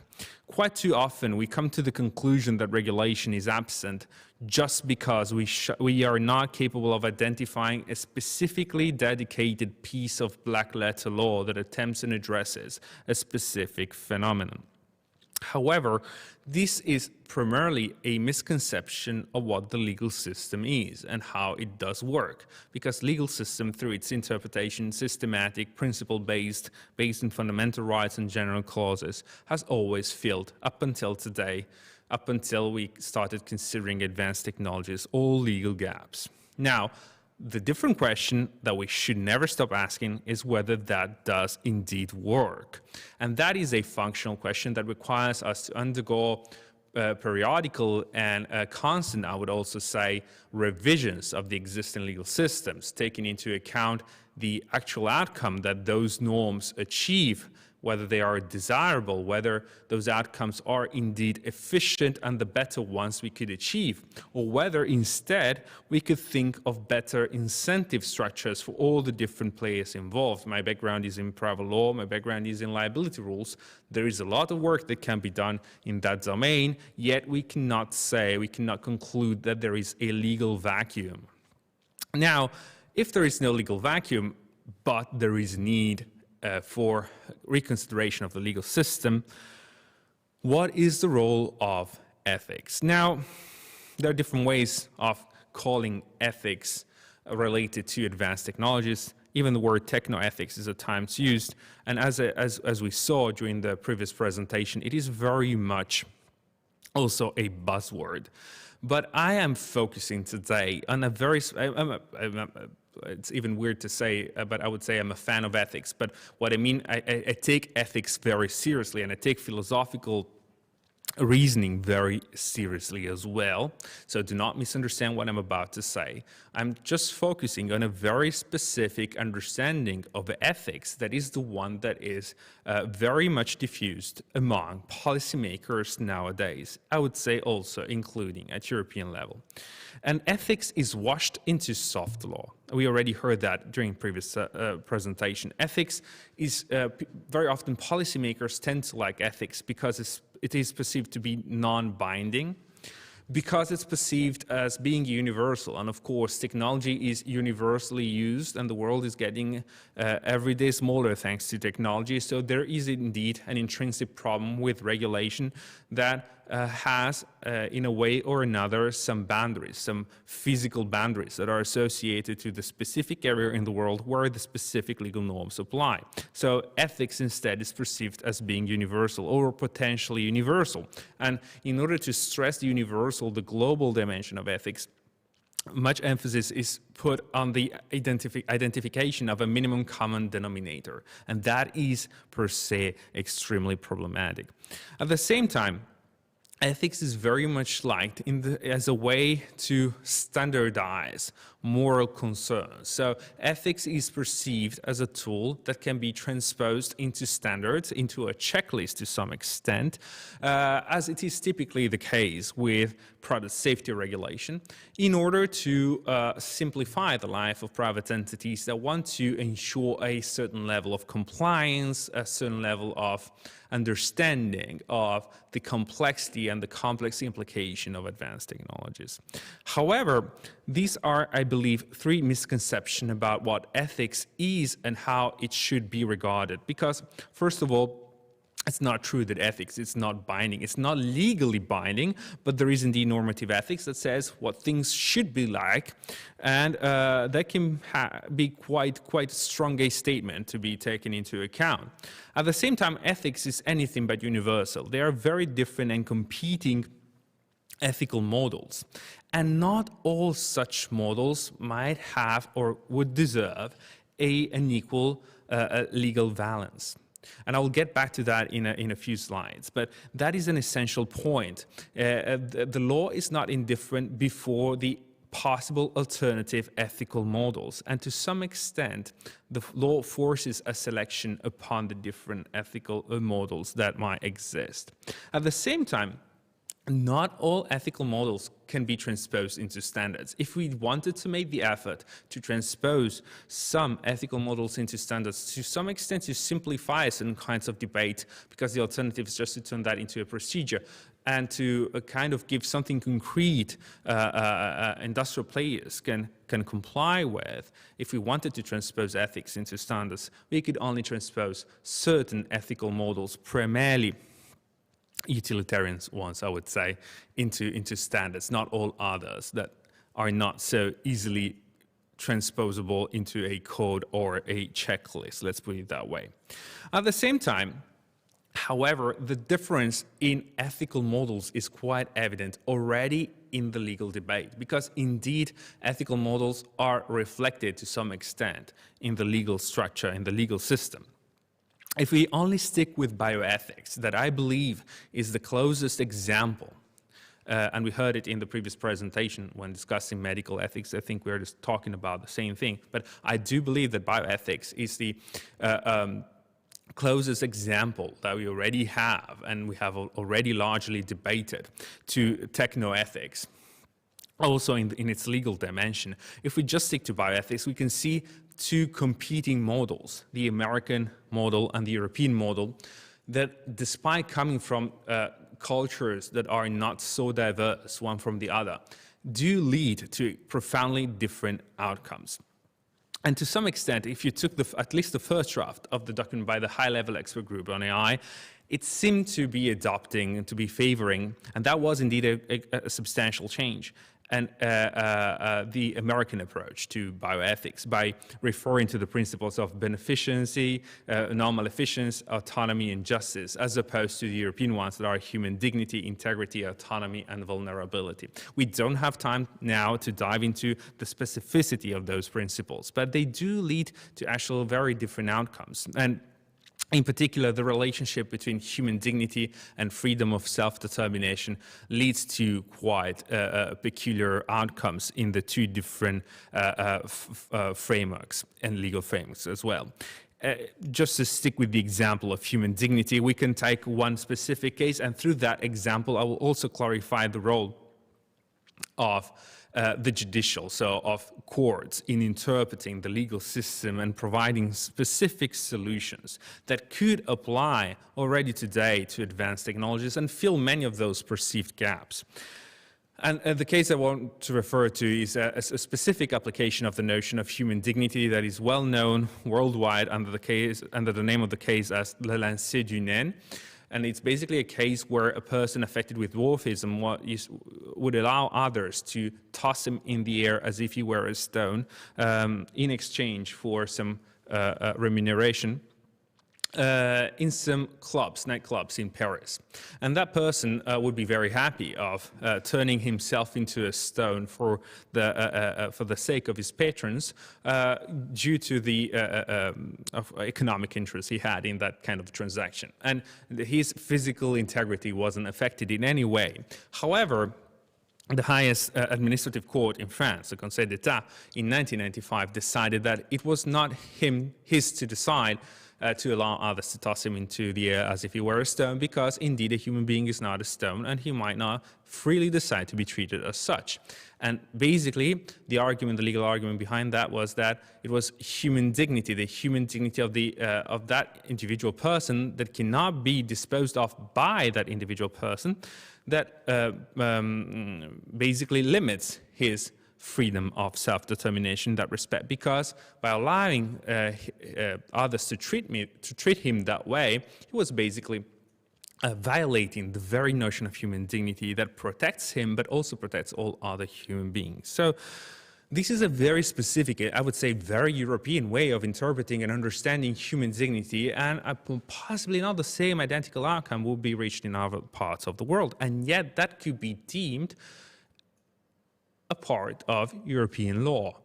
Quite too often we come to the conclusion that regulation is absent just because we are not capable of identifying a specifically dedicated piece of black letter law that attempts and addresses a specific phenomenon. However, this is primarily a misconception of what the legal system is and how it does work, because legal system, through its interpretation, systematic, principle-based, based on fundamental rights and general clauses, has always filled, up until today, up until we started considering advanced technologies, all legal gaps. Now, the different question that we should never stop asking is whether that does indeed work. And that is a functional question that requires us to undergo periodical and constant, I would also say, revisions of the existing legal systems, taking into account the actual outcome that those norms achieve, whether they are desirable, whether those outcomes are indeed efficient and the better ones we could achieve, or whether instead we could think of better incentive structures for all the different players involved. My background is in private law, my background is in liability rules. There is a lot of work that can be done in that domain, yet we cannot conclude that there is a legal vacuum. Now, if there is no legal vacuum, but there is need for reconsideration of the legal system, what is the role of ethics? Now, there are different ways of calling ethics related to advanced technologies. Even the word technoethics is at times used, and as we saw during the previous presentation, it is very much also a buzzword. But I am focusing today on a very, it's even weird to say, but I would say I'm a fan of ethics. But what I mean, I take ethics very seriously, and I take philosophical reasoning very seriously as well. So do not misunderstand what I'm about to say. I'm just focusing on a very specific understanding of ethics that is the one that is very much diffused among policymakers nowadays. I would say also including at European level. And ethics is washed into soft law. We already heard that during previous presentation. Ethics is very often policymakers tend to like ethics because it is perceived to be non-binding. because it's perceived as being universal. And of course, technology is universally used, and the world is getting every day smaller thanks to technology. So there is indeed an intrinsic problem with regulation that has, in a way or another, some boundaries, some physical boundaries that are associated to the specific area in the world where the specific legal norms apply. So ethics instead is perceived as being universal or potentially universal. And in order to stress the universal, the global dimension of ethics, much emphasis is put on the identification of a minimum common denominator. And that is per se extremely problematic. At the same time, ethics is very much liked as a way to standardize moral concerns. So ethics is perceived as a tool that can be transposed into standards, into a checklist to some extent, as it is typically the case with product safety regulation, in order to simplify the life of private entities that want to ensure a certain level of compliance, a certain level of understanding of the complexity and the complex implication of advanced technologies. However, these are, I believe, three misconceptions about what ethics is and how it should be regarded. Because, first of all, it's not true that ethics is not binding. It's not legally binding, but there is indeed normative ethics that says what things should be like, and that can be quite a strong a statement to be taken into account. At the same time, ethics is anything but universal. They are very different and competing ethical models, and not all such models might have or would deserve an equal legal valence. And I'll get back to that in a few slides, but that is an essential point. The law is not indifferent before the possible alternative ethical models, and to some extent, the law forces a selection upon the different ethical models that might exist. At the same time, not all ethical models can be transposed into standards. If we wanted to make the effort to transpose some ethical models into standards, to some extent to simplify certain kinds of debate, because the alternative is just to turn that into a procedure, and to kind of give something concrete industrial players can comply with. If we wanted to transpose ethics into standards, we could only transpose certain ethical models, primarily utilitarian ones, I would say, into standards, not all others that are not so easily transposable into a code or a checklist, let's put it that way. At the same time, however, the difference in ethical models is quite evident already in the legal debate, because indeed ethical models are reflected to some extent in the legal structure, in the legal system. If we only stick with bioethics, that I believe is the closest example, and we heard it in the previous presentation when discussing medical ethics, I think we're just talking about the same thing, but I do believe that bioethics is the closest example that we already have, and we have already largely debated, to technoethics. Also in its legal dimension. If we just stick to bioethics, we can see two competing models, the American model and the European model, that despite coming from cultures that are not so diverse one from the other, do lead to profoundly different outcomes. And to some extent, if you took at least the first draft of the document by the high-level expert group on AI, it seemed to be adopting and to be favoring, and that was indeed a substantial change, and the American approach to bioethics by referring to the principles of beneficency, non-maleficence, autonomy, and justice, as opposed to the European ones that are human dignity, integrity, autonomy, and vulnerability. We don't have time now to dive into the specificity of those principles, but they do lead to actual very different outcomes. And in particular, the relationship between human dignity and freedom of self-determination leads to quite peculiar outcomes in the two different frameworks and legal frameworks as well. Just to stick with the example of human dignity, we can take one specific case, and through that example, I will also clarify the role of the judicial, so of courts, in interpreting the legal system and providing specific solutions that could apply already today to advanced technologies and fill many of those perceived gaps. And the case I want to refer to is a specific application of the notion of human dignity that is well known worldwide under the name of the case as le lancer du nain. And it's basically a case where a person affected with dwarfism would allow others to toss him in the air as if he were a stone in exchange for some remuneration. In some nightclubs in Paris. And that person would be very happy of turning himself into a stone for the sake of his patrons due to the economic interest he had in that kind of transaction. And his physical integrity wasn't affected in any way. However, the highest administrative court in France, the Conseil d'État, in 1995 decided that it was not his to decide to allow others to toss him into the air as if he were a stone, because indeed a human being is not a stone and he might not freely decide to be treated as such. And basically, the legal argument behind that was that it was human dignity, the human dignity of that individual person that cannot be disposed of by that individual person, that basically limits his freedom of self-determination in that respect, because by allowing others to treat him that way, he was basically violating the very notion of human dignity that protects him, but also protects all other human beings. So this is a very specific, I would say, very European way of interpreting and understanding human dignity, and possibly not the same identical outcome will be reached in other parts of the world. And yet that could be deemed a part of European law.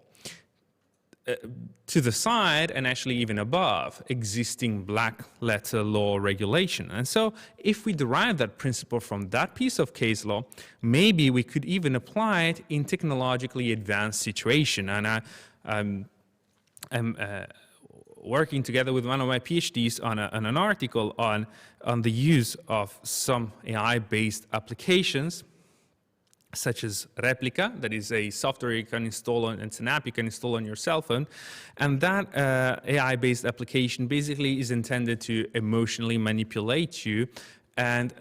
To the side, and actually even above, existing black letter law regulation. And so if we derive that principle from that piece of case law, maybe we could even apply it in technologically advanced situation. And I'm working together with one of my PhDs on an article on the use of some AI-based applications, such as Replica, that is a software you can install on, it's an app you can install on your cell phone. And that AI-based application basically is intended to emotionally manipulate you and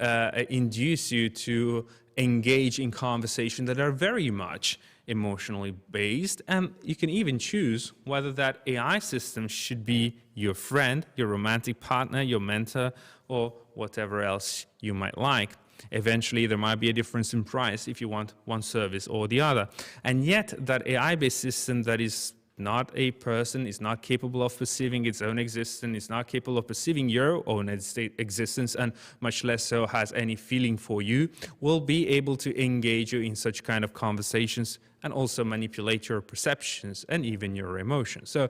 induce you to engage in conversations that are very much emotionally based. And you can even choose whether that AI system should be your friend, your romantic partner, your mentor, or whatever else you might like. Eventually, there might be a difference in price if you want one service or the other. And yet, that AI-based system that is not a person, is not capable of perceiving its own existence, is not capable of perceiving your own existence, and much less so has any feeling for you, will be able to engage you in such kind of conversations and also manipulate your perceptions and even your emotions. So,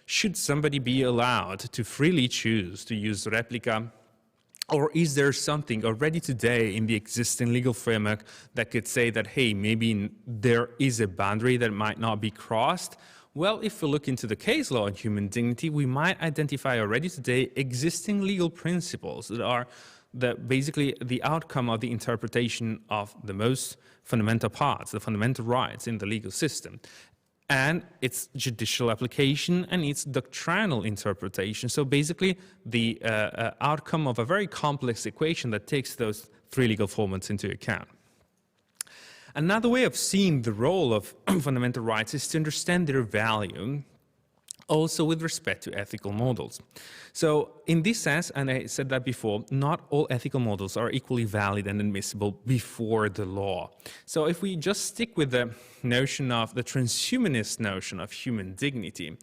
should somebody be allowed to freely choose to use Replica? Or is there something already today in the existing legal framework that could say that, hey, maybe there is a boundary that might not be crossed? Well, if we look into the case law on human dignity, we might identify already today existing legal principles that are basically the outcome of the interpretation of the most fundamental parts, the fundamental rights in the legal system, and its judicial application and its doctrinal interpretation. So basically the outcome of a very complex equation that takes those three legal formats into account. Another way of seeing the role of fundamental rights is to understand their value also with respect to ethical models. So in this sense, and I said that before, not all ethical models are equally valid and admissible before the law. So if we just stick with the notion of the transhumanist notion of human dignity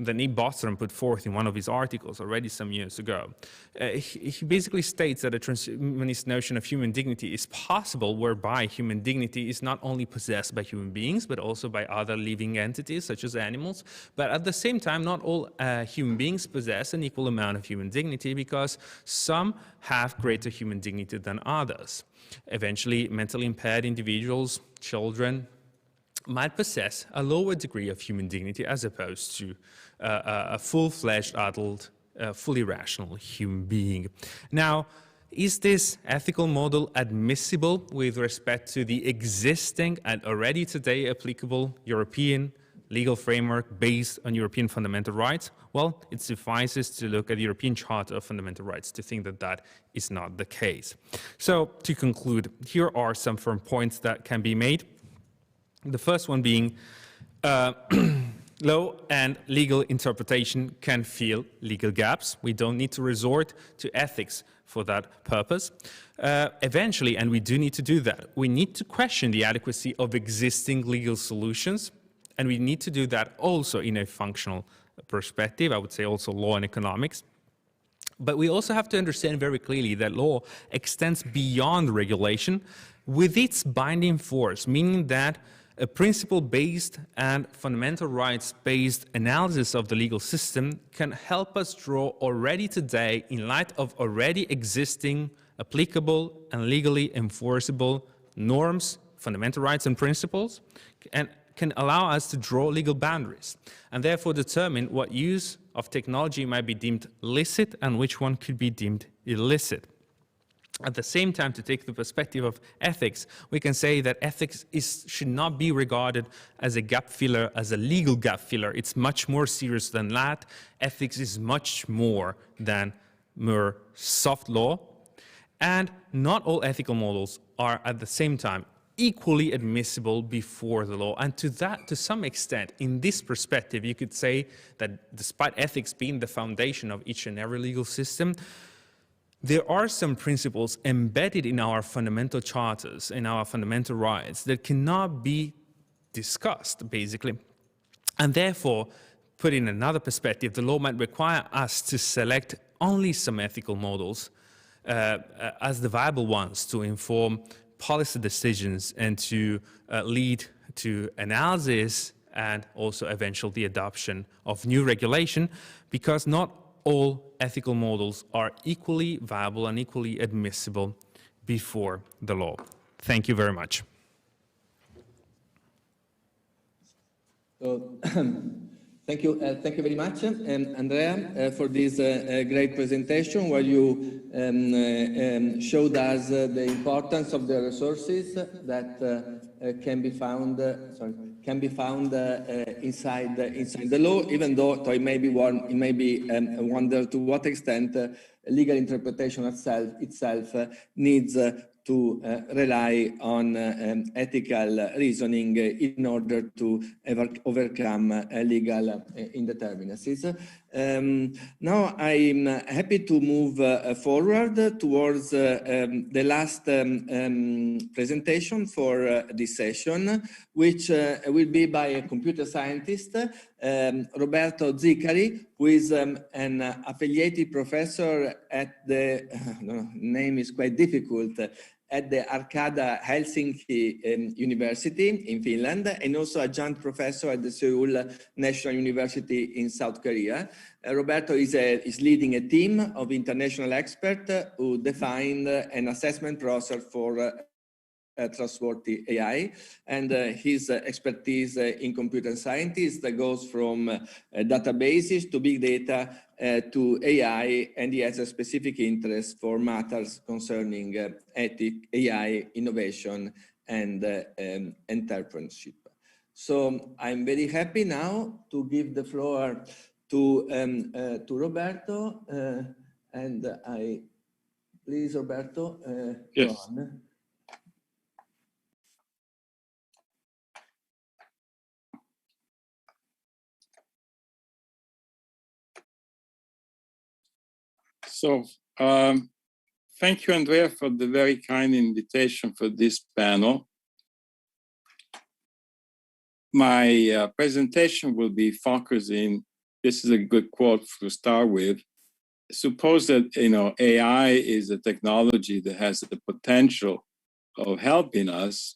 that Nick Bostrom put forth in one of his articles already some years ago, he basically states that a transhumanist notion of human dignity is possible whereby human dignity is not only possessed by human beings, but also by other living entities, such as animals. But at the same time, not all human beings possess an equal amount of human dignity, because some have greater human dignity than others. Eventually, mentally impaired individuals, children, might possess a lower degree of human dignity as opposed to a full-fledged adult, fully rational human being. Now, is this ethical model admissible with respect to the existing and already today applicable European legal framework based on European fundamental rights? Well, it suffices to look at the European Charter of Fundamental Rights to think that that is not the case. So to conclude, here are some firm points that can be made. The first one being law and legal interpretation can fill legal gaps. We don't need to resort to ethics for that purpose. Eventually, and we do need to do that, we need to question the adequacy of existing legal solutions, and we need to do that also in a functional perspective, I would say also law and economics. But we also have to understand very clearly that law extends beyond regulation with its binding force, meaning that a principle-based and fundamental rights-based analysis of the legal system can help us draw already today, in light of already existing applicable and legally enforceable norms, fundamental rights and principles, and can allow us to draw legal boundaries and therefore determine what use of technology might be deemed licit and which one could be deemed illicit. At the same time, to take the perspective of ethics, we can say that ethics should not be regarded as a gap filler, as a legal gap filler. It's much more serious than that. Ethics is much more than mere soft law. And not all ethical models are at the same time equally admissible before the law. And to some extent, in this perspective, you could say that despite ethics being the foundation of each and every legal system, there are some principles embedded in our fundamental charters, in our fundamental rights, that cannot be discussed, basically. And therefore, put in another perspective, the law might require us to select only some ethical models as the viable ones to inform policy decisions and to lead to analysis and also eventually the adoption of new regulation, because not all ethical models are equally viable and equally admissible before the law. Thank you very much. So, thank you very much, Andrea, for this great presentation where you showed us the importance of the resources that can be found. Inside the law, even though it may be wonder to what extent legal interpretation itself needs to rely on ethical reasoning in order to overcome legal indeterminacies. Now I'm happy to move forward towards the last presentation for this session, which will be by a computer scientist, Roberto Zicari, who is an affiliated professor at the, name is quite difficult, at the Arcada Helsinki University in Finland, and also adjunct professor at the Seoul National University in South Korea. Roberto is leading a team of international experts who defined an assessment process for trustworthy AI, and his expertise in computer science that goes from databases to big data to AI, and he has a specific interest for matters concerning ethics, AI, innovation, and entrepreneurship. So I'm very happy now to give the floor to Roberto, and please, Roberto, yes. Go on. So thank you, Andrea, for the very kind invitation for this panel. My presentation will be focusing, this is a good quote to start with. Suppose that AI is a technology that has the potential of helping us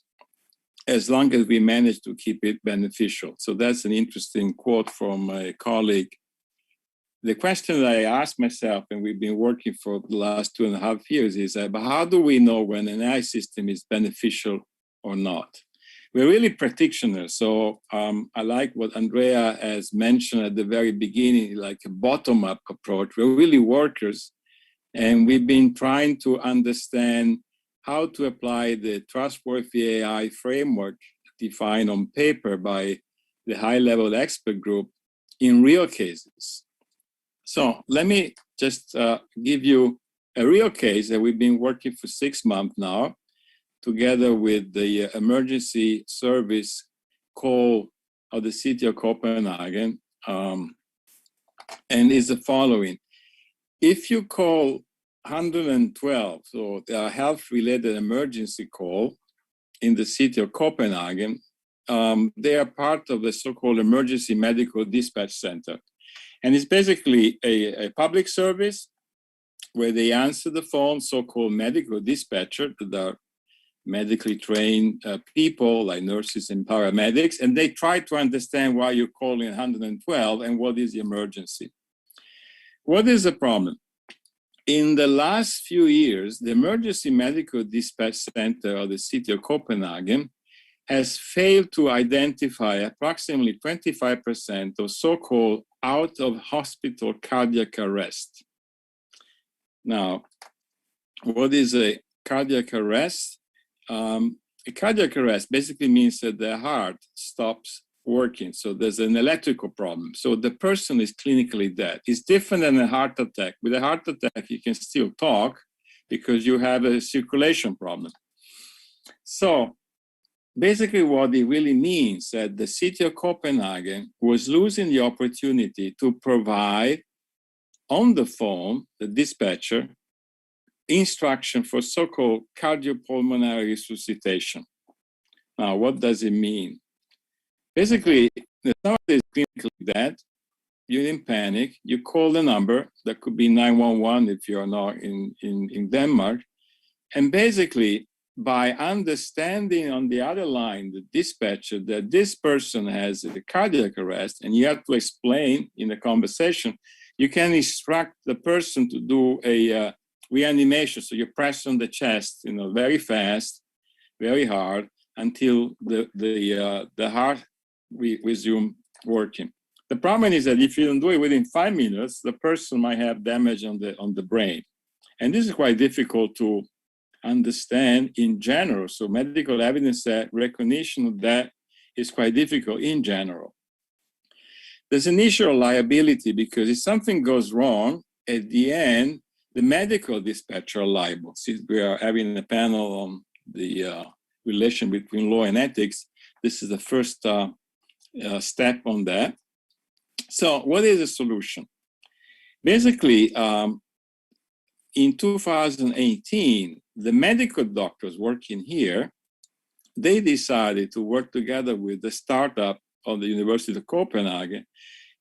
as long as we manage to keep it beneficial. So that's an interesting quote from a colleague. The question that I asked myself, and we've been working for the last 2.5 years, is how do we know when an AI system is beneficial or not? We're really practitioners. So I like what Andrea has mentioned at the very beginning, like a bottom-up approach. We're really workers, and we've been trying to understand how to apply the trustworthy AI framework defined on paper by the high-level expert group in real cases. So let me just give you a real case that we've been working for 6 months now, together with the emergency service call of the city of Copenhagen, and is the following. If you call 112, so the health-related emergency call in the city of Copenhagen, they are part of the so-called Emergency Medical Dispatch Center. And it's basically a public service where they answer the phone, so-called medical dispatcher, that are medically trained people like nurses and paramedics, and they try to understand why you're calling 112 and what is the emergency. What is the problem? In the last few years, the Emergency Medical Dispatch Center of the city of Copenhagen has failed to identify approximately 25% of so-called out-of-hospital cardiac arrest. Now, what is a cardiac arrest? A cardiac arrest basically means that the heart stops working. So there's an electrical problem. So the person is clinically dead. It's different than a heart attack. With a heart attack, you can still talk because you have a circulation problem. So basically what it really means that the city of Copenhagen was losing the opportunity to provide on the phone, the dispatcher, instruction for so-called cardiopulmonary resuscitation. Now, what does it mean? Basically, if somebody is clinically dead, you're in panic, you call the number, that could be 911 if you're not in Denmark, and basically, by understanding on the other line, the dispatcher, that this person has a cardiac arrest, and you have to explain in the conversation, you can instruct the person to do a reanimation. So you press on the chest, very fast, very hard, until the heart resume working. The problem is that if you don't do it within 5 minutes, the person might have damage on the brain. And this is quite difficult to understand in general. So medical evidence that recognition of that is quite difficult in general. There's initial liability because if something goes wrong, at the end, the medical dispatcher are liable. Since we are having a panel on the relation between law and ethics, this is the first step on that. So what is the solution? Basically, in 2018, the medical doctors working here, they decided to work together with the startup of the University of Copenhagen,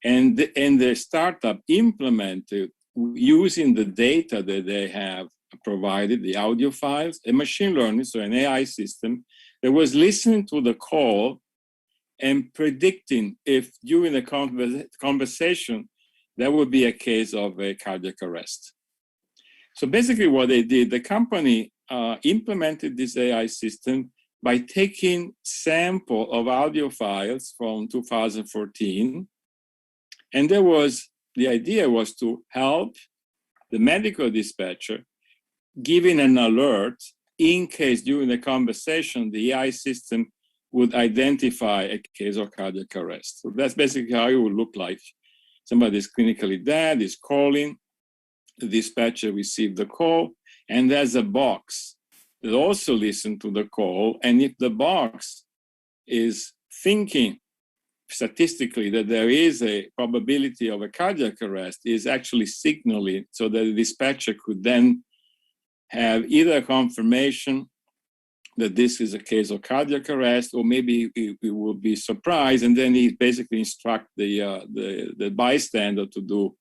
and the startup implemented, using the data that they have provided, the audio files, a machine learning, so an AI system that was listening to the call and predicting if during the conversation there would be a case of a cardiac arrest. So basically what they did, the company implemented this AI system by taking sample of audio files from 2014. And the idea was to help the medical dispatcher giving an alert in case during the conversation, the AI system would identify a case of cardiac arrest. So that's basically how it would look like. Somebody is clinically dead, is calling, the dispatcher received the call, and there's a box that also listens to the call. And if the box is thinking statistically that there is a probability of a cardiac arrest, is actually signaling so that the dispatcher could then have either a confirmation that this is a case of cardiac arrest, or maybe he will be surprised, and then he basically instruct the bystander to do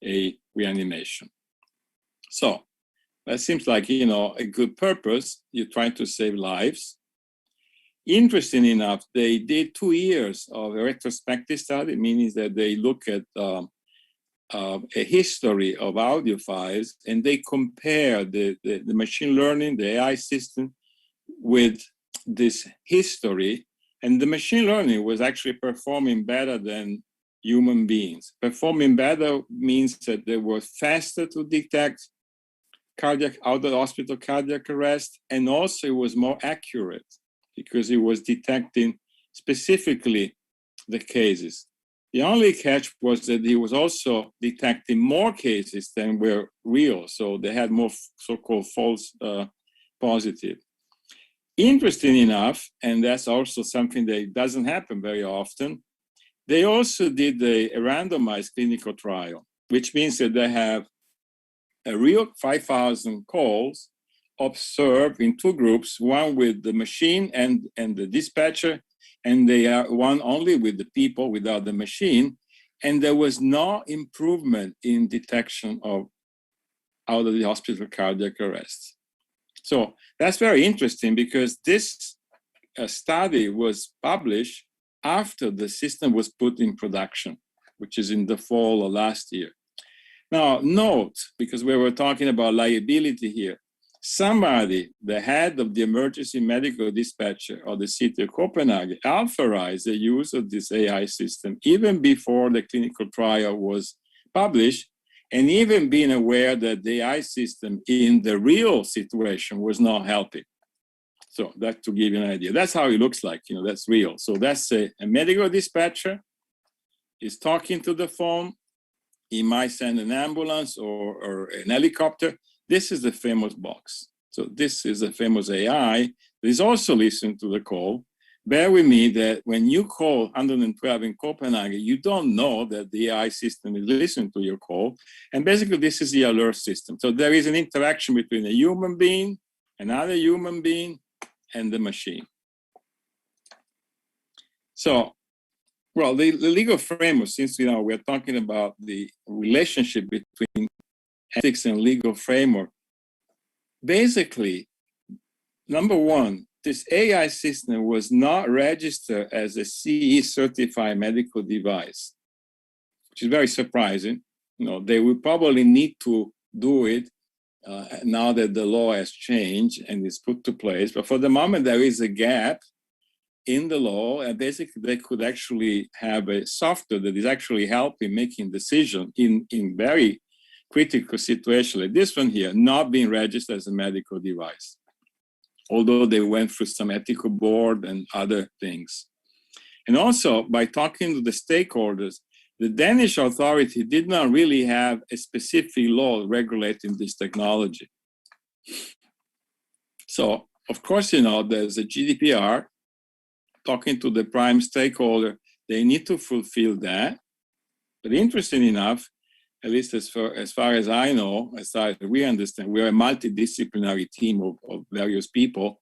a reanimation. So that seems like, a good purpose. You're trying to save lives. Interesting enough, they did 2 years of a retrospective study, meaning that they look at a history of audio files, and they compare the machine learning, the AI system, with this history, and the machine learning was actually performing better than human beings. Performing better means that they were faster to detect out-of-hospital cardiac arrest, and also it was more accurate because it was detecting specifically the cases. The only catch was that he was also detecting more cases than were real. So they had more so-called false positive. Interesting enough, and that's also something that doesn't happen very often, they also did a randomized clinical trial, which means that they have a real 5,000 calls observed in two groups, one with the machine and the dispatcher, and they are one only with the people without the machine. And there was no improvement in detection of out of the hospital cardiac arrest. So that's very interesting because this study was published after the system was put in production, which is in the fall of last year. Now, note, because we were talking about liability here, somebody, the head of the emergency medical dispatcher of the city of Copenhagen, authorized the use of this AI system even before the clinical trial was published, and even being aware that the AI system in the real situation was not helping. So that to give you an idea. That's how it looks like, that's real. So that's a medical dispatcher is talking to the phone. He might send an ambulance or an helicopter. This is the famous box. So this is a famous AI that is also listening to the call. Bear with me that when you call 112 in Copenhagen, you don't know that the AI system is listening to your call. And basically, this is the alert system. So there is an interaction between a human being, another human being, and the machine. So, well, the legal framework, since we're talking about the relationship between ethics and legal framework, basically, number one, this AI system was not registered as a CE certified medical device, which is very surprising. They will probably need to do it now that the law has changed and is put to place. But for the moment, there is a gap in the law, and basically they could actually have a software that is actually helping making decisions in very critical situations like this one here, not being registered as a medical device, although they went through some ethical board and other things. And also, by talking to the stakeholders, the Danish authority did not really have a specific law regulating this technology. So, of course, there's a GDPR. Talking to the prime stakeholder, they need to fulfill that. But interesting enough, at least as far as I know, as far as we understand, we are a multidisciplinary team of various people.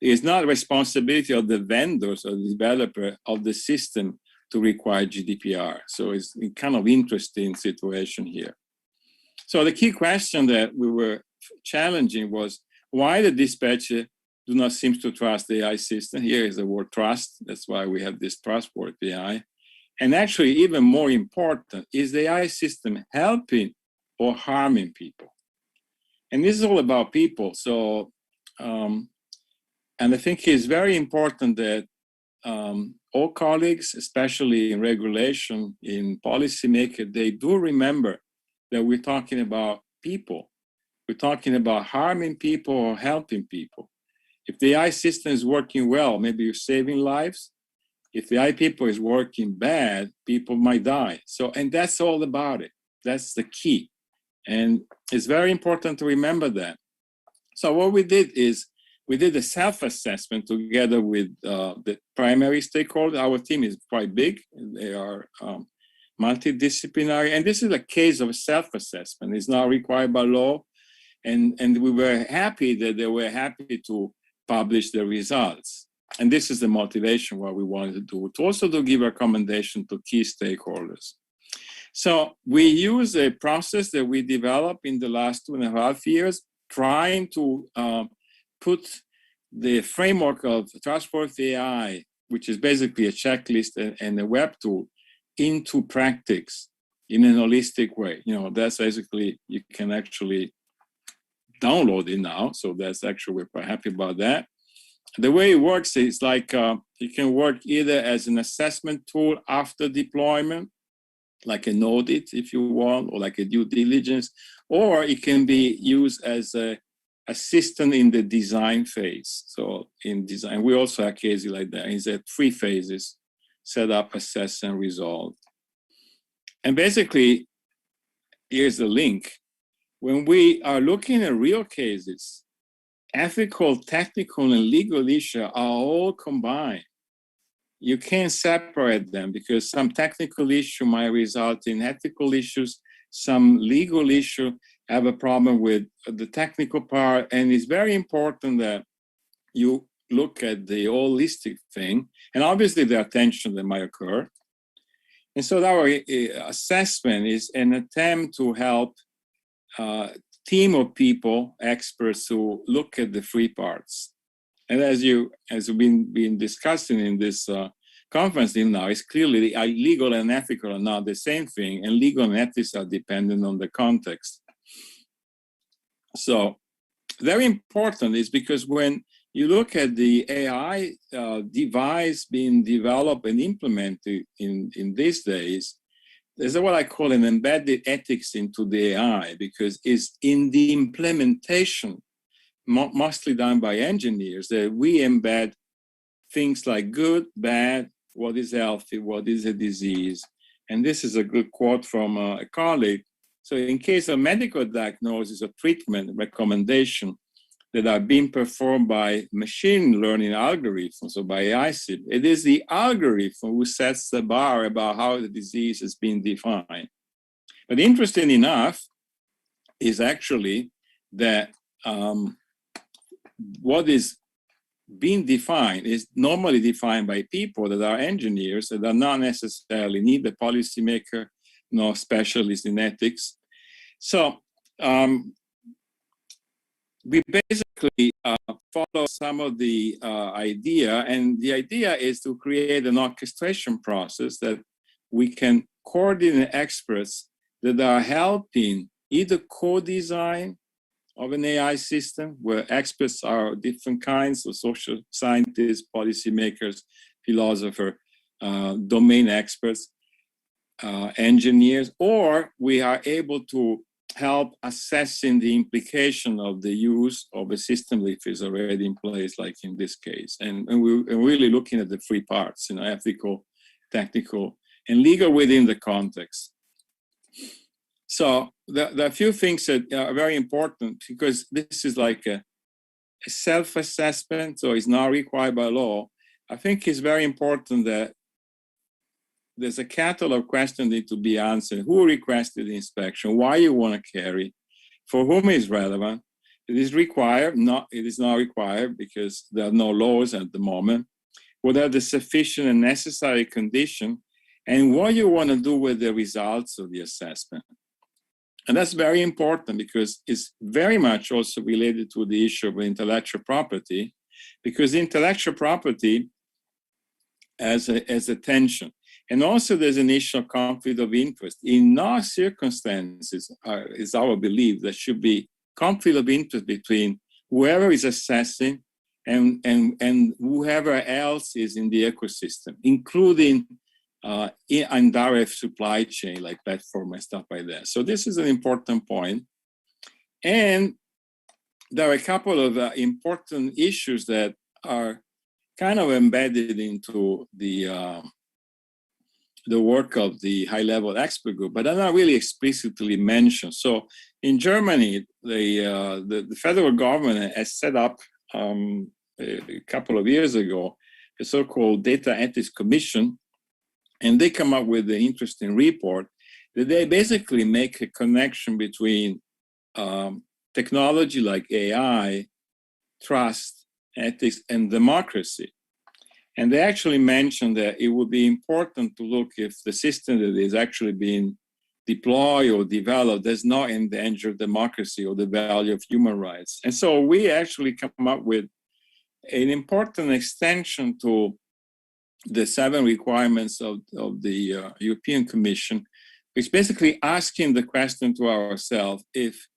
It is not a responsibility of the vendors or the developer of the system to require GDPR. So it's a kind of interesting situation here. So the key question that we were challenging was why the dispatcher do not seem to trust the AI system. Here is the word trust. That's why we have this trustworthy AI. And actually, even more important, is the AI system helping or harming people? And this is all about people. So, and I think it's very important that all colleagues, especially in regulation, in policymaker, they do remember that we're talking about people. We're talking about harming people or helping people. If the AI system is working well, maybe you're saving lives. If the AI people is working bad, people might die. So, and that's all about it. That's the key. And it's very important to remember that. So what we did is we did a self-assessment together with the primary stakeholder. Our team is quite big. They are multidisciplinary. And this is a case of self-assessment. It's not required by law. And we were happy that they were happy to publish the results. And this is the motivation what we wanted to do, to also to give recommendation to key stakeholders. So we use a process that we developed in the last 2.5 years, trying to put the framework of trustworthy AI, which is basically a checklist and a web tool, into practice in an holistic way. That's basically, you can actually download it now. So that's actually, we're quite happy about that. The way it works is like it can work either as an assessment tool after deployment, like an audit if you want, or like a due diligence, or it can be used as a assistant in the design phase. So in design, we also have cases like that. It's at 3 phases. set up, assess, and resolve. And basically, here's the link. When we are looking at real cases, ethical, technical, and legal issues are all combined. You can't separate them because some technical issue might result in ethical issues, some legal issue have a problem with the technical part, and it's very important that you look at the holistic thing, and obviously there are tensions that might occur. And so our assessment is an attempt to help a team of people, experts, who look at the three parts. And as we've been discussing in this conference now, it's clearly legal and ethical are not the same thing, and legal and ethics are dependent on the context. So very important is because when you look at the AI device being developed and implemented in these days, there's what I call an embedded ethics into the AI, because it's in the implementation, mostly done by engineers, that we embed things like good, bad, what is healthy, what is a disease. And this is a good quote from a colleague. So in case of medical diagnosis or treatment recommendation that are being performed by machine learning algorithms, or by AI, it is the algorithm who sets the bar about how the disease is being defined. But interesting enough is actually that what is being defined is normally defined by people that are engineers, that are not necessarily neither policymaker nor specialists in ethics. So we basically follow some of the idea, and the idea is to create an orchestration process that we can coordinate experts that are helping either co-design of an AI system, where experts are different kinds of social scientists, policymakers, philosophers, domain experts, engineers, or we are able to help assessing the implication of the use of a system if it's already in place, like in this case. And we're really looking at the three parts, ethical, technical, and legal within the context. So there are a few things that are very important, because this is like a self-assessment, so it's not required by law. I think it's very important that there's a catalog of questions that need to be answered. Who requested the inspection? Why you want to carry? For whom is relevant? It is required. It is not required because there are no laws at the moment. What are the sufficient and necessary conditions? And what you want to do with the results of the assessment. And that's very important because it's very much also related to the issue of intellectual property, because intellectual property has a tension. And also there's an issue of conflict of interest. In no circumstances is our belief there should be conflict of interest between whoever is assessing and whoever else is in the ecosystem, including indirect supply chain like platform and stuff like that. So this is an important point. And there are a couple of important issues that are kind of embedded into the work of the high-level expert group, but are not really explicitly mentioned. So in Germany, the federal government has set up a couple of years ago a so-called Data Ethics Commission, and they come up with an interesting report that they basically make a connection between technology like AI, trust, ethics, and democracy. And they actually mentioned that it would be important to look if the system that is actually being deployed or developed does not endanger democracy or the value of human rights. And so we actually come up with an important extension to the 7 requirements of the European Commission, which basically asking the question to ourselves, if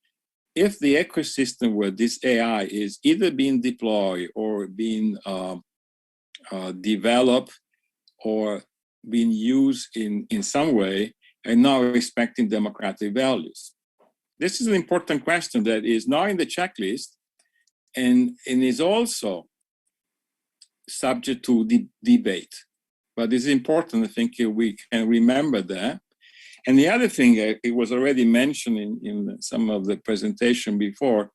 the ecosystem where this AI is either being deployed or being developed or being used in some way and not respecting democratic values. This is an important question that is not in the checklist and is also subject to debate. but it's important, I think, we can remember that. And the other thing, it was already mentioned in some of the presentation before,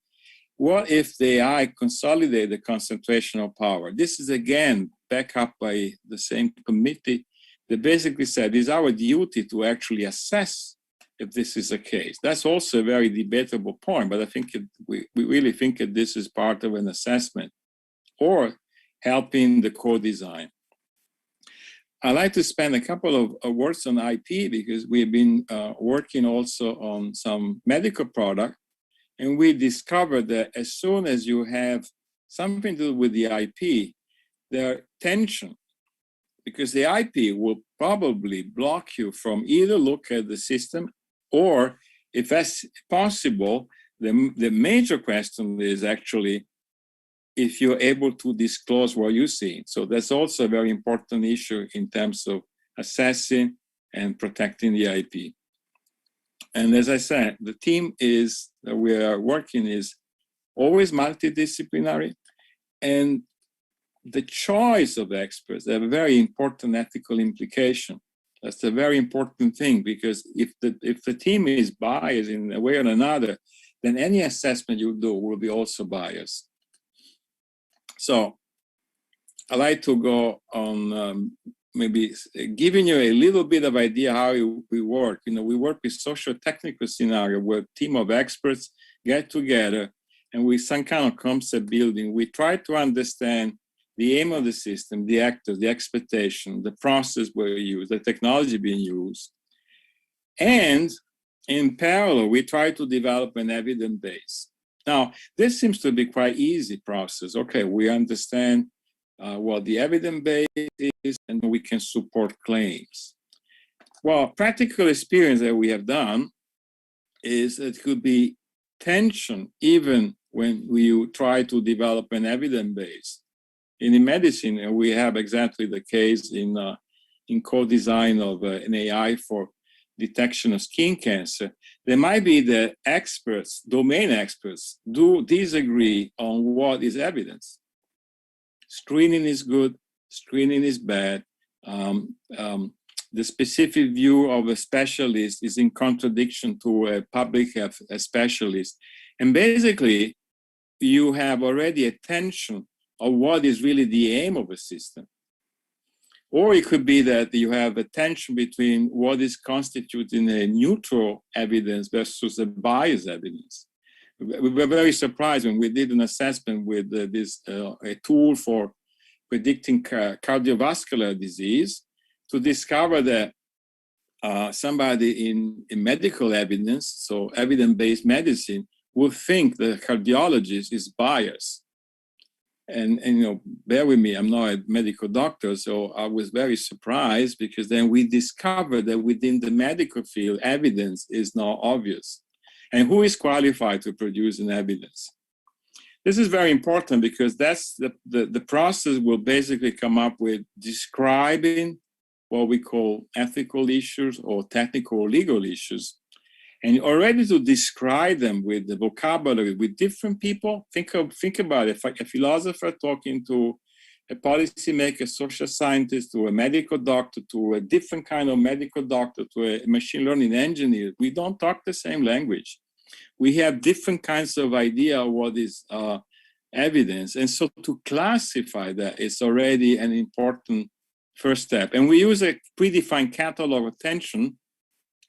what if the AI consolidate the concentration of power? This is again backed up by the same committee that basically said it's our duty to actually assess if this is the case. That's also a very debatable point, but I think we really think that this is part of an assessment or helping the co-design. I'd like to spend a couple of words on IP because we've been working also on some medical product, and we discovered that as soon as you have something to do with the IP, there are tension, because the IP will probably block you from either look at the system or, if that's possible, the major question is actually if you're able to disclose what you see. So that's also a very important issue in terms of assessing and protecting the IP. And as I said, the team that we are working is always multidisciplinary, and the choice of experts have a very important ethical implication. That's a very important thing, because if the team is biased in a way or another, then any assessment you do will be also biased. So I like to go on maybe giving you a little bit of idea how we work. We work with socio-technical scenario where a team of experts get together and with some kind of concept building, we try to understand the aim of the system, the actors, the expectation, the process we use, the technology being used. And in parallel, we try to develop an evidence base. Now, this seems to be quite easy process. Okay, we understand what the evidence base is, and we can support claims. Well, practical experience that we have done is it could be tension even when we try to develop an evidence base. In medicine, we have exactly the case in co-design of an AI for detection of skin cancer. There might be the experts, domain experts, do disagree on what is evidence. Screening is good, screening is bad. The specific view of a specialist is in contradiction to a public health specialist. And basically, you have already a tension of what is really the aim of a system. Or it could be that you have a tension between what is constituting a neutral evidence versus a biased evidence. We were very surprised when we did an assessment with a tool for predicting cardiovascular disease to discover that somebody in medical evidence, so evidence-based medicine, would think the cardiologist is biased. And bear with me, I'm not a medical doctor, so I was very surprised because then we discovered that within the medical field, evidence is not obvious. And who is qualified to produce an evidence? This is very important because that's the process will basically come up with describing what we call ethical issues or technical or legal issues. And already to describe them with the vocabulary with different people, think about it. A philosopher talking to a policymaker, social scientist, to a medical doctor, to a different kind of medical doctor, to a machine learning engineer. We don't talk the same language. We have different kinds of idea of what is evidence. And so to classify that is already an important first step. And we use a predefined catalog of tension.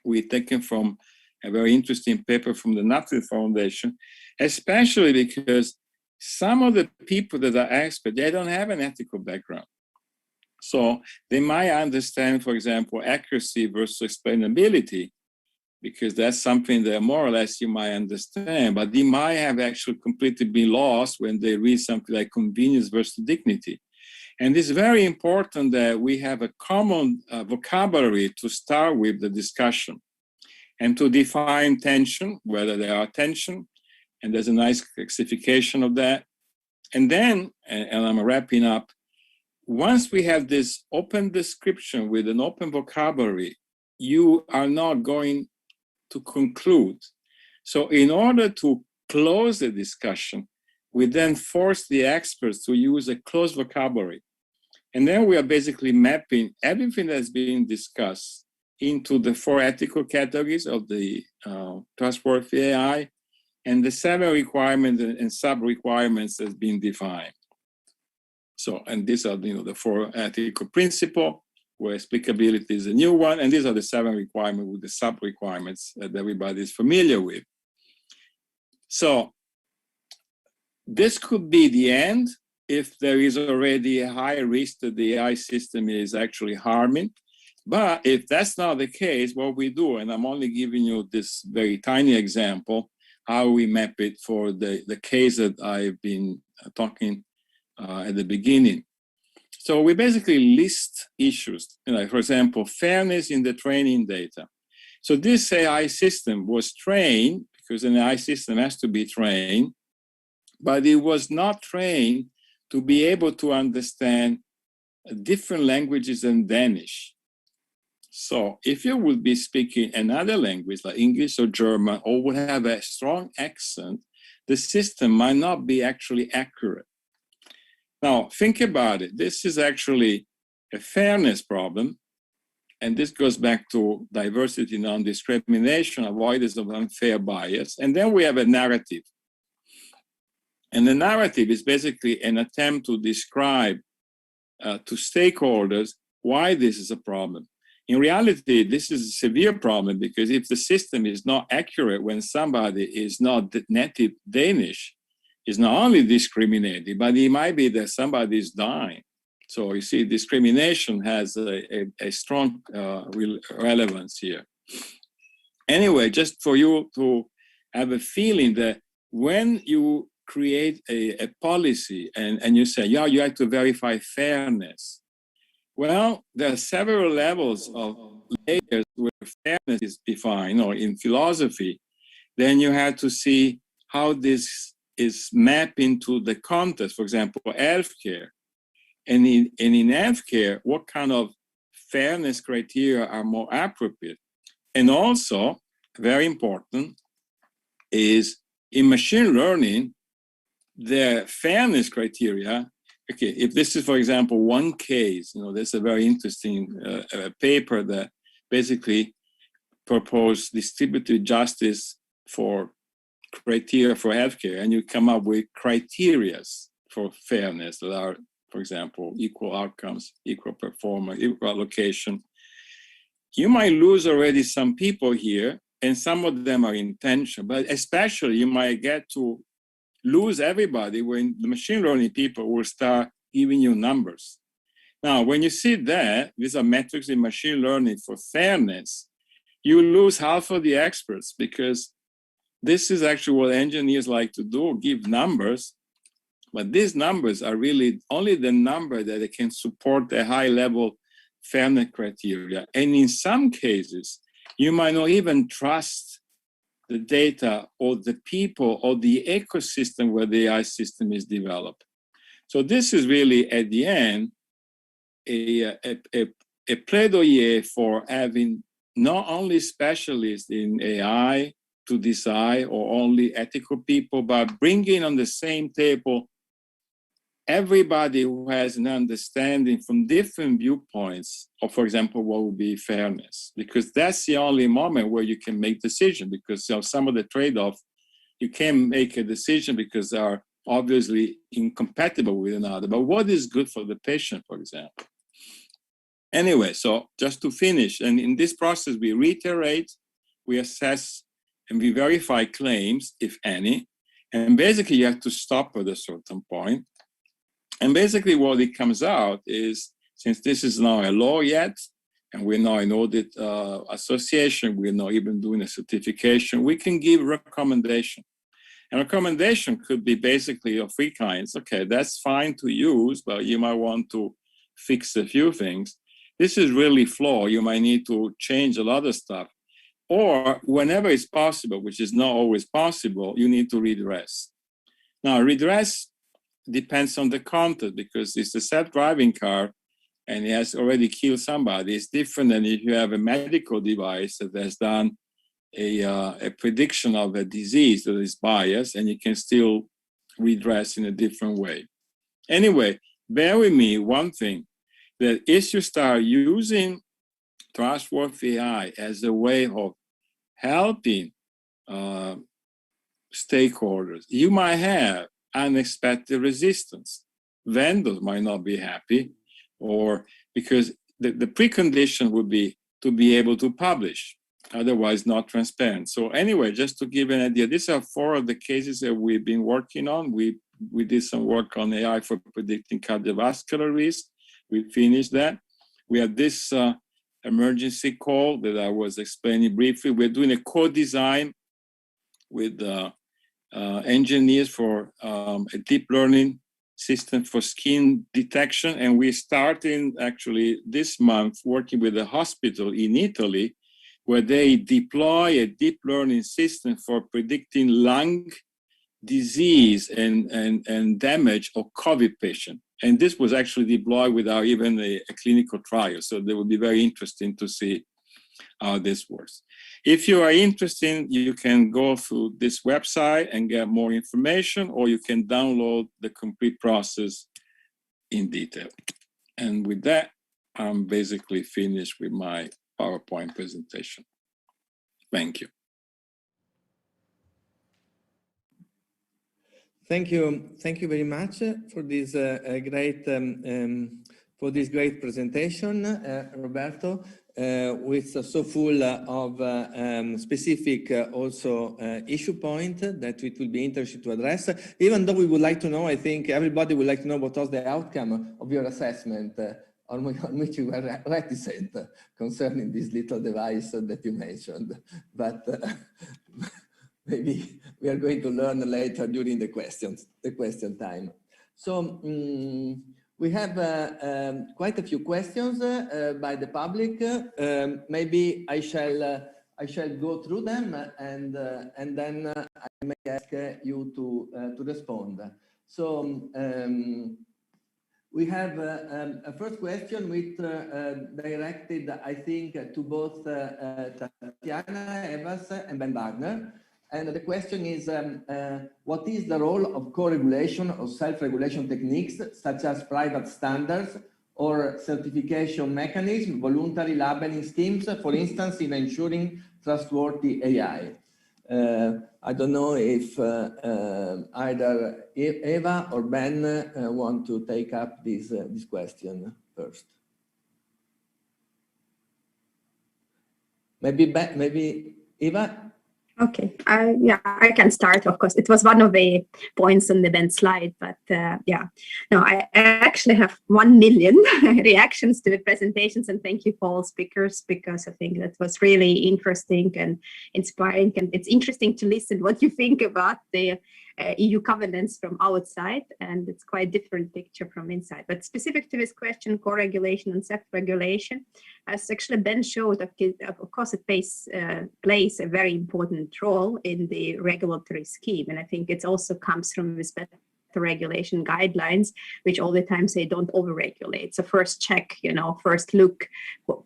We've taken from a very interesting paper from the Nutley Foundation, especially because some of the people that are experts, they don't have an ethical background. So they might understand, for example, accuracy versus explainability, because that's something that more or less you might understand, but they might have actually completely been lost when they read something like convenience versus dignity. And it's very important that we have a common vocabulary to start with the discussion and to define tension, whether there are tension, and there's a nice classification of that. And then, and I'm wrapping up, once we have this open description with an open vocabulary, you are not going to conclude. So in order to close the discussion, we then force the experts to use a closed vocabulary. And then we are basically mapping everything that's being discussed into the 4 ethical categories of the trustworthy AI and the 7 requirements and sub-requirements that's been defined. So, and these are, the 4 ethical principles, where explicability is a new one, and these are the 7 requirements with the sub-requirements that everybody is familiar with. So, this could be the end if there is already a high risk that the AI system is actually harming. But if that's not the case, what we do, and I'm only giving you this very tiny example, how we map it for the case that I've been talking at the beginning. So we basically list issues, for example, fairness in the training data. So this AI system was trained, because an AI system has to be trained, but it was not trained to be able to understand different languages than Danish. So if you would be speaking another language like English or German, or would have a strong accent, the system might not be actually accurate. Now, think about it. This is actually a fairness problem. And this goes back to diversity, non-discrimination, avoidance of unfair bias. And then we have a narrative. And the narrative is basically an attempt to describe to stakeholders why this is a problem. In reality, this is a severe problem, because if the system is not accurate when somebody is not native Danish, it's not only discriminating, but it might be that somebody is dying. So you see, discrimination has a strong relevance here. Anyway, just for you to have a feeling that when you create a policy and you say, yeah, you have to verify fairness. Well, there are several levels of layers where fairness is defined, or in philosophy. Then you have to see how this is mapped into the context, for example, healthcare. And in healthcare, what kind of fairness criteria are more appropriate? And also, very important, is in machine learning, the fairness criteria. Okay, if this is, for example, one case, there's a very interesting paper that basically proposed distributed justice for criteria for healthcare, and you come up with criteria for fairness that are, for example, equal outcomes, equal performance, equal allocation. You might lose already some people here, and some of them are intentional, but especially you might get to lose everybody when the machine learning people will start giving you numbers. Now, when you see that, these are metrics in machine learning for fairness, you lose half of the experts, because this is actually what engineers like to do, give numbers, but these numbers are really only the number that they can support a high-level fairness criteria. And in some cases, you might not even trust the data or the people or the ecosystem where the AI system is developed. So this is really, at the end, a plaidoyer for having not only specialists in AI to decide, or only ethical people, but bringing on the same table everybody who has an understanding from different viewpoints of, for example, what would be fairness, because that's the only moment where you can make decisions, because some of the trade-offs, you can't make a decision because they are obviously incompatible with another. But what is good for the patient, for example? Anyway, so just to finish, and in this process, we reiterate, we assess, and we verify claims, if any, and basically you have to stop at a certain point. And basically what it comes out is, since this is not a law yet, and we're not an audit association, we're not even doing a certification, we can give recommendation. And recommendation could be basically of 3 kinds. Okay, that's fine to use, but you might want to fix a few things. This is really flawed. You might need to change a lot of stuff. Or whenever it's possible, which is not always possible, you need to redress. Now, redress depends on the content, because it's a self-driving car and it has already killed somebody. It's different than if you have a medical device that has done a prediction of a disease that is biased, and you can still redress in a different way. Anyway, bear with me one thing. that if you start using trustworthy AI as a way of helping stakeholders, you might have unexpected resistance. Vendors might not be happy, or because the precondition would be to be able to publish, otherwise not transparent. So anyway, just to give an idea, these are 4 of the cases that we've been working on. We did some work on AI for predicting cardiovascular risk. We finished that. We had this emergency call that I was explaining briefly. We're doing a co-design with engineers for a deep learning system for skin detection. And we're starting actually this month working with a hospital in Italy where they deploy a deep learning system for predicting lung disease and damage of COVID patient. And this was actually deployed without even a clinical trial. So they will be very interesting to see how this works. If you are interested, you can go through this website and get more information, or you can download the complete process in detail. And with that, I'm basically finished with my PowerPoint presentation. Thank you. Thank you very much for this great presentation, Roberto. With so full of specific also issue point that it will be interesting to address. Even though we would like to know, I think everybody would like to know what was the outcome of your assessment on which you were reticent concerning this little device that you mentioned. But maybe we are going to learn later during the question time. So we have quite a few questions by the public. Maybe I shall go through them and then I may ask you to respond. So we have a first question which directed, I think, to both Tatiana Evans and Ben Wagner. And the question is, what is the role of co-regulation or self-regulation techniques, such as private standards or certification mechanisms, voluntary labeling schemes, for instance, in ensuring trustworthy AI? I don't know if either Eva or Ben want to take up this question first. Maybe Eva? Okay, yeah, I can start, of course. It was one of the points on the Ben slide, but yeah. No, I actually have 1 million reactions to the presentations, and thank you for all speakers, because I think that was really interesting and inspiring, and it's interesting to listen what you think about the EU covenants from outside, and it's quite a different picture from inside. But specific to this question, co-regulation and self-regulation, as actually Ben showed, of course, it plays a very important role in the regulatory scheme. And I think it also comes from this better regulation guidelines, which all the time say don't over-regulate. So first check, first look,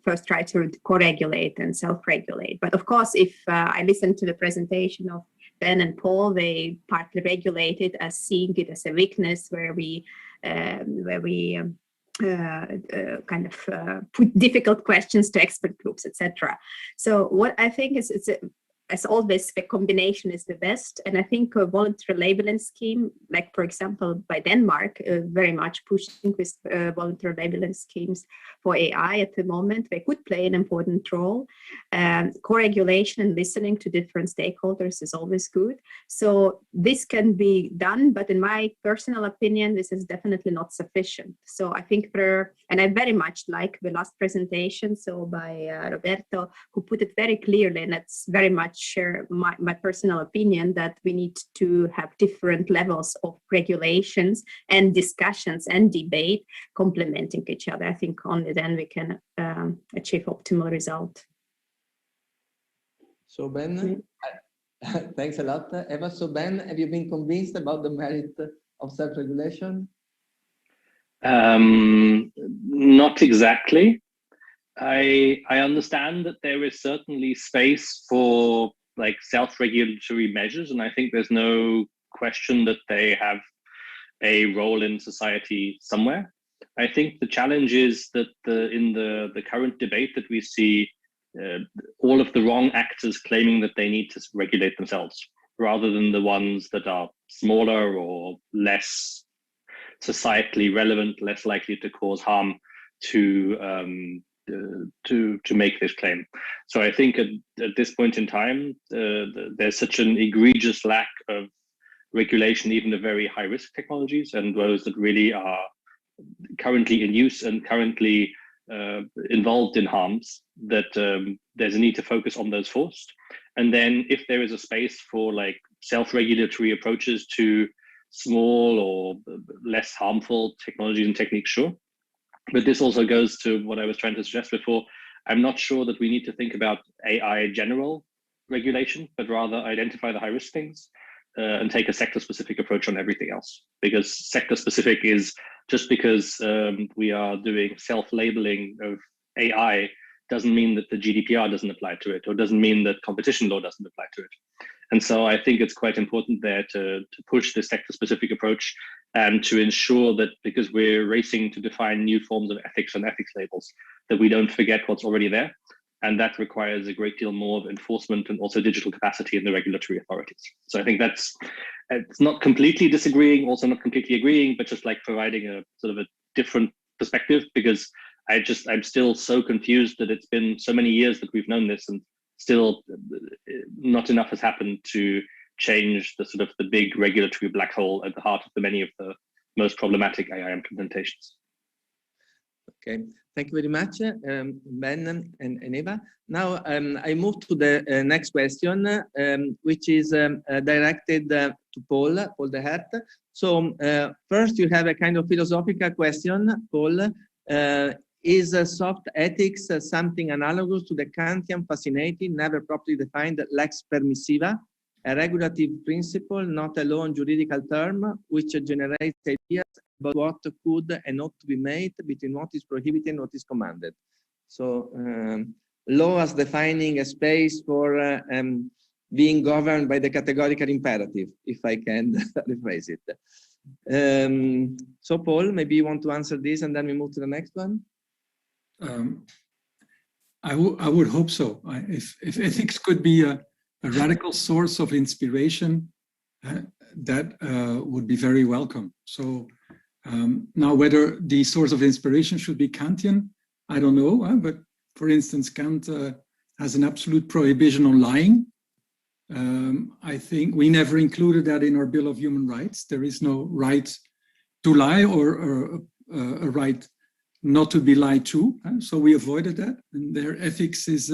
first try to co-regulate and self-regulate. But of course, if I listen to the presentation of Ben and Paul, they partly regulated as seeing it as a weakness where we kind of put difficult questions to expert groups, etc. So what I think is, as always, the combination is the best. And I think a voluntary labeling scheme, like, for example, by Denmark, very much pushing with voluntary labeling schemes for AI at the moment, they could play an important role. Co-regulation and listening to different stakeholders is always good. So this can be done, but in my personal opinion, this is definitely not sufficient. So I think and I very much like the last presentation, so by Roberto, who put it very clearly, and that's very much share my personal opinion, that we need to have different levels of regulations and discussions and debate complementing each other. I think only then we can achieve optimal result. So Ben, thanks a lot, Eva. So Ben, have you been convinced about the merit of self-regulation? Not exactly. I understand that there is certainly space for like self-regulatory measures, and I think there's no question that they have a role in society somewhere. I think the challenge is that in the current debate that we see, all of the wrong actors claiming that they need to regulate themselves, rather than the ones that are smaller or less societally relevant, less likely to cause harm to make this claim. So I think at this point in time, there's such an egregious lack of regulation, even of very high risk technologies and those that really are currently in use and currently involved in harms, that there's a need to focus on those first. And then if there is a space for like self-regulatory approaches to small or less harmful technologies and techniques, sure. But this also goes to what I was trying to suggest before. I'm not sure that we need to think about AI general regulation, but rather identify the high risk things and take a sector specific approach on everything else. Because sector specific is just because we are doing self-labeling of AI doesn't mean that the GDPR doesn't apply to it, or doesn't mean that competition law doesn't apply to it. And so I think it's quite important there to push this sector-specific approach and to ensure that, because we're racing to define new forms of ethics and ethics labels, that we don't forget what's already there. And that requires a great deal more of enforcement and also digital capacity in the regulatory authorities. So I think it's not completely disagreeing, also not completely agreeing, but just like providing a sort of a different perspective, because I'm still so confused that it's been so many years that we've known this, and still not enough has happened to change the sort of the big regulatory black hole at the heart of many of the most problematic AI implementations. Okay, thank you very much, Ben and Eva. Now I move to the next question, which is directed to Paul de Hert. So first you have a kind of philosophical question, Paul. Is soft ethics something analogous to the Kantian fascinating, never properly defined lex permissiva, a regulative principle, not a law and juridical term, which generates ideas about what could and ought to be made between what is prohibited and what is commanded? So law as defining a space for being governed by the categorical imperative, if I can rephrase it. So Paul, maybe you want to answer this and then we move to the next one? I would hope so. If ethics could be a radical source of inspiration, that would be very welcome. So now whether the source of inspiration should be Kantian, I don't know. But for instance, Kant has an absolute prohibition on lying. I think we never included that in our Bill of Human Rights. There is no right to lie or a right not to be lied to. So we avoided that. And their ethics is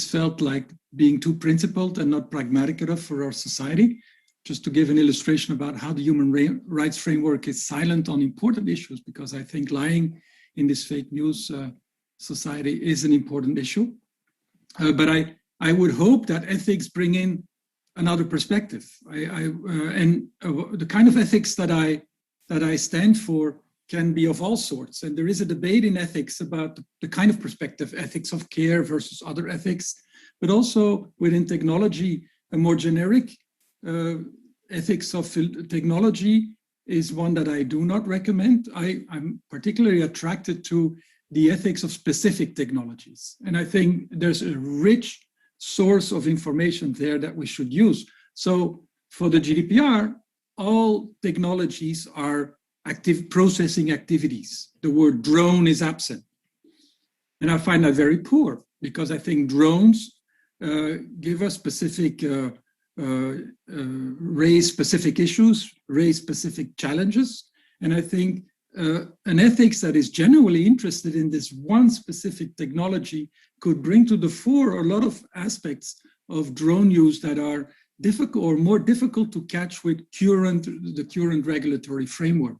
felt like being too principled and not pragmatic enough for our society. Just to give an illustration about how the human rights framework is silent on important issues, because I think lying in this fake news society is an important issue. But I would hope that ethics bring in another perspective. The kind of ethics that I stand for can be of all sorts. And there is a debate in ethics about the kind of perspective, ethics of care versus other ethics, but also within technology, a more generic ethics of technology is one that I do not recommend. I'm particularly attracted to the ethics of specific technologies. And I think there's a rich source of information there that we should use. So for the GDPR, all technologies are active processing activities. The word drone is absent. And I find that very poor, because I think drones give us specific, raise specific issues, raise specific challenges. And I think an ethics that is genuinely interested in this one specific technology could bring to the fore a lot of aspects of drone use that are difficult or more difficult to catch with the current regulatory framework.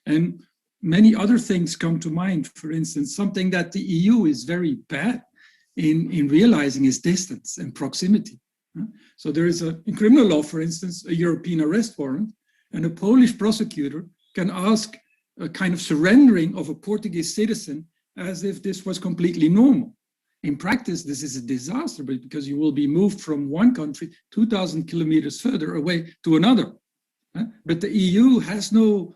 And many other things come to mind. For instance, something that the EU is very bad in realizing is distance and proximity. So there is in criminal law, for instance, a European arrest warrant, and a Polish prosecutor can ask a kind of surrendering of a Portuguese citizen as if this was completely normal. In practice, this is a disaster, because you will be moved from one country 2,000 kilometers further away to another. But the EU has no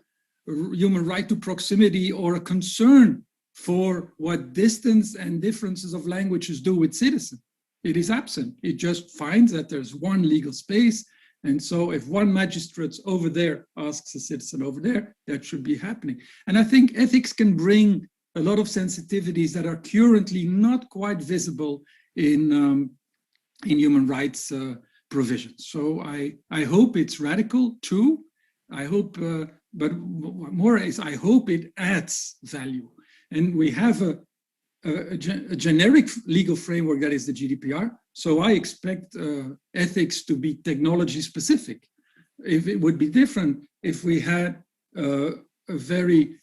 human right to proximity or a concern for what distance and differences of languages do with citizens. It is absent. It just finds that there's one legal space. And so if one magistrate over there asks a citizen over there, that should be happening. And I think ethics can bring a lot of sensitivities that are currently not quite visible in human rights provisions. So I hope it's radical too. I hope, but more is I hope it adds value. And we have a generic legal framework that is the GDPR. So I expect ethics to be technology specific. If it would be different if we had a very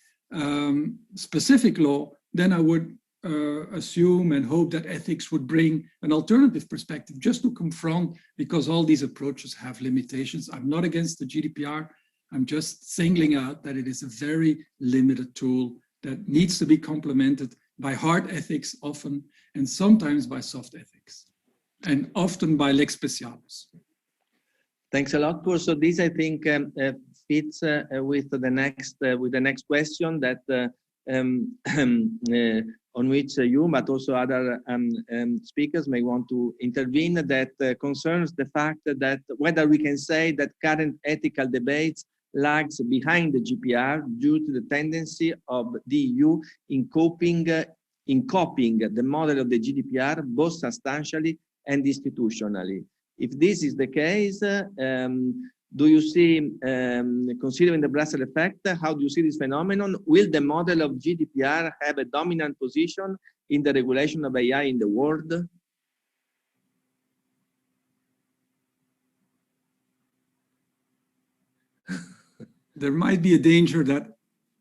specific law, then I would assume and hope that ethics would bring an alternative perspective just to confront, because all these approaches have limitations. I'm not against the GDPR. I'm just singling out that it is a very limited tool that needs to be complemented by hard ethics often, and sometimes by soft ethics, and often by lex specialis. Thanks a lot, Kurt. So this, I think, fits with the next question that on which you, but also other speakers may want to intervene, that concerns the fact that whether we can say that current ethical debates lags behind the GDPR due to the tendency of the EU in copying the model of the GDPR, both substantially and institutionally. If this is the case, do you see, considering the Brussels effect, how do you see this phenomenon? Will the model of GDPR have a dominant position in the regulation of AI in the world? There might be a danger that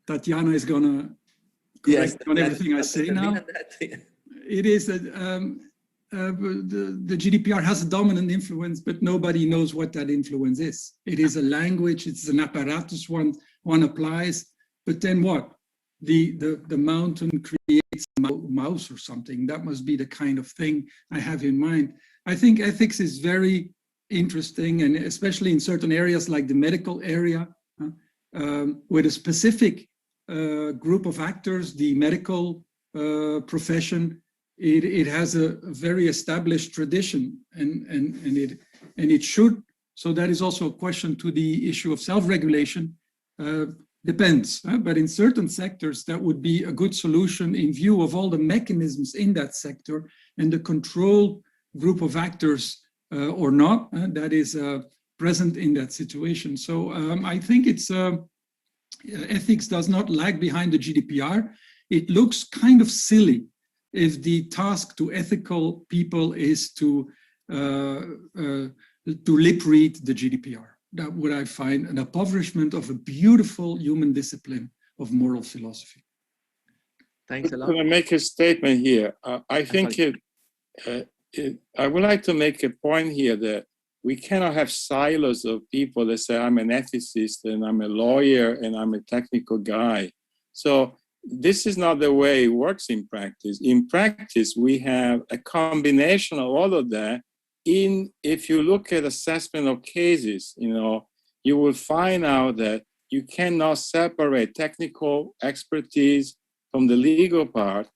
Tatiana is going to correct on everything I say now. It is that the GDPR has a dominant influence, but nobody knows what that influence is. It is a language, it's an apparatus one applies, but then what? The mountain creates a mouse or something. That must be the kind of thing I have in mind. I think ethics is very interesting, and especially in certain areas like the medical area, with a specific group of actors, the medical profession. It has a very established tradition, and it should. So that is also a question to the issue of self-regulation. Depends, but in certain sectors that would be a good solution in view of all the mechanisms in that sector and the control group of actors or not that is present in that situation. So I think it's ethics does not lag behind the GDPR. It looks kind of silly if the task to ethical people is to lip read the GDPR. That would, I find, an impoverishment of a beautiful human discipline of moral philosophy. Thanks a lot. I'm going to make a statement here. I think I would like to make a point here that we cannot have silos of people that say, I'm an ethicist and I'm a lawyer and I'm a technical guy. So this is not the way it works in practice. In practice, we have a combination of all of that. If you look at assessment of cases, you will find out that you cannot separate technical expertise from the legal part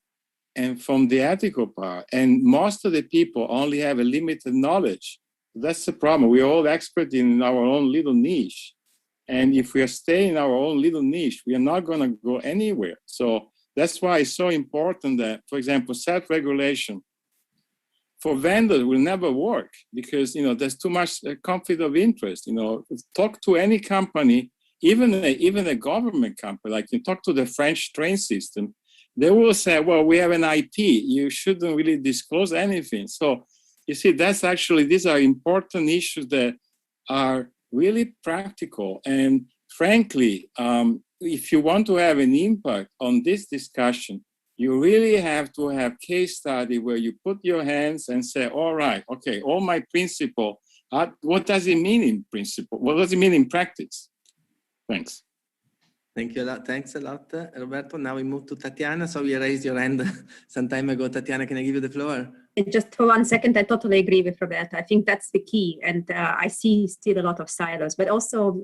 and from the ethical part. And most of the people only have a limited knowledge. That's the problem. We're all experts in our own little niche. And if we are staying in our own little niche, we are not going to go anywhere. So that's why it's so important that, for example, self-regulation for vendors will never work because, there's too much conflict of interest. Talk to any company, even a government company, like you talk to the French train system, they will say, well, we have an IP. You shouldn't really disclose anything. So you see, these are important issues that are really practical. And frankly, if you want to have an impact on this discussion, you really have to have case study where you put your hands and say, all right, okay, all my principle, what does it mean in principle? What does it mean in practice? Thanks. Thank you a lot. Thanks a lot, Roberto. Now we move to Tatiana. So you raised your hand some time ago. Tatiana, can I give you the floor? Just for 1 second, I totally agree with Roberto. I think that's the key. And I see still a lot of silos, but also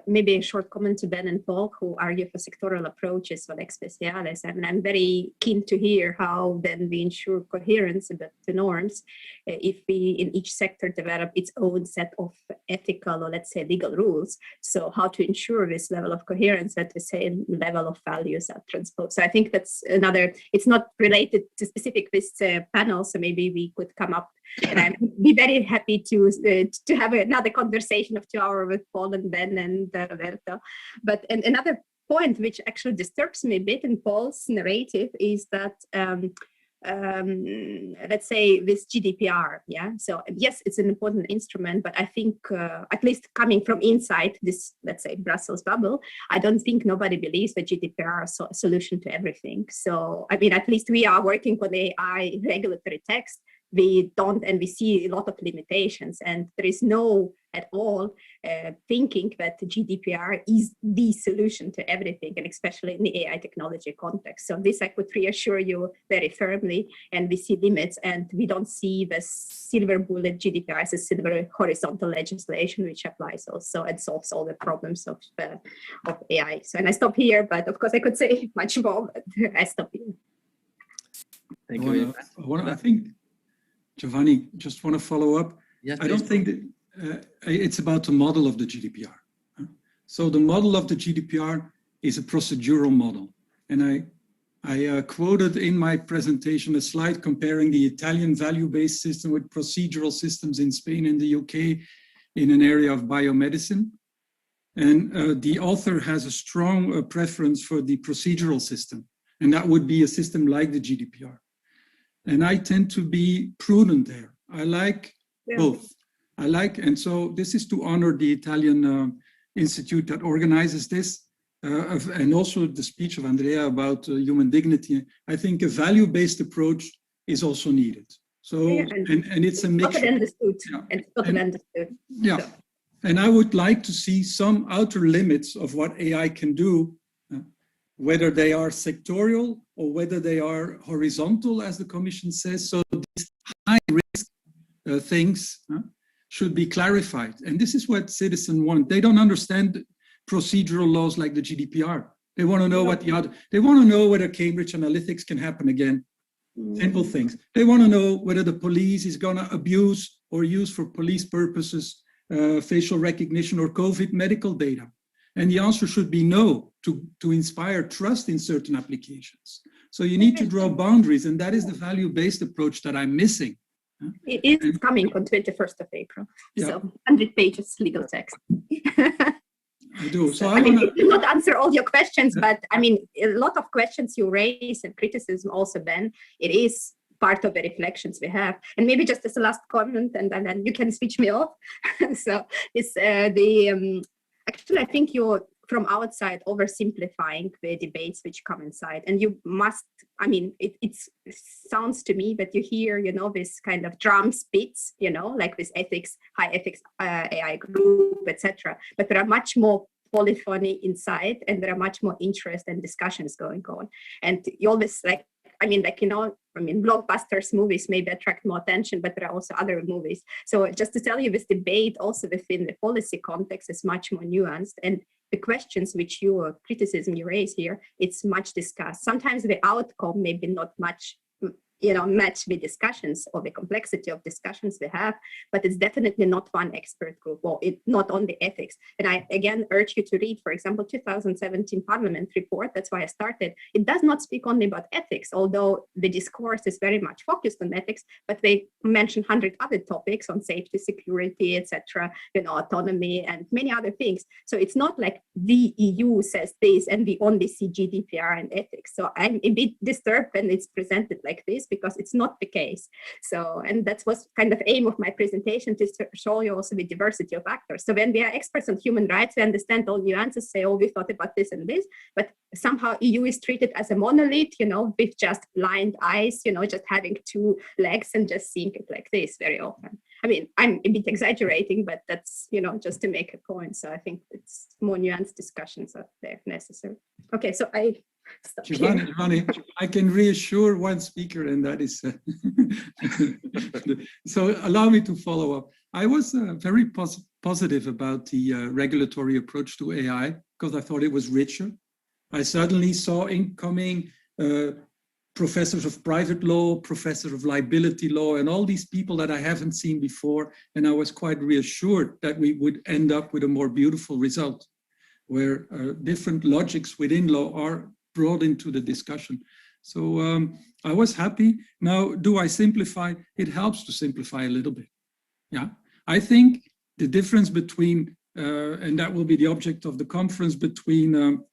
maybe a short comment to Ben and Paul, who argue for sectoral approaches for lex specialis. I mean, I'm very keen to hear how then we ensure coherence about the norms if we in each sector develop its own set of ethical or let's say legal rules. So how to ensure this level of coherence that the same level of values are transposed. So I think that's another, it's not related to specific this panel, so maybe we could come up, and I'd be very happy to have another conversation of 2 hours with Paul and Ben and Roberto. But another point which actually disturbs me a bit in Paul's narrative is that let's say this GDPR, yeah. So yes, it's an important instrument, but I think at least coming from inside this, let's say Brussels bubble, I don't think nobody believes that GDPR is a solution to everything. So I mean, at least we are working on AI regulatory text. We don't, and we see a lot of limitations, and there is no at all thinking that the GDPR is the solution to everything, and especially in the AI technology context. So this I could reassure you very firmly, and we see limits, and we don't see the silver bullet GDPR as a silver horizontal legislation which applies also and solves all the problems of AI. So, and I stop here, but of course I could say much more, but I stop here. Thank you. I think, Giovanni, just want to follow up. Yes, I don't think that it's about the model of the GDPR. So the model of the GDPR is a procedural model. And I quoted in my presentation a slide comparing the Italian value-based system with procedural systems in Spain and the UK in an area of biomedicine. And the author has a strong preference for the procedural system. And that would be a system like the GDPR. And I tend to be prudent there. I like both. And so this is to honor the Italian institute that organizes this, and also the speech of Andrea about human dignity. I think a value-based approach is also needed. So, and it's a mixture. Understood. And understood. Yeah. So. And I would like to see some outer limits of what AI can do, whether they are sectorial or whether they are horizontal, as the Commission says. So these high-risk things should be clarified. And this is what citizens want. They don't understand procedural laws like the GDPR. They want to know they want to know whether Cambridge Analytica can happen again. Simple things. They want to know whether the police is going to abuse or use for police purposes facial recognition or COVID medical data. And the answer should be no, to inspire trust in certain applications. So you need to draw boundaries, and that is the value-based approach that I'm missing. It is coming on 21st of April. Yeah. So 100 pages legal text. I do. So I mean, it will not answer all your questions, but I mean, a lot of questions you raise and criticism also, Ben, it is part of the reflections we have. And maybe just as a last comment, and then you can switch me off. So it's actually, I think you're from outside oversimplifying the debates which come inside. And you must, I mean, it sounds to me that you hear, this kind of drum beats, like this ethics, high ethics AI group, etc. But there are much more polyphony inside, and there are much more interest and discussions going on. And you always blockbusters movies maybe attract more attention, but there are also other movies. So just to tell you, this debate also within the policy context is much more nuanced, and the questions which your criticism you raise here, it's much discussed. Sometimes the outcome may be not much match the discussions or the complexity of discussions we have, but it's definitely not one expert group, or not on the ethics. And I again urge you to read, for example, 2017 Parliament report. That's why I started. It does not speak only about ethics, although the discourse is very much focused on ethics, but they mention 100 other topics on safety, security, etc., autonomy, and many other things. So it's not like the EU says this and we only see GDPR and ethics. So I'm a bit disturbed when it's presented like this, because it's not the case. So, and that was kind of aim of my presentation, to show you also the diversity of actors. So when we are experts on human rights, we understand all nuances, say, oh, we thought about this and this, but somehow EU is treated as a monolith, with just blind eyes, just having two legs and just seeing it like this very often. I mean, I'm a bit exaggerating, but that's, just to make a point. So I think it's more nuanced discussions are there necessary. Okay, so I stop here. Giovanni, I can reassure one speaker, and that is, so allow me to follow up. I was very positive about the regulatory approach to AI because I thought it was richer. I suddenly saw incoming professors of private law, professors of liability law, and all these people that I haven't seen before. And I was quite reassured that we would end up with a more beautiful result where different logics within law are brought into the discussion. So I was happy. Now, do I simplify? It helps to simplify a little bit. Yeah, I think the difference between, and that will be the object of the conference, between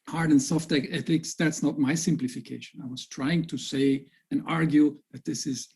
hard and soft ethics, that's not my simplification. I was trying to say and argue that this is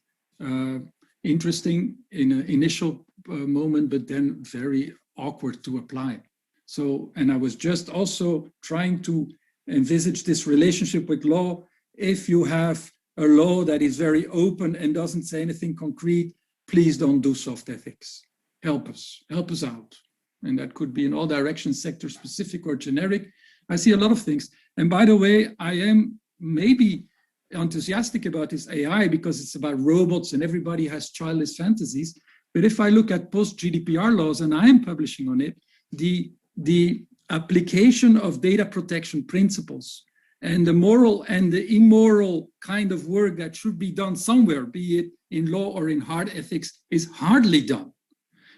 interesting in an initial moment, but then very awkward to apply. So, and I was just also trying to envisage this relationship with law. If you have a law that is very open and doesn't say anything concrete, please don't do soft ethics. Help us out. And that could be in all directions, sector specific or generic. I see a lot of things. And by the way, I am maybe enthusiastic about this AI because it's about robots and everybody has childish fantasies. But if I look at post-GDPR laws, and I am publishing on it, the application of data protection principles and the moral and the immoral kind of work that should be done somewhere, be it in law or in hard ethics, is hardly done.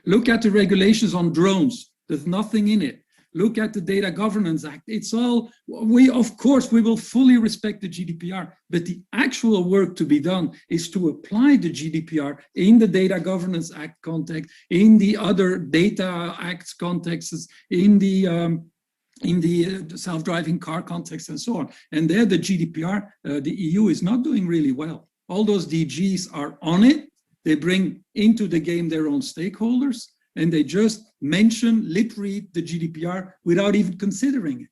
Look at the regulations on drones. There's nothing in it. Look at the Data Governance Act. It's all, of course, we will fully respect the GDPR, but the actual work to be done is to apply the GDPR in the Data Governance Act context, in the other data acts contexts, in the self-driving car context and so on. And there the GDPR, the EU is not doing really well. All those DGs are on it. They bring into the game their own stakeholders, and they just mention, lip read the GDPR without even considering it.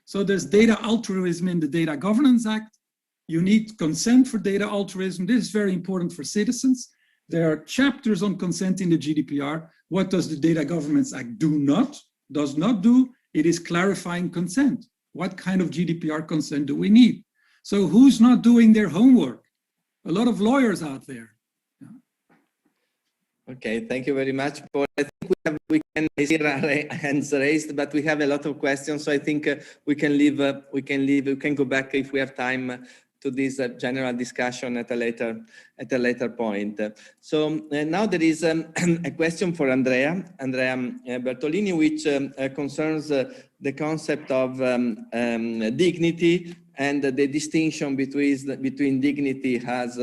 So there's data altruism in the Data Governance Act. You need consent for data altruism. This is very important for citizens. There are chapters on consent in the GDPR. What does the Data Governance Act does not do? It is clarifying consent. What kind of GDPR consent do we need? So who's not doing their homework? A lot of lawyers out there. Okay, thank you very much, Paul. I think we can see hands raised, but we have a lot of questions, so I think we can go back if we have time to this general discussion at a later point. So now there is a question for Andrea Bertolini, which concerns the concept of dignity and the distinction between dignity as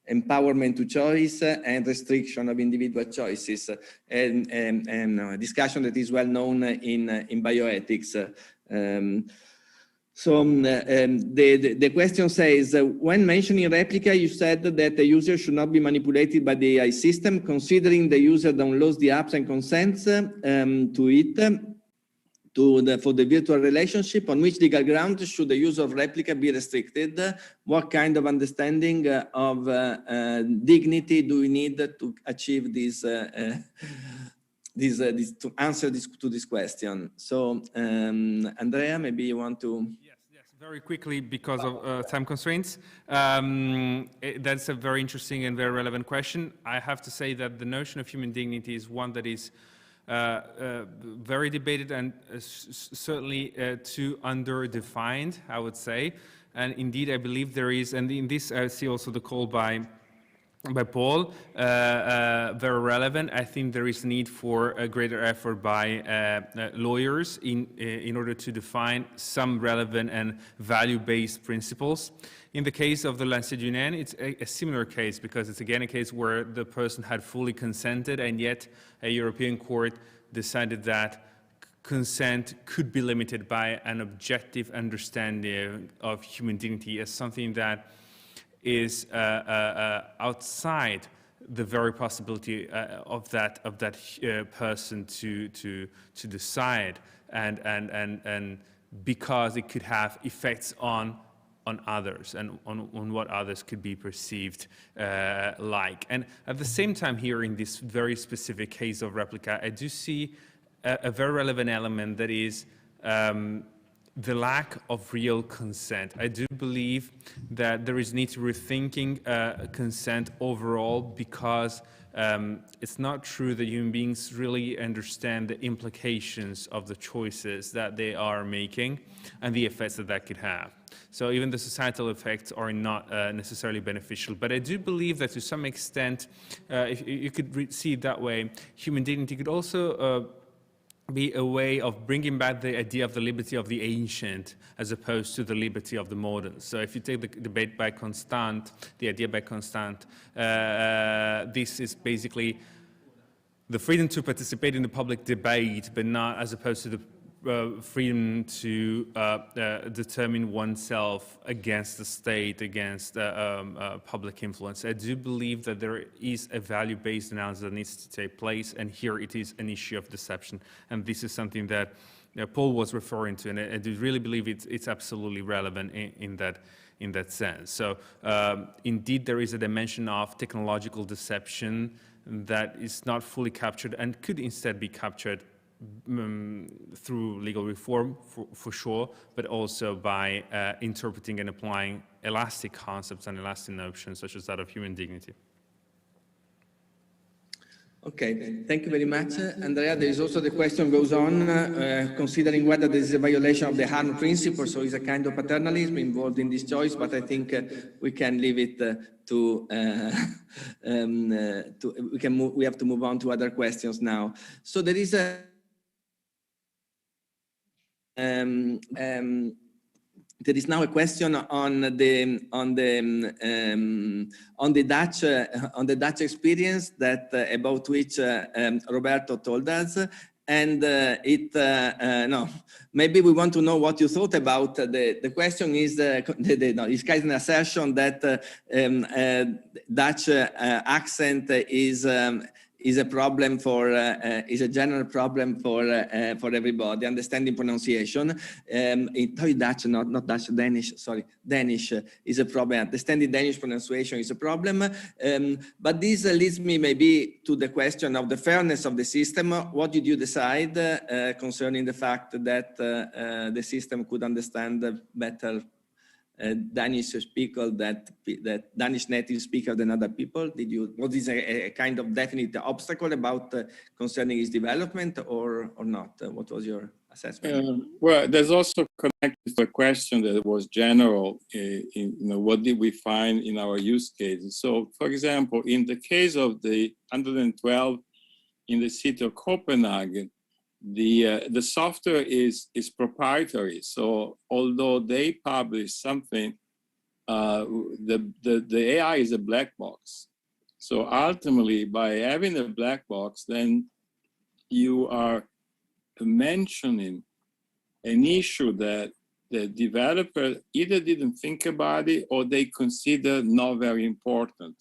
empowerment to choice and restriction of individual choices, and a discussion that is well known in bioethics. So the question says, when mentioning replica, you said that the user should not be manipulated by the AI system, considering the user downloads the apps and consents to it, for the virtual relationship. On which legal ground should the use of replica be restricted? What kind of understanding of dignity do we need to achieve this, to answer this question? So, Andrea, maybe you want to... Yes, very quickly because of time constraints. That's a very interesting and very relevant question. I have to say that the notion of human dignity is one that is very debated and certainly too underdefined, I would say. And indeed, I believe there is, and in this I see also the call by Paul, very relevant. I think there is a need for a greater effort by lawyers in order to define some relevant and value-based principles. In the case of the Lancet-Junen, it's a similar case because it's again a case where the person had fully consented, and yet a European court decided that consent could be limited by an objective understanding of human dignity as something that is outside the very possibility of that person to decide, and because it could have effects on others and on what others could be perceived like. And at the same time here in this very specific case of replica, I do see a very relevant element that is the lack of real consent. I do believe that there is need to rethinking consent overall, because it's not true that human beings really understand the implications of the choices that they are making and the effects that that could have. So even the societal effects are not necessarily beneficial. But I do believe that to some extent, if you could see it that way, human dignity could also be a way of bringing back the idea of the liberty of the ancient as opposed to the liberty of the modern. So if you take the debate by Constant, the idea by Constant, this is basically the freedom to participate in the public debate, but not as opposed to the freedom to determine oneself against the state, against public influence. I do believe that there is a value-based analysis that needs to take place, and here it is an issue of deception. And this is something that Paul was referring to, and I do really believe it's absolutely relevant in that sense. So indeed, there is a dimension of technological deception that is not fully captured and could instead be captured through legal reform, for sure, but also by interpreting and applying elastic concepts and elastic notions, such as that of human dignity. Okay, thank you very much, Andrea. There is also the question goes on, considering whether there is a violation of the harm principle, so it's a kind of paternalism involved in this choice, but I think we can leave it we have to move on to other questions now. So there is a there is now a question on the Dutch experience that about which Roberto told us, and maybe we want to know what you thought about the question is it's kind of an assertion that Dutch accent is a problem for is a general problem for everybody. Understanding pronunciation, Dutch, not Dutch, Danish. Sorry, Danish is a problem. Understanding Danish pronunciation is a problem. But this leads me maybe to the question of the fairness of the system. What did you decide concerning the fact that the system could understand better Danish speaker that Danish native speaker than other people? Was this a kind of definite obstacle about concerning its development or not? What was your assessment? Well, there's also connected to a question that was general. What did we find in our use cases? So, for example, in the case of the 112 in the city of Copenhagen, the software is proprietary. So although they publish something, the AI is a black box. So ultimately, by having a black box, then you are mentioning an issue that the developer either didn't think about it or they consider not very important.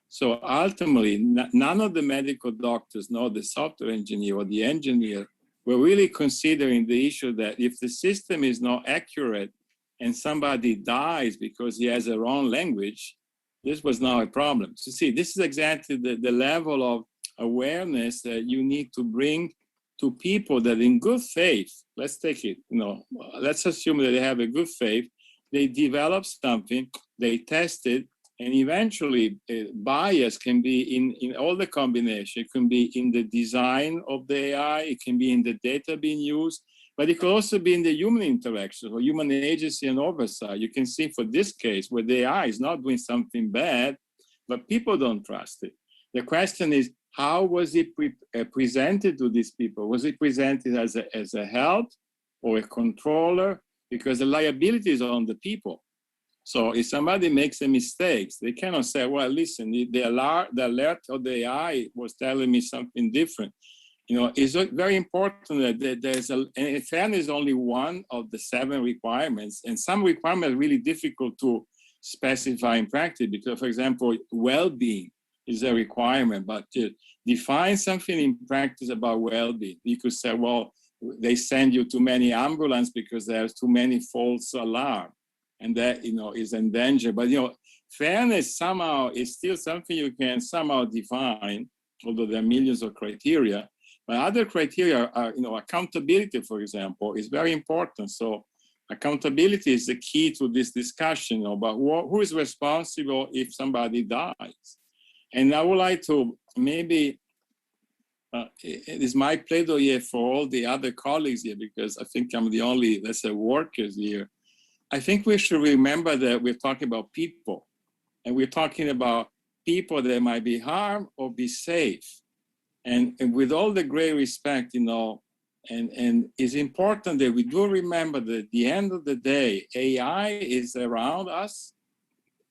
So ultimately, none of the medical doctors, nor the software engineer or the engineer, we're really considering the issue that if the system is not accurate and somebody dies because he has a wrong language, this was now a problem. So see, this is exactly the level of awareness that you need to bring to people that in good faith, let's take it, let's assume that they have a good faith, they develop something, they test it, and eventually bias can be in all the combination. It can be in the design of the AI, it can be in the data being used, but it could also be in the human interaction or human agency and oversight. You can see for this case where the AI is not doing something bad, but people don't trust it. The question is, how was it presented to these people? Was it presented as a help or a controller? Because the liability is on the people. So if somebody makes a mistake, they cannot say, well, listen, the alert of the AI was telling me something different. It's very important that there's and fairness is only one of the 7 requirements. And some requirements are really difficult to specify in practice because, for example, well-being is a requirement, but to define something in practice about well-being, you could say, well, they send you too many ambulances because there's too many false alarms. And that, is in danger. But, fairness somehow is still something you can somehow define, although there are millions of criteria. But other criteria are, accountability, for example, is very important. So accountability is the key to this discussion about who is responsible if somebody dies. And I would like to maybe, it is my plaidoyer for all the other colleagues here, because I think I'm the only, let's say, workers here. I think we should remember that we're talking about people, and we're talking about people that might be harmed or be safe. And with all the great respect, and it's important that we do remember that at the end of the day, AI is around us,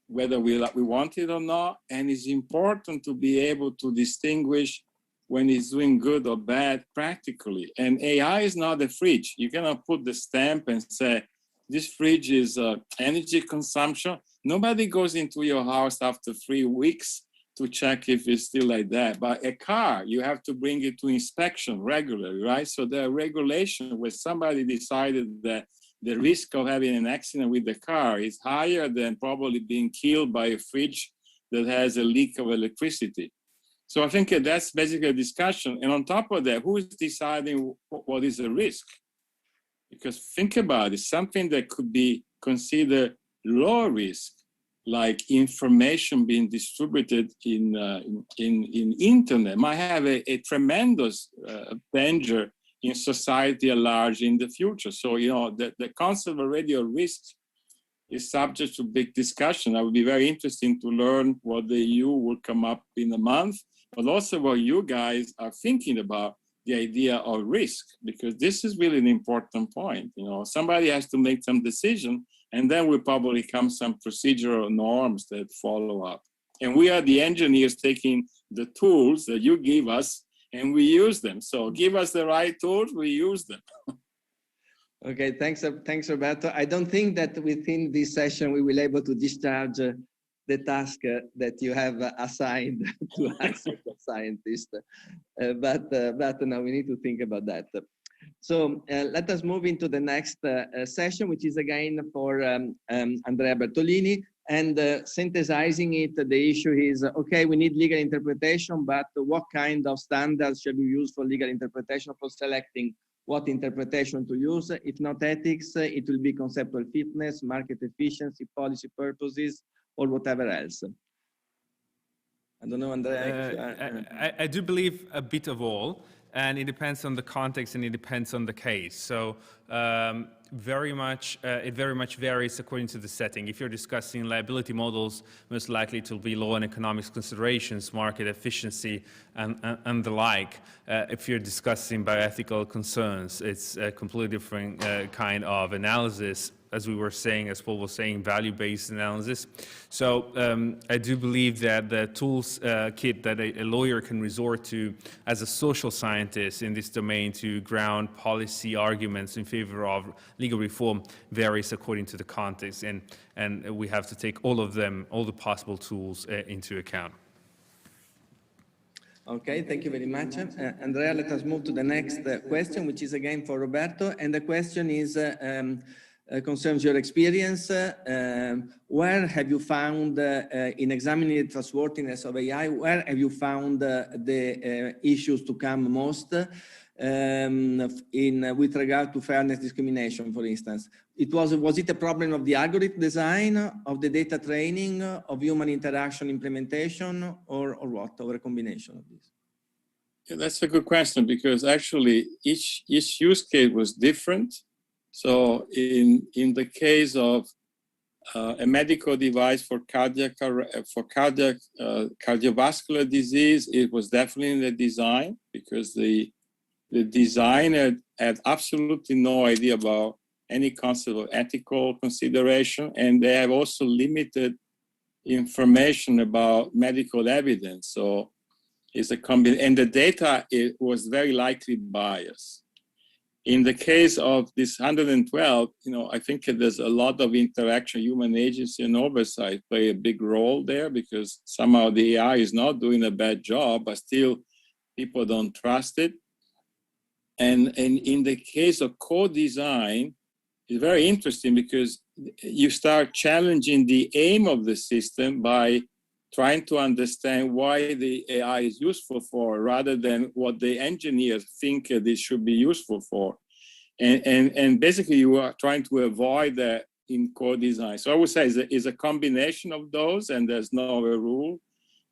whether we want it or not, and it's important to be able to distinguish when it's doing good or bad practically. And AI is not a fridge. You cannot put the stamp and say, this fridge is energy consumption. Nobody goes into your house after 3 weeks to check if it's still like that. But a car, you have to bring it to inspection regularly, right? So there are regulations where somebody decided that the risk of having an accident with the car is higher than probably being killed by a fridge that has a leak of electricity. So I think that's basically a discussion. And on top of that, who is deciding what is a risk? Because think about it, something that could be considered low risk, like information being distributed in internet, might have a tremendous danger in society at large in the future. So, the concept already of risk is subject to big discussion. I would be very interested to learn what the EU will come up in a month, but also what you guys are thinking about the idea of risk, because this is really an important point. Somebody has to make some decision, and then will probably come some procedural norms that follow up. And we are the engineers taking the tools that you give us, and we use them. So give us the right tools, we use them. Okay, thanks, Roberto. I don't think that within this session we will be able to discharge the task that you have assigned to us as a scientist. But now we need to think about that. So let us move into the next session, which is again for Andrea Bertolini. And synthesizing it, the issue is, okay, we need legal interpretation, but what kind of standards should we use for legal interpretation, for selecting what interpretation to use? If not ethics, it will be conceptual fitness, market efficiency, policy purposes, or whatever else. I don't know, Andrea. I do believe a bit of all, and it depends on the context and it depends on the case. So it very much varies according to the setting. If you're discussing liability models, most likely it will be law and economics considerations, market efficiency, and the like. If you're discussing bioethical concerns, it's a completely different kind of analysis. As we were saying, as Paul was saying, value-based analysis. So I do believe that the tools kit that a lawyer can resort to as a social scientist in this domain to ground policy arguments in favor of legal reform varies according to the context, and we have to take all of them, all the possible tools into account. Okay, thank you very much. Andrea, let us move to the next question, which is again for Roberto, and the question is, concerns your experience. Where have you found, in examining the trustworthiness of AI, where have you found the issues to come most with regard to fairness discrimination, for instance? Was it a problem of the algorithm design, of the data training, of human interaction implementation, or what, or a combination of these? Yeah, that's a good question, because actually each use case was different. So in the case of a medical device for cardiovascular disease, it was definitely in the design, because the designer had absolutely no idea about any concept of ethical consideration, and they have also limited information about medical evidence. So it's a combination, and the data, it was very likely biased. In the case of this 112, I think there's a lot of interaction, human agency and oversight play a big role there, because somehow the AI is not doing a bad job, but still people don't trust it. And in the case of co-design, it's very interesting, because you start challenging the aim of the system by trying to understand why the AI is useful for, rather than what the engineers think this should be useful for. And basically you are trying to avoid that in co-design. So I would say it's a combination of those, and there's no rule.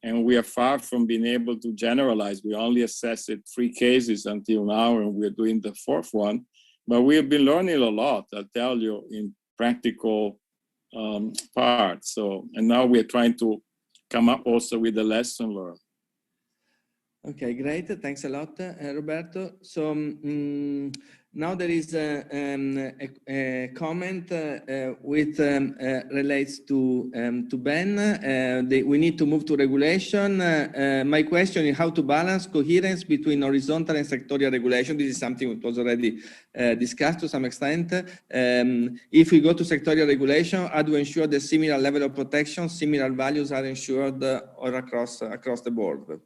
And we are far from being able to generalize. We only assessed 3 cases until now, and we're doing the 4th one. But we have been learning a lot, I'll tell you, in practical parts. So, and now we're trying to come up also with the lesson learned. Okay, great. Thanks a lot, Roberto. So now there is a comment which relates to Ben. We need to move to regulation. My question is how to balance coherence between horizontal and sectorial regulation. This is something that was already discussed to some extent. If we go to sectorial regulation, how do we ensure the similar level of protection, similar values are ensured or across the board?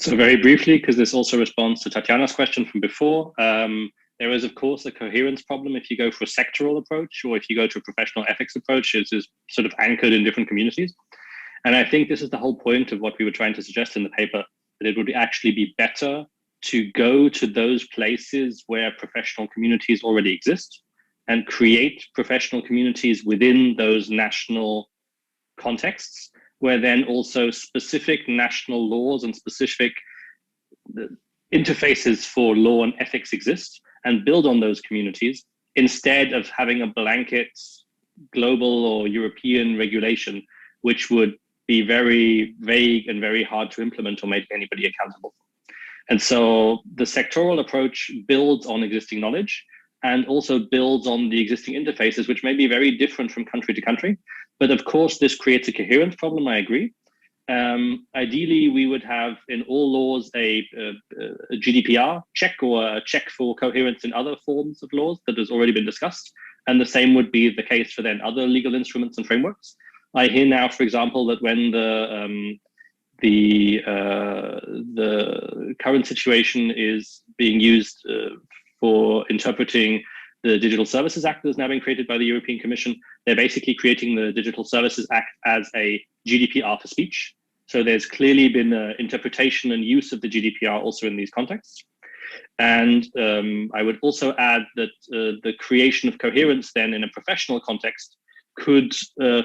So very briefly, because this also responds to Tatiana's question from before, there is, of course, a coherence problem if you go for a sectoral approach or if you go to a professional ethics approach. It is sort of anchored in different communities. And I think this is the whole point of what we were trying to suggest in the paper, that it would actually be better to go to those places where professional communities already exist and create professional communities within those national contexts, where then also specific national laws and specific interfaces for law and ethics exist, and build on those communities instead of having a blanket global or European regulation, which would be very vague and very hard to implement or make anybody accountable for. And so the sectoral approach builds on existing knowledge and also builds on the existing interfaces, which may be very different from country to country. But of course, this creates a coherence problem, I agree. Ideally, we would have in all laws a GDPR check or a check for coherence in other forms of laws that has already been discussed. And the same would be the case for then other legal instruments and frameworks. I hear now, for example, that when the current situation is being used for interpreting the Digital Services Act that is now being created by the European Commission, they're basically creating the Digital Services Act as a GDPR for speech. So there's clearly been interpretation and use of the GDPR also in these contexts. And I would also add that the creation of coherence then in a professional context could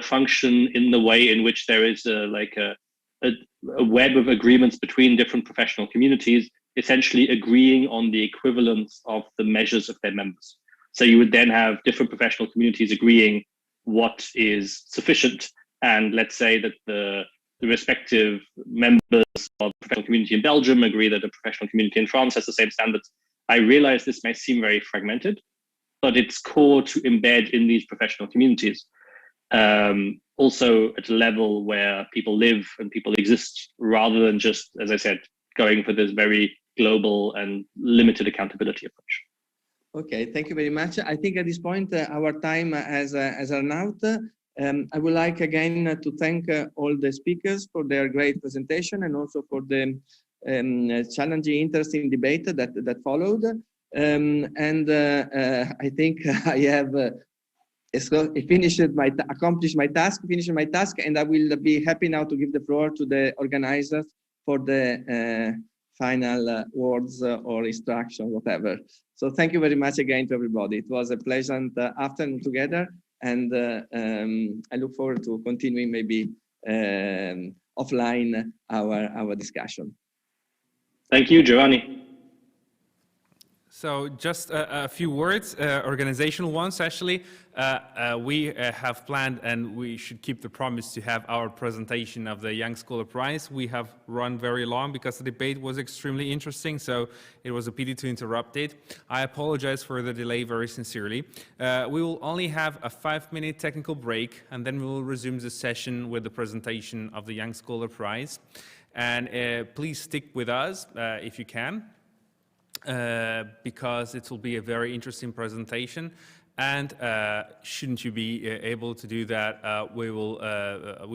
function in the way in which there is a web of agreements between different professional communities, essentially agreeing on the equivalence of the measures of their members. So you would then have different professional communities agreeing what is sufficient. And let's say that the respective members of the professional community in Belgium agree that the professional community in France has the same standards. I realize this may seem very fragmented, but it's core to embed in these professional communities. Also at a level where people live and people exist, rather than just, as I said, going for this very global and limited accountability approach. Okay, thank you very much. I think at this point, our time has run out. I would like again to thank all the speakers for their great presentation and also for the challenging, interesting debate that followed. I think I have accomplished my task, and I will be happy now to give the floor to the organizers for the final words or instruction, whatever. So thank you very much again to everybody. It was a pleasant afternoon together, and I look forward to continuing maybe offline our discussion. Thank you, Giovanni. So just a few words, organizational ones actually. We have planned, and we should keep the promise, to have our presentation of the Young Scholar Prize. We have run very long because the debate was extremely interesting, so it was a pity to interrupt it. I apologize for the delay very sincerely. We will only have a 5-minute technical break, and then we will resume the session with the presentation of the Young Scholar Prize. And please stick with us if you can. Because it will be a very interesting presentation, and shouldn't you be able to do that, we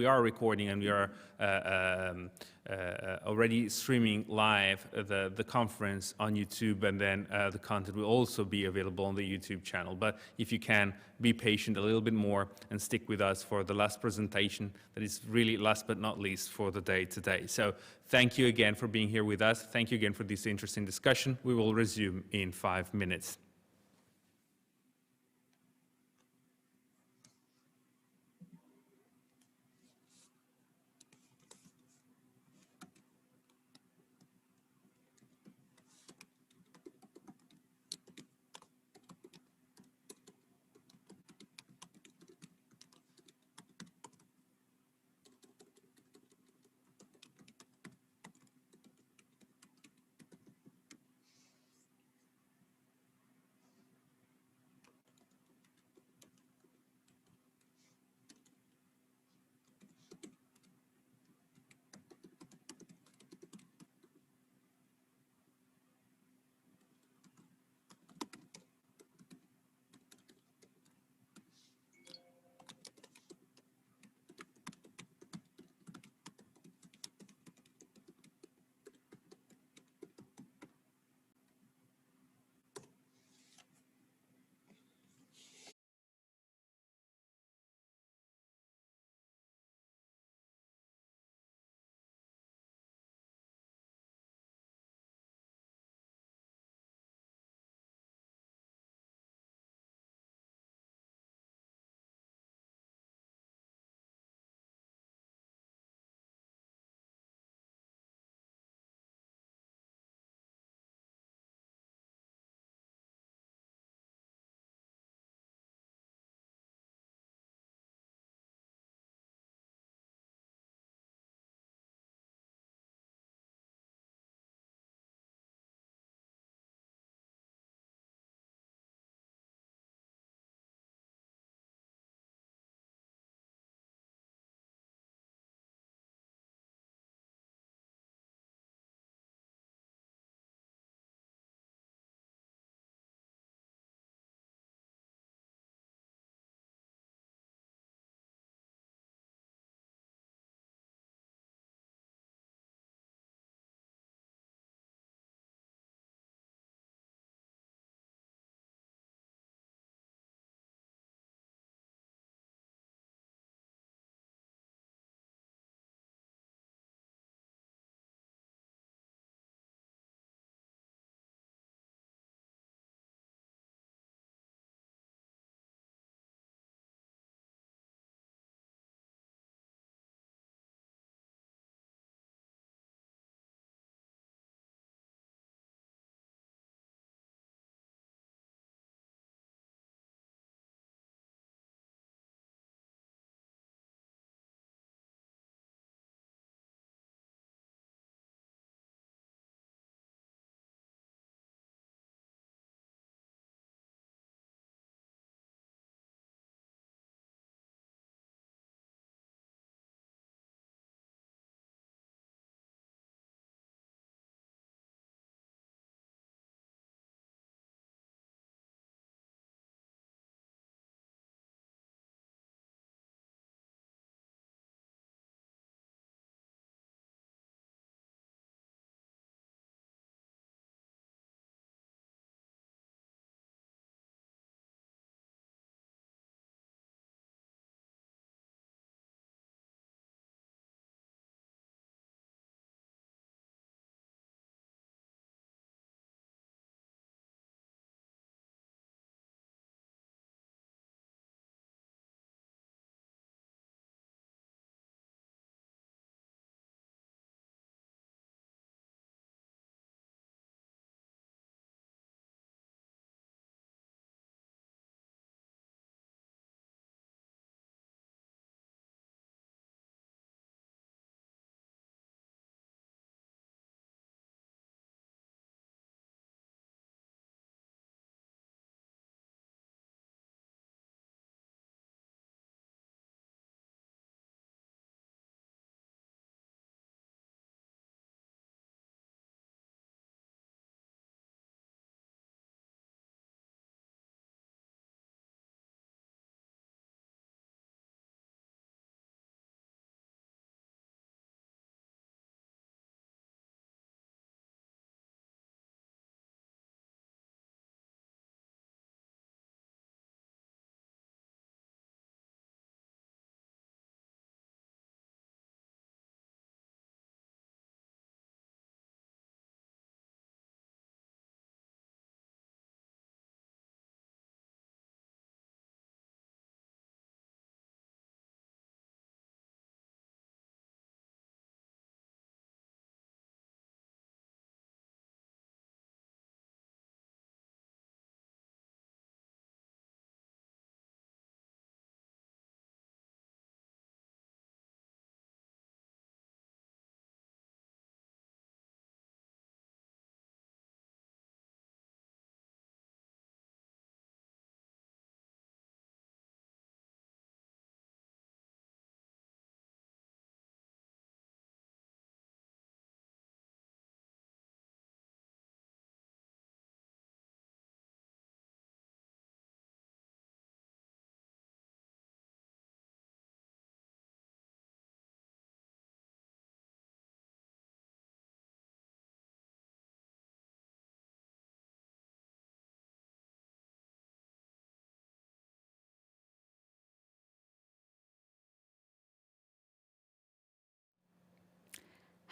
are recording, and we are already streaming live the conference on YouTube, and then the content will also be available on the YouTube channel. But if you can, be patient a little bit more and stick with us for the last presentation that is really last but not least for the day today. So thank you again for being here with us. Thank you again for this interesting discussion. We will resume in 5 minutes.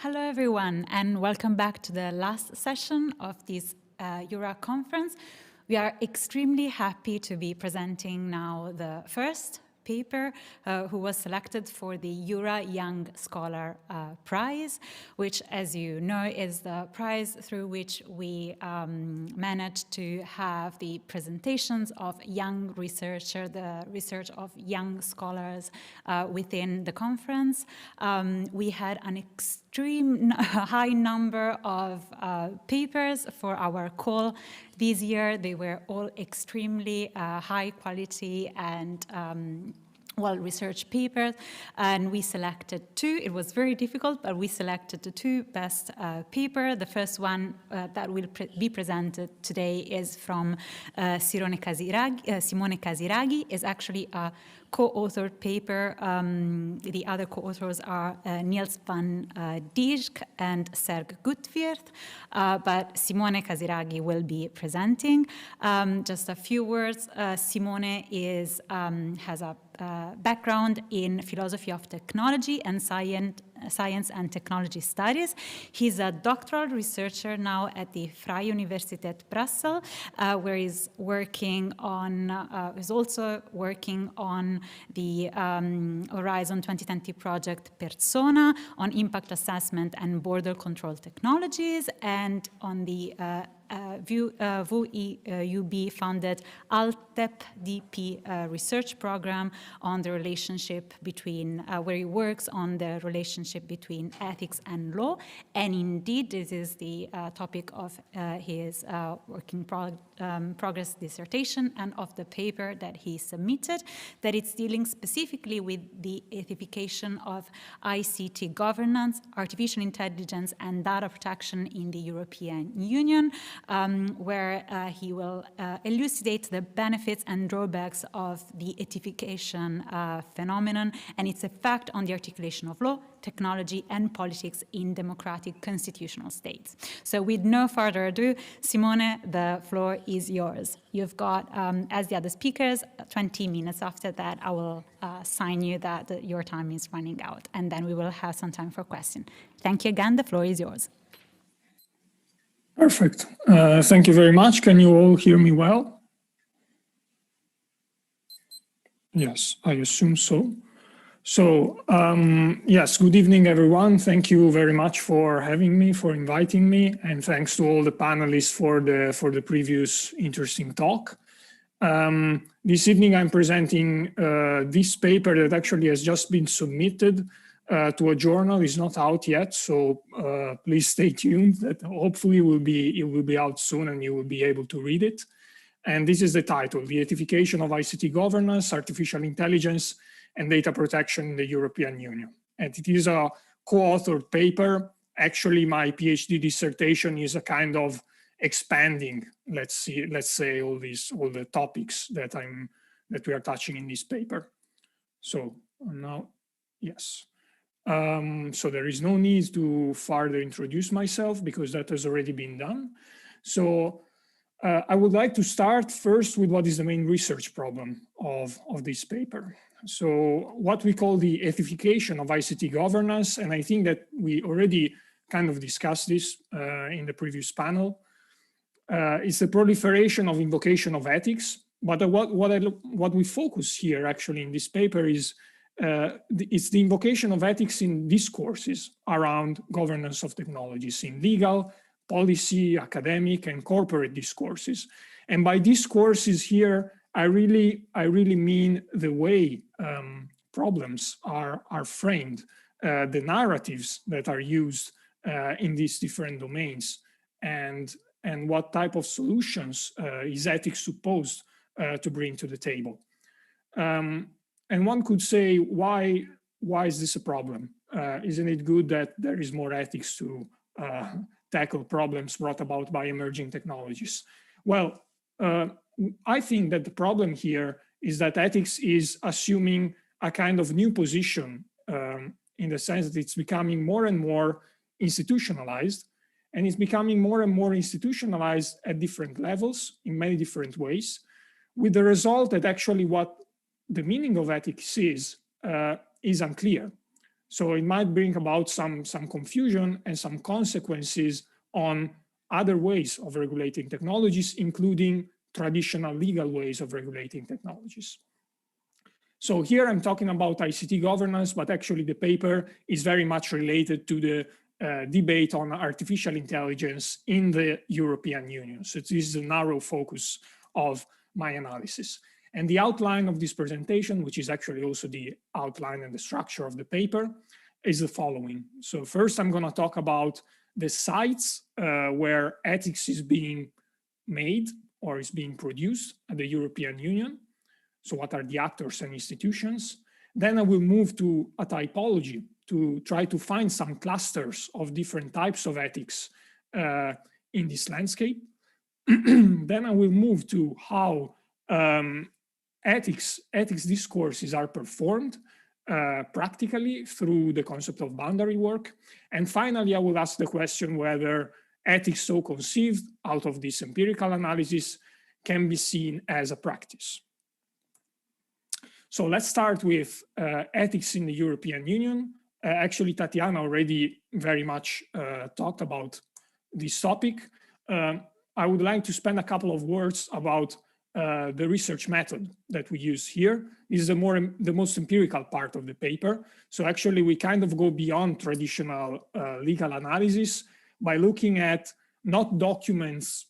Hello, everyone, and welcome back to the last session of this EURA conference. We are extremely happy to be presenting now the first paper who was selected for the EURA Young Scholar Prize, which, as you know, is the prize through which we managed to have the presentations of young researchers, the research of young scholars within the conference. We had an extreme high number of papers for our call this year. They were all extremely high quality and well-researched papers, and we selected two. It was very difficult, but we selected the two best papers. The first one that will be presented today is from Simone Casiraghi. Is actually a co-authored paper. The other co-authors are Niels van Dijk and Serge Gutwirth, but Simone Casiraghi will be presenting. Just a few words. Simone has a background in philosophy of technology and science and technology studies. He's a doctoral researcher now at the Vrije Universiteit Brussels, where he's working on, is also working on the Horizon 2020 project Persona, on impact assessment and border control technologies, and on the VUB funded ALTEP-DP research program on the relationship between, where he works on the relationship between ethics and law. And indeed, this is the topic of his working progress dissertation and of the paper that he submitted, that it's dealing specifically with the ethification of ICT governance, artificial intelligence, and data protection in the European Union. Where he will elucidate the benefits and drawbacks of the ethification phenomenon and its effect on the articulation of law, technology, and politics in democratic constitutional states. So with no further ado, Simone, the floor is yours. You've got, as the other speakers, 20 minutes. After that, I will sign you that your time is running out, and then we will have some time for questions. Thank you again. The floor is yours. Perfect. Thank you very much. Can you all hear me well? Yes, I assume so. So, yes, good evening, everyone. Thank you very much for having me, for inviting me, and thanks to all the panelists for the previous interesting talk. This evening, I'm presenting this paper that actually has just been submitted to a journal. Is not out yet, so please stay tuned. That hopefully it will be out soon and you will be able to read it. And this is the title: The Ethification of ICT Governance, Artificial Intelligence, and Data Protection in the European Union. And it is a co-authored paper. Actually, my PhD dissertation is a kind of expanding, let's say, all the topics that we are touching in this paper. So now, yes. So there is no need to further introduce myself because that has already been done. So I would like to start first with what is the main research problem of this paper. So what we call the ethification of ICT governance, and I think that we already kind of discussed this in the previous panel, is the proliferation of invocation of ethics. But what we focus here actually in this paper is it's the invocation of ethics in discourses around governance of technologies, in legal, policy, academic, and corporate discourses. And by discourses here, I really mean the way problems are framed, the narratives that are used in these different domains, and what type of solutions is ethics supposed to bring to the table. And one could say, why is this a problem? Isn't it good that there is more ethics to tackle problems brought about by emerging technologies? Well, I think that the problem here is that ethics is assuming a kind of new position in the sense that it's becoming more and more institutionalized, and it's becoming more and more institutionalized at different levels in many different ways, with the result that actually what the meaning of ethics is unclear. So it might bring about some confusion and some consequences on other ways of regulating technologies, including traditional legal ways of regulating technologies. So here I'm talking about ICT governance, but actually the paper is very much related to the debate on artificial intelligence in the European Union. So this is a narrow focus of my analysis. And the outline of this presentation, which is actually also the outline and the structure of the paper, is the following. So first I'm going to talk about the sites where ethics is being made or is being produced at the European Union. So what are the actors and institutions? Then I will move to a typology to try to find some clusters of different types of ethics in this landscape. Then I will move to how ethics discourses are performed practically through the concept of boundary work. And finally, I will ask the question whether ethics so conceived out of this empirical analysis can be seen as a practice. So let's start with ethics in the European Union. Actually, Tatiana already very much talked about this topic. I would like to spend a couple of words about the research method that we use here. This is the most empirical part of the paper. So actually, we kind of go beyond traditional legal analysis by looking at not documents,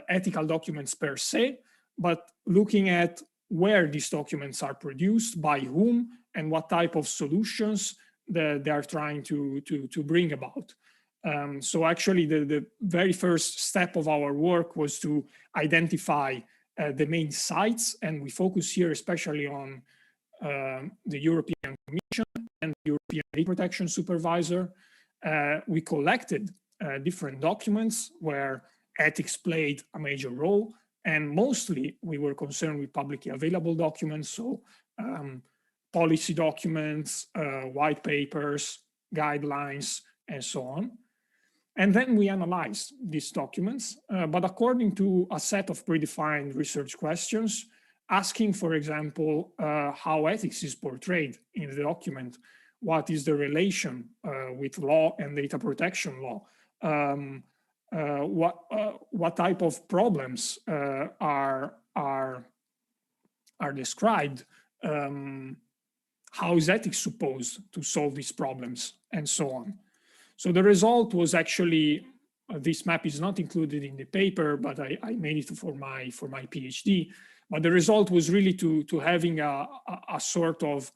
ethical documents per se, but looking at where these documents are produced, by whom, and what type of solutions that they are trying to bring about. So actually, the very first step of our work was to identify the main sites, and we focus here especially on the European Commission and the European Data Protection Supervisor. We collected different documents where ethics played a major role, and mostly we were concerned with publicly available documents, so policy documents, white papers, guidelines, and so on. And then we analyzed these documents, but according to a set of predefined research questions, asking, for example, how ethics is portrayed in the document, what is the relation with law and data protection law, what type of problems are described, how is ethics supposed to solve these problems, and so on. So the result was actually, this map is not included in the paper, but I made it for my PhD. But the result was really to having a sort of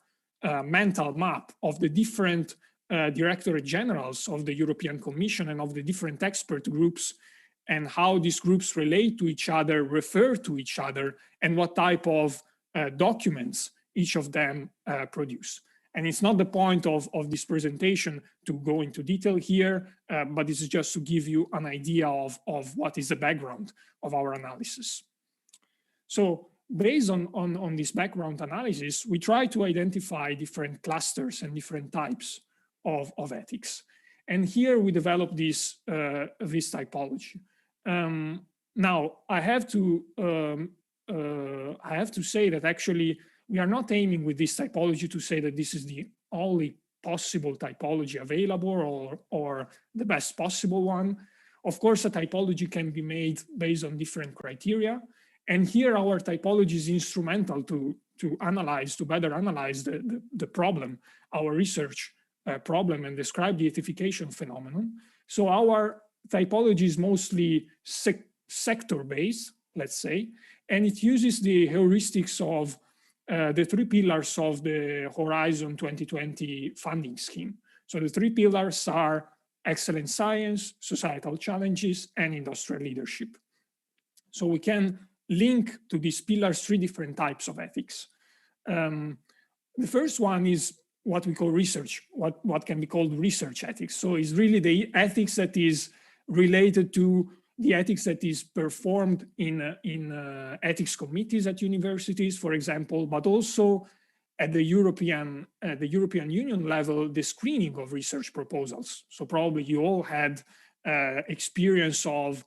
mental map of the different Directorate Generals of the European Commission and of the different expert groups, and how these groups relate to each other, refer to each other, and what type of documents each of them produce. And it's not the point of this presentation to go into detail here, but this is just to give you an idea of what is the background of our analysis. So based on this background analysis, we try to identify different clusters and different types of ethics. And here we develop this typology. Now, I have to say that actually, we are not aiming with this typology to say that this is the only possible typology available or the best possible one. Of course, a typology can be made based on different criteria. And here our typology is instrumental to better analyze the problem, our research problem, and describe the ethification phenomenon. So our typology is mostly sector-based, let's say, and it uses the heuristics of the three pillars of the Horizon 2020 funding scheme. So the three pillars are excellent science, societal challenges, and industrial leadership. So we can link to these pillars three different types of ethics. The first one is what we call research, what can be called research ethics. So it's really the ethics that is related to the ethics that is performed in ethics committees at universities, for example, but also at the European Union level, the screening of research proposals. So probably you all had experience of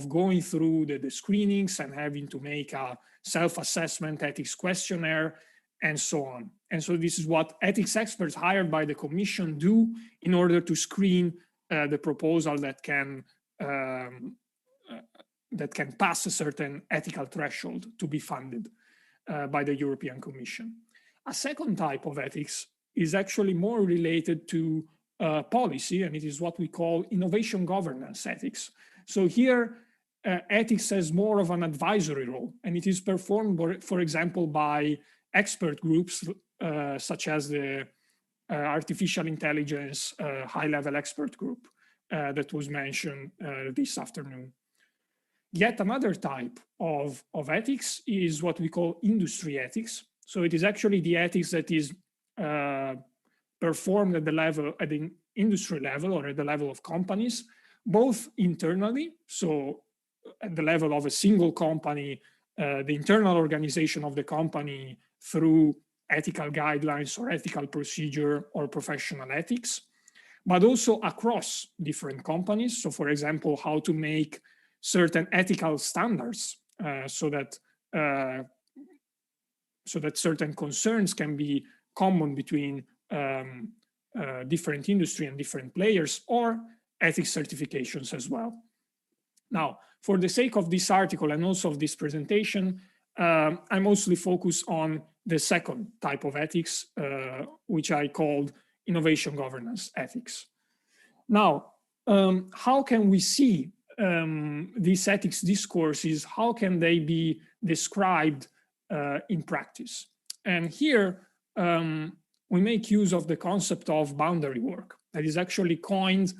going through the screenings and having to make a self-assessment ethics questionnaire and so on. And so this is what ethics experts hired by the Commission do in order to screen the proposal that can pass a certain ethical threshold to be funded by the European Commission. A second type of ethics is actually more related to policy, and it is what we call innovation governance ethics. So here, ethics has more of an advisory role, and it is performed, for example, by expert groups such as the artificial intelligence high-level expert group that was mentioned this afternoon. Yet another type of ethics is what we call industry ethics. So it is actually the ethics that is performed at the industry level or at the level of companies, both internally, so at the level of a single company, the internal organization of the company through ethical guidelines or ethical procedure or professional ethics, but also across different companies. So for example, how to make certain ethical standards so that certain concerns can be common between different industry and different players, or ethics certifications as well. Now, for the sake of this article and also of this presentation, I mostly focus on the second type of ethics, which I called innovation governance ethics. Now, how can we see these ethics discourses? How can they be described in practice? And here, we make use of the concept of boundary work that is actually coined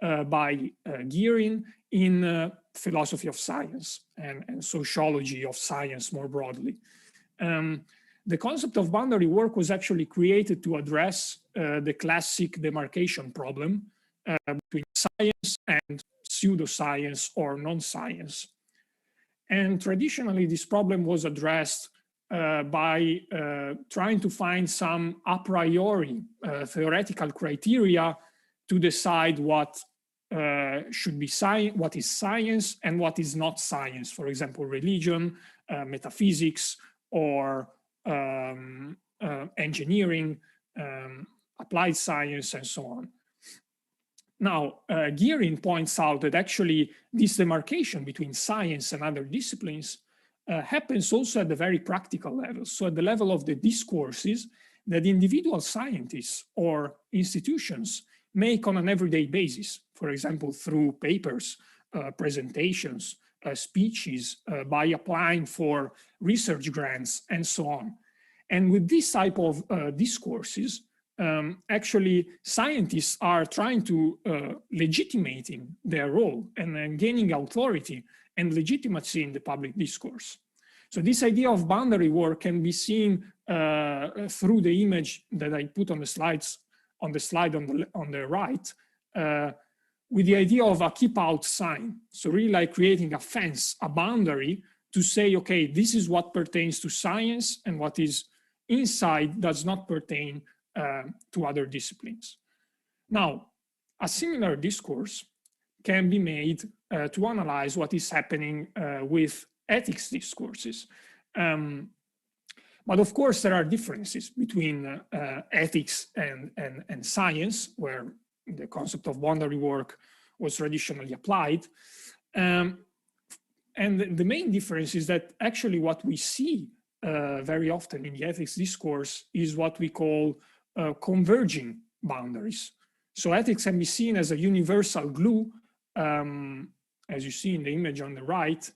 by Gearin in philosophy of science and sociology of science more broadly. The concept of boundary work was actually created to address the classic demarcation problem between science and pseudoscience or non-science. And traditionally, this problem was addressed by trying to find some a priori theoretical criteria to decide what should be science, what is science and what is not science. For example, religion, metaphysics, or engineering, applied science, and so on. Now, Gearin points out that actually this demarcation between science and other disciplines happens also at the very practical level. So at the level of the discourses that individual scientists or institutions make on an everyday basis, for example, through papers, presentations, speeches, by applying for research grants, and so on. And with this type of discourses, actually scientists are trying to legitimating their role and gaining authority and legitimacy in the public discourse. So this idea of boundary work can be seen through the image that I put on the slides, on the slide on the right, with the idea of a keep out sign. So really like creating a fence, a boundary to say, okay, this is what pertains to science and what is inside does not pertain to other disciplines. Now, a similar discourse can be made to analyze what is happening with ethics discourses. But of course, there are differences between ethics and science, where the concept of boundary work was traditionally applied. And the main difference is that actually what we see very often in the ethics discourse is what we call converging boundaries. So ethics can be seen as a universal glue, as you see in the image on the right,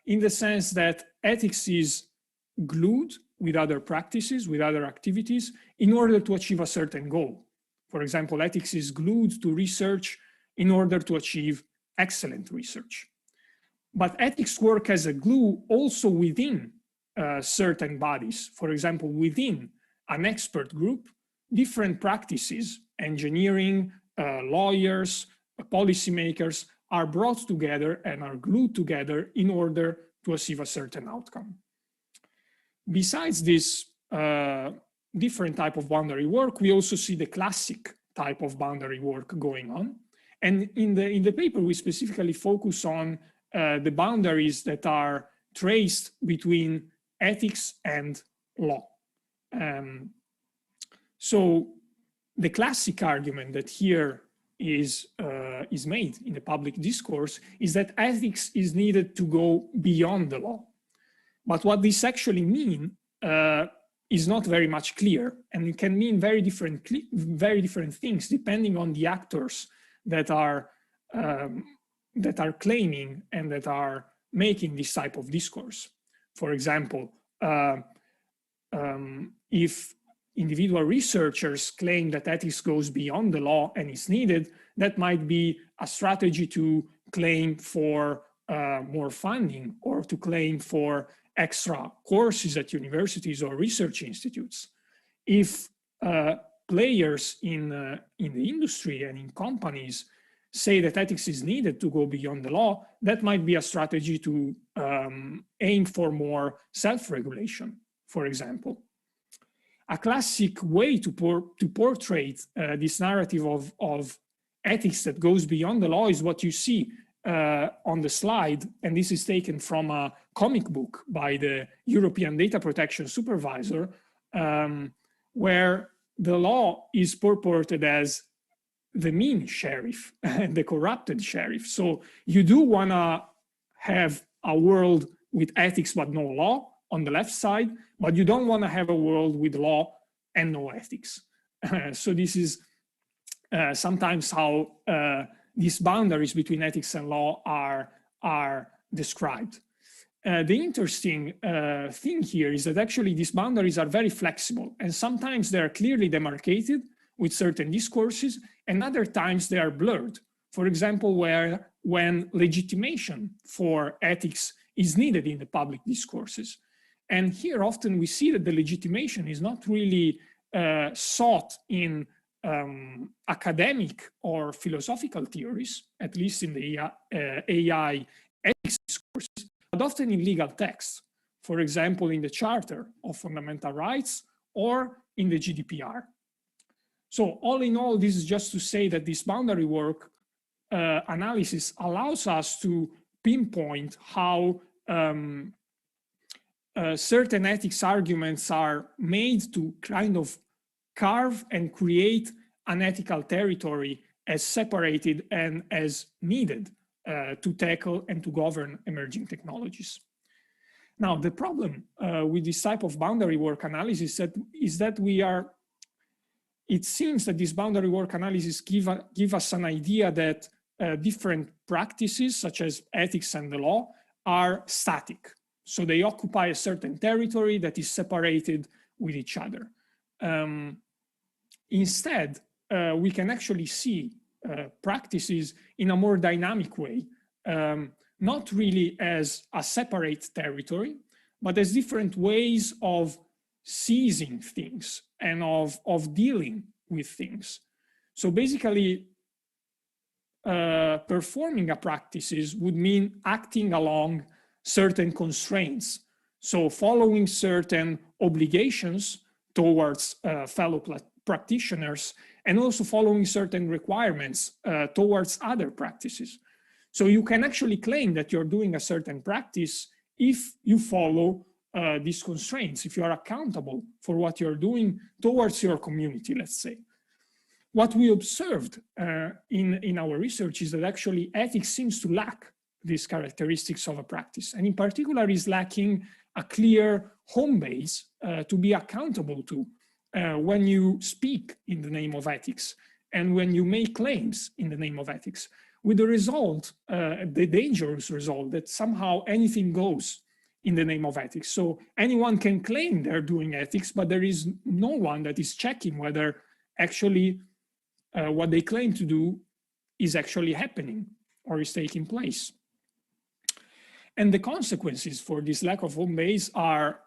in the sense that ethics is glued with other practices, with other activities, in order to achieve a certain goal. For example, ethics is glued to research in order to achieve excellent research. But ethics work as a glue also within certain bodies. For example, within an expert group, different practices, engineering, lawyers, policymakers, are brought together and are glued together in order to achieve a certain outcome. Besides this different type of boundary work, we also see the classic type of boundary work going on. And in the paper, we specifically focus on the boundaries that are traced between ethics and law. So the classic argument that here is made in the public discourse is that ethics is needed to go beyond the law. But what this actually means is not very much clear, and it can mean very different things depending on the actors that are claiming and that are making this type of discourse. For example, if individual researchers claim that ethics goes beyond the law and is needed, that might be a strategy to claim for more funding or to claim for extra courses at universities or research institutes. If players in the industry and in companies say that ethics is needed to go beyond the law, that might be a strategy to aim for more self-regulation, for example. A classic way to portray this narrative of ethics that goes beyond the law is what you see on the slide, and this is taken from a comic book by the European Data Protection Supervisor, where the law is purported as the mean sheriff and the corrupted sheriff. So you do want to have a world with ethics but no law on the left side, but you don't want to have a world with law and no ethics. So this is sometimes how these boundaries between ethics and law are described. The interesting thing here is that actually these boundaries are very flexible, and sometimes they are clearly demarcated with certain discourses, and other times they are blurred. For example, when legitimation for ethics is needed in the public discourses. And here often we see that the legitimation is not really sought in academic or philosophical theories, at least in the AI ethics discourses, but often in legal texts. For example, in the Charter of Fundamental Rights or in the GDPR. So all in all, this is just to say that this boundary work analysis allows us to pinpoint how certain ethics arguments are made to kind of carve and create an ethical territory as separated and as needed to tackle and to govern emerging technologies. Now, the problem with this type of boundary work analysis is that it seems that this boundary work analysis give us an idea that different practices, such as ethics and the law, are static. So they occupy a certain territory that is separated with each other. Instead, we can actually see practices in a more dynamic way, not really as a separate territory, but as different ways of seizing things and of dealing with things. So basically, performing a practices would mean acting along certain constraints. So following certain obligations towards fellow practitioners, and also following certain requirements towards other practices. So you can actually claim that you're doing a certain practice if you follow these constraints, if you are accountable for what you're doing towards your community, let's say. What we observed in our research is that actually ethics seems to lack these characteristics of a practice, and in particular is lacking a clear home base to be accountable to when you speak in the name of ethics and when you make claims in the name of ethics, with the result, the dangerous result that somehow anything goes in the name of ethics. So anyone can claim they're doing ethics, but there is no one that is checking whether actually what they claim to do is actually happening or is taking place. And the consequences for this lack of home base are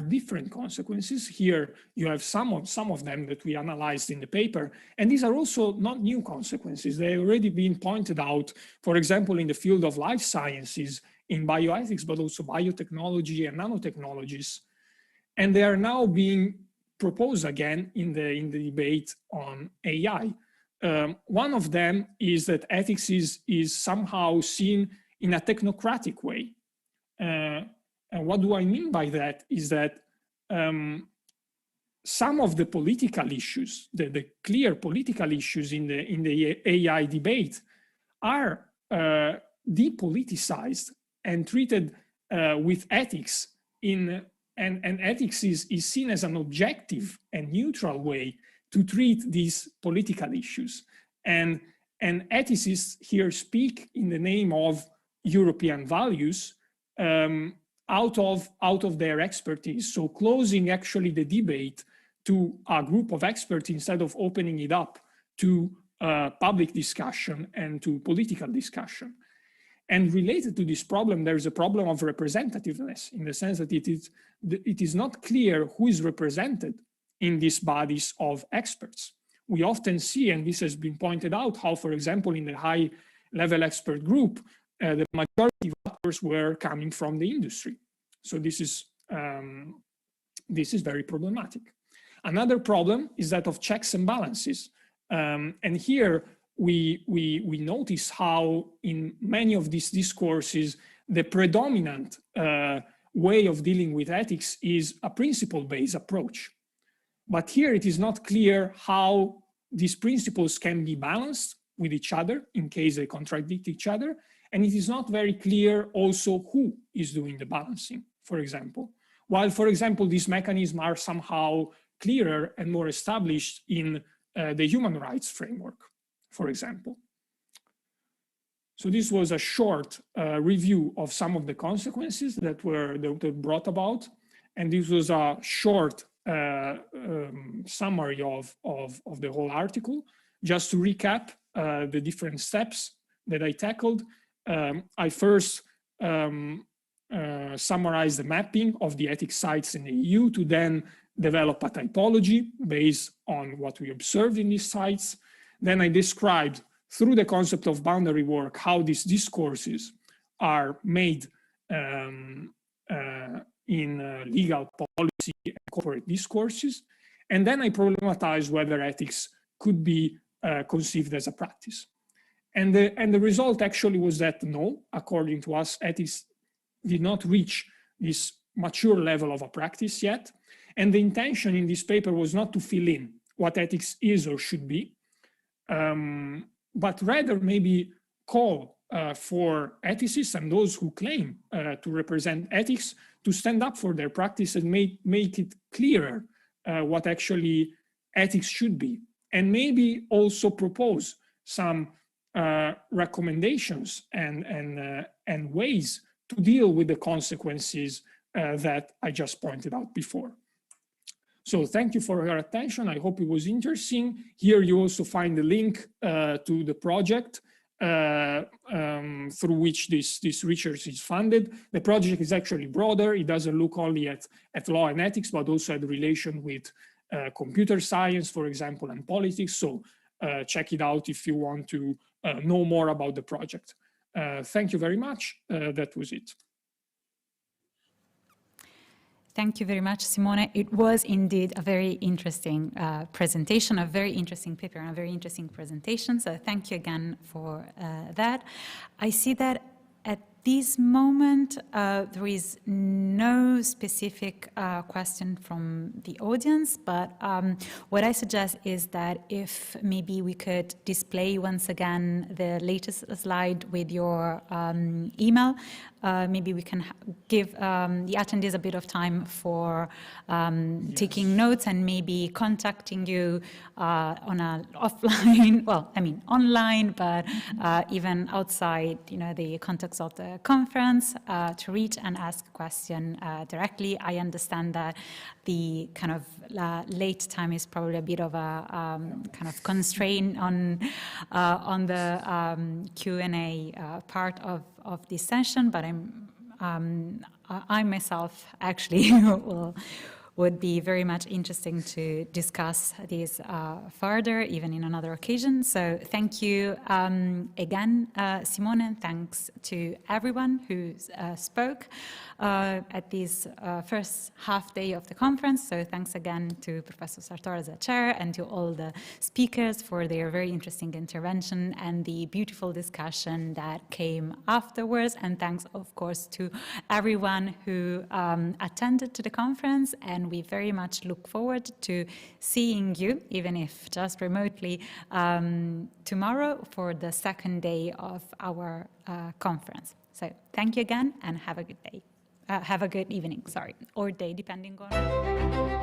different consequences. Here you have some of them that we analyzed in the paper, and these are also not new consequences. They've already been pointed out, for example, in the field of life sciences, in bioethics, but also biotechnology and nanotechnologies. And they are now being proposed again in the debate on AI. One of them is that ethics is somehow seen in a technocratic way. And what do I mean by that is that some of the political issues, the clear political issues in the AI debate are depoliticized and treated with ethics and ethics is seen as an objective and neutral way to treat these political issues. And ethicists here speak in the name of European values out of their expertise. So closing actually the debate to a group of experts instead of opening it up to public discussion and to political discussion. And related to this problem, there is a problem of representativeness in the sense that it is not clear who is represented in these bodies of experts. We often see, and this has been pointed out, how, for example, in the high-level expert group, the majority of actors were coming from the industry. So this is very problematic. Another problem is that of checks and balances. And here we notice how in many of these discourses, the predominant way of dealing with ethics is a principle-based approach. But here it is not clear how these principles can be balanced with each other in case they contradict each other. And it is not very clear also who is doing the balancing, for example. While, for example, these mechanisms are somehow clearer and more established in the human rights framework, for example. So this was a short review of some of the consequences that were brought about. And this was a short summary of the whole article. Just to recap the different steps that I tackled, I first summarized the mapping of the ethics sites in the EU to then develop a typology based on what we observed in these sites. Then I described through the concept of boundary work how these discourses are made in legal policy and corporate discourses. And then I problematized whether ethics could be conceived as a practice. And the result actually was that no, according to us, ethics did not reach this mature level of a practice yet. And the intention in this paper was not to fill in what ethics is or should be, but rather maybe call for ethicists and those who claim to represent ethics to stand up for their practice and make it clearer what actually ethics should be. And maybe also propose some recommendations and ways to deal with the consequences that I just pointed out before. So thank you for your attention. I hope it was interesting. Here you also find the link to the project through which this research is funded. The project is actually broader. It doesn't look only at law and ethics, but also at relation with computer science, for example, and politics. So check it out if you want to know more about the project. Thank you very much. That was it. Thank you very much, Simone. It was indeed a very interesting presentation, a very interesting paper, and a very interesting presentation. So thank you again for that. I see that at this moment, there is no specific question from the audience, but what I suggest is that if maybe we could display once again the latest slide with your email, maybe we can give the attendees a bit of time for taking notes and maybe contacting you on an offline, well, I mean online, but even outside, the context of the conference to reach and ask a question directly. I understand that the kind of late time is probably a bit of a kind of constraint on the Q&A part of this session, but I myself actually would be very much interesting to discuss this further, even in another occasion. So thank you again, Simone, and thanks to everyone who spoke. at this first half day of the conference. So thanks again to Professor Sartor as a chair and to all the speakers for their very interesting intervention and the beautiful discussion that came afterwards. And thanks, of course, to everyone who attended to the conference. And we very much look forward to seeing you, even if just remotely, tomorrow for the second day of our conference. So thank you again and have a good day. Have a good evening, sorry, or day, depending on...